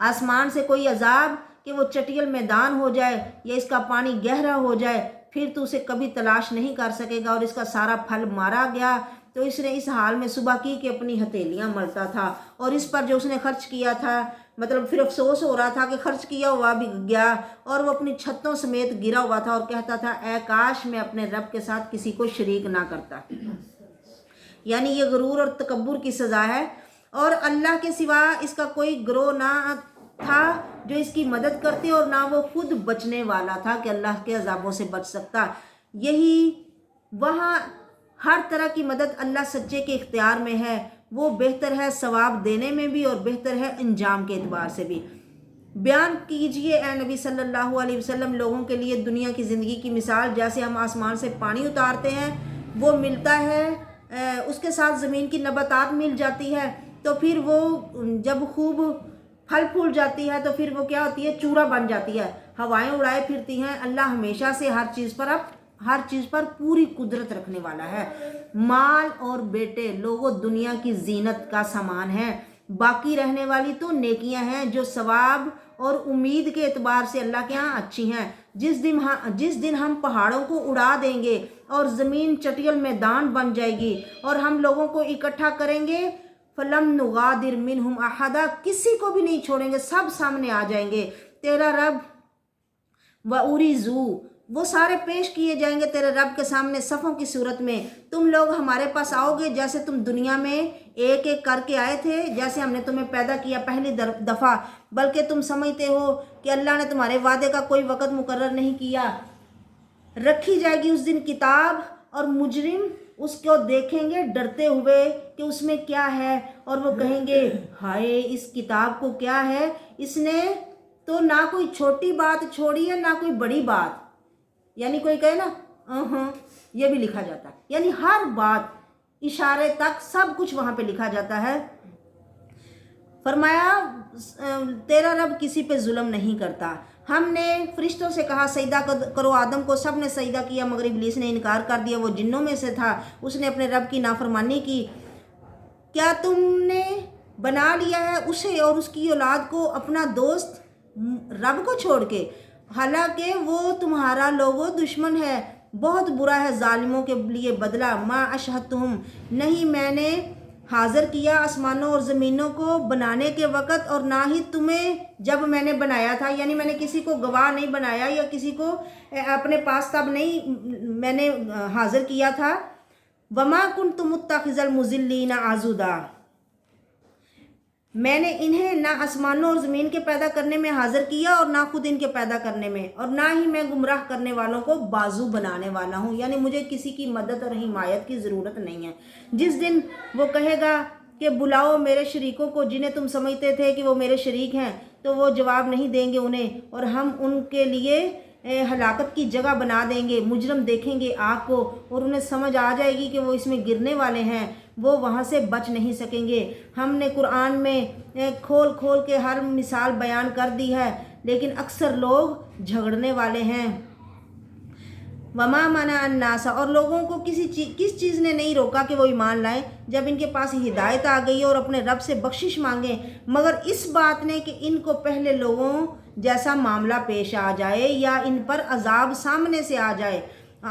आसमान से कोई अजाब कि वो चटियल मैदान हो जाए या इसका पानी गहरा हो जाए, फिर तो उसे कभी तलाश नहीं कर सकेगा और इसका सारा फल मारा गया تو اس نے اس حال میں صبح کی کہ اپنی ہتھیلیاں ملتا تھا، اور اس پر جو اس نے خرچ کیا تھا مطلب پھر افسوس ہو رہا تھا کہ خرچ کیا ہوا بھی گیا، اور وہ اپنی چھتوں سمیت گرا ہوا تھا اور کہتا تھا اے کاش میں اپنے رب کے ساتھ کسی کو شریک نہ کرتا۔ یعنی یہ غرور اور تکبر کی سزا ہے، اور اللہ کے سوا اس کا کوئی گروہ نہ تھا جو اس کی مدد کرتے، اور نہ وہ خود بچنے والا تھا کہ اللہ کے عذابوں سے بچ سکتا۔ یہی وہاں ہر طرح کی مدد اللہ سچے کے اختیار میں ہے، وہ بہتر ہے ثواب دینے میں بھی اور بہتر ہے انجام کے اعتبار سے بھی۔ بیان کیجئے اے نبی صلی اللہ علیہ وسلم لوگوں کے لیے دنیا کی زندگی کی مثال، جیسے ہم آسمان سے پانی اتارتے ہیں، وہ ملتا ہے، اس کے ساتھ زمین کی نباتات مل جاتی ہے، تو پھر وہ جب خوب پھل پھول جاتی ہے تو پھر وہ کیا ہوتی ہے، چورا بن جاتی ہے، ہوائیں اڑائے پھرتی ہیں۔ اللہ ہمیشہ سے ہر چیز پر پوری قدرت رکھنے والا ہے۔ مال اور بیٹے لوگوں دنیا کی زینت کا سامان ہے، باقی رہنے والی تو نیکیاں ہیں جو ثواب اور امید کے اعتبار سے اللہ کے ہاں اچھی ہیں۔ جس دن ہم پہاڑوں کو اڑا دیں گے اور زمین چٹیل میدان بن جائے گی اور ہم لوگوں کو اکٹھا کریں گے، فلم نغادر منہم احدا، کسی کو بھی نہیں چھوڑیں گے، سب سامنے آ جائیں گے۔ تیرا رب وَأُرِزُوا، وہ سارے پیش کیے جائیں گے تیرے رب کے سامنے صفوں کی صورت میں۔ تم لوگ ہمارے پاس آؤ گے جیسے تم دنیا میں ایک ایک کر کے آئے تھے، جیسے ہم نے تمہیں پیدا کیا پہلی دفعہ، بلکہ تم سمجھتے ہو کہ اللہ نے تمہارے وعدے کا کوئی وقت مقرر نہیں کیا۔ رکھی جائے گی اس دن کتاب، اور مجرم اس کو دیکھیں گے ڈرتے ہوئے کہ اس میں کیا ہے، اور وہ کہیں گے ہائے اس کتاب کو کیا ہے، اس نے تو نہ کوئی چھوٹی بات چھوڑی ہے نہ کوئی بڑی بات۔ یعنی کوئی کہے نا یہ بھی لکھا جاتا ہے، یعنی ہر بات اشارے تک سب کچھ وہاں پہ لکھا جاتا ہے۔ فرمایا تیرا رب کسی پہ ظلم نہیں کرتا۔ ہم نے فرشتوں سے کہا سجدہ کرو آدم کو، سب نے سجدہ کیا مگر ابلیس نے انکار کر دیا، وہ جنوں میں سے تھا، اس نے اپنے رب کی نافرمانی کی۔ کیا تم نے بنا لیا ہے اسے اور اس کی اولاد کو اپنا دوست رب کو چھوڑ کے، حالانکہ وہ تمہارا لوگو دشمن ہے، بہت برا ہے ظالموں کے لیے بدلہ۔ ما اشہدتہم، نہیں میں نے حاضر کیا آسمانوں اور زمینوں کو بنانے کے وقت، اور نہ ہی تمہیں جب میں نے بنایا تھا، یعنی میں نے کسی کو گواہ نہیں بنایا یا کسی کو اپنے پاس تب نہیں میں نے حاضر کیا تھا۔ وما کنت متخذ المضلین عضدا، میں نے انہیں نہ آسمانوں اور زمین کے پیدا کرنے میں حاضر کیا اور نہ خود ان کے پیدا کرنے میں، اور نہ ہی میں گمراہ کرنے والوں کو بازو بنانے والا ہوں، یعنی مجھے کسی کی مدد اور حمایت کی ضرورت نہیں ہے۔ جس دن وہ کہے گا کہ بلاؤ میرے شریکوں کو جنہیں تم سمجھتے تھے کہ وہ میرے شریک ہیں، تو وہ جواب نہیں دیں گے انہیں، اور ہم ان کے لیے ہلاکت کی جگہ بنا دیں گے۔ مجرم دیکھیں گے آگ کو اور انہیں سمجھ آ جائے گی کہ وہ اس میں گرنے والے ہیں، وہ وہاں سے بچ نہیں سکیں گے۔ ہم نے قرآن میں کھول کھول کے ہر مثال بیان کر دی ہے، لیکن اکثر لوگ جھگڑنے والے ہیں۔ وما منع الناس، اور لوگوں کو کس چیز نے نہیں روکا کہ وہ ایمان لائیں جب ان کے پاس ہدایت آ گئی اور اپنے رب سے بخشش مانگیں، مگر اس بات نے کہ ان کو پہلے لوگوں جیسا معاملہ پیش آ جائے یا ان پر عذاب سامنے سے آ جائے۔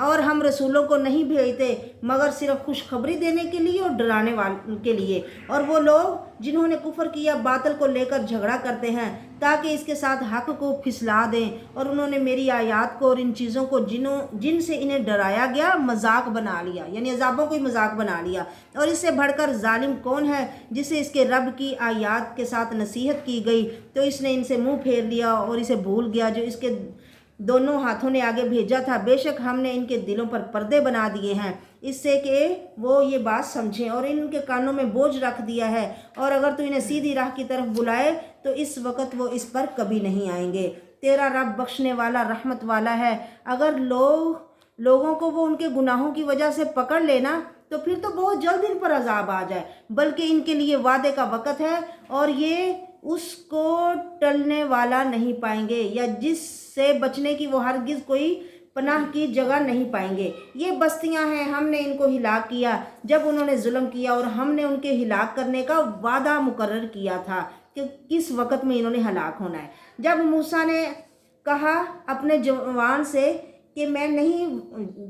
اور ہم رسولوں کو نہیں بھیجتے مگر صرف خوشخبری دینے کے لیے اور ڈرانے والے کے لیے، اور وہ لوگ جنہوں نے کفر کیا باطل کو لے کر جھگڑا کرتے ہیں تاکہ اس کے ساتھ حق کو پھسلا دیں، اور انہوں نے میری آیات کو اور ان چیزوں کو جن سے انہیں ڈرایا گیا مذاق بنا لیا، یعنی عذابوں کو ہی مذاق بنا لیا۔ اور اس سے بڑھ کر ظالم کون ہے جسے اس کے رب کی آیات کے ساتھ نصیحت کی گئی تو اس نے ان سے منہ پھیر لیا اور اسے بھول گیا جو اس کے دونوں ہاتھوں نے آگے بھیجا تھا۔ بے شک ہم نے ان کے دلوں پر پردے بنا دیے ہیں اس سے کہ وہ یہ بات سمجھیں، اور ان کے کانوں میں بوجھ رکھ دیا ہے، اور اگر تو انہیں سیدھی راہ کی طرف بلائے تو اس وقت وہ اس پر کبھی نہیں آئیں گے۔ تیرا رب بخشنے والا رحمت والا ہے۔ اگر لوگوں کو وہ ان کے گناہوں کی وجہ سے پکڑ لینا تو پھر تو بہت جلد ان پر عذاب آ جائے، بلکہ ان کے لیے وعدے کا وقت ہے اور یہ اس کو ٹلنے والا نہیں پائیں گے، یا جس سے بچنے کی وہ ہرگز کوئی پناہ کی جگہ نہیں پائیں گے۔ یہ بستیاں ہیں ہم نے ان کو ہلاک کیا جب انہوں نے ظلم کیا، اور ہم نے ان کے ہلاک کرنے کا وعدہ مقرر کیا تھا کہ کس وقت میں انہوں نے ہلاک ہونا ہے۔ جب موسیٰ نے کہا اپنے جوان سے کہ میں نہیں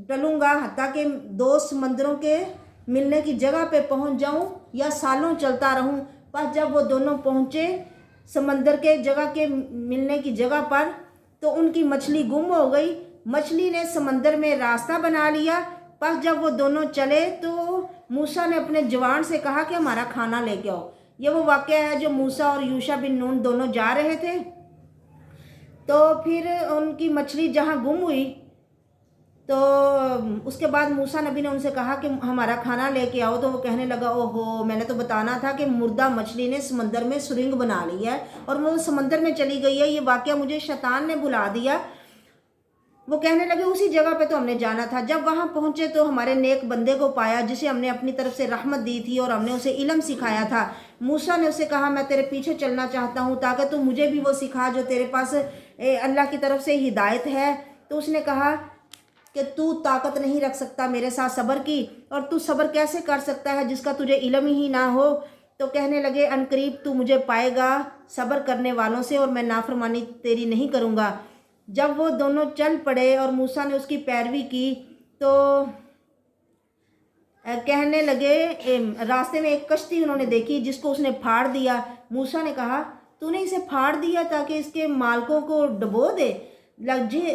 ٹلوں گا حتیٰ کہ 2 سمندروں کے ملنے کی جگہ پہ پہنچ جاؤں یا سالوں چلتا رہوں۔ بس جب وہ دونوں پہنچے سمندر کے جگہ کے ملنے کی جگہ پر تو ان کی مچھلی گم ہو گئی۔ مچھلی نے سمندر میں راستہ بنا لیا۔ بس جب وہ دونوں چلے تو موسیٰ نے اپنے جوان سے کہا کہ ہمارا کھانا لے کے آؤ۔ یہ وہ واقعہ ہے جو موسیٰ اور یوشع بن نون دونوں جا رہے تھے، تو پھر ان کی مچھلی جہاں گم ہوئی تو اس کے بعد موسیٰ نبی نے ان سے کہا کہ ہمارا کھانا لے کے آؤ، تو وہ کہنے لگا اوہو، میں نے تو بتانا تھا کہ مردہ مچھلی نے سمندر میں سرنگ بنا لی ہے اور وہ سمندر میں چلی گئی ہے، یہ واقعہ مجھے شیطان نے بھلا دیا۔ وہ کہنے لگے اسی جگہ پہ تو ہم نے جانا تھا۔ جب وہاں پہنچے تو ہمارے نیک بندے کو پایا جسے ہم نے اپنی طرف سے رحمت دی تھی اور ہم نے اسے علم سکھایا تھا۔ موسیٰ نے اسے کہا میں تیرے پیچھے چلنا چاہتا ہوں تاکہ تو مجھے بھی وہ سکھا جو تیرے پاس اللہ کی طرف سے ہدایت ہے۔ تو اس نے کہا کہ تو طاقت نہیں رکھ سکتا میرے ساتھ صبر کی، اور تو صبر کیسے کر سکتا ہے جس کا تجھے علم ہی نہ ہو؟ تو کہنے لگے عنقریب تو مجھے پائے گا صبر کرنے والوں سے اور میں نافرمانی تیری نہیں کروں گا۔ جب وہ دونوں چل پڑے اور موسیٰ نے اس کی پیروی کی تو کہنے لگے، راستے میں ایک کشتی انہوں نے دیکھی جس کو اس نے پھاڑ دیا۔ موسیٰ نے کہا تو نے اسے پھاڑ دیا تاکہ اس کے مالکوں کو ڈبو دے؟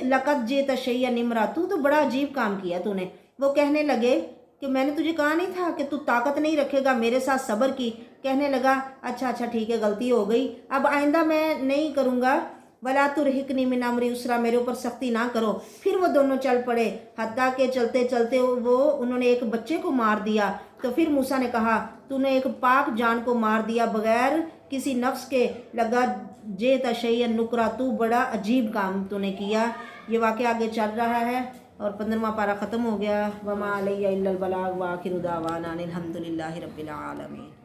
لقد جئت شیئا امرا، تو بڑا عجیب کام کیا تو نے۔ وہ کہنے لگے کہ میں نے تجھے کہا نہیں تھا کہ تو طاقت نہیں رکھے گا میرے ساتھ صبر کی؟ کہنے لگا اچھا ٹھیک ہے، غلطی ہو گئی، اب آئندہ میں نہیں کروں گا۔ ولا ترہقنی من امری عسرا، میرے اوپر سختی نہ کرو۔ پھر وہ دونوں چل پڑے، حتیٰ کہ چلتے چلتے انہوں نے ایک بچے کو مار دیا۔ تو پھر موسیٰ نے کہا تو نے ایک پاک جان کو مار دیا بغیر کسی نفس کے، لگا جئت شیئا نکرا، تو بڑا عجیب کام تو نے کیا۔ یہ واقعہ آگے چل رہا ہے اور 15واں پارہ ختم ہو گیا۔ وما علیہ الا البلاغ وآخر دعوانا ان الحمد للہ رب العالمین۔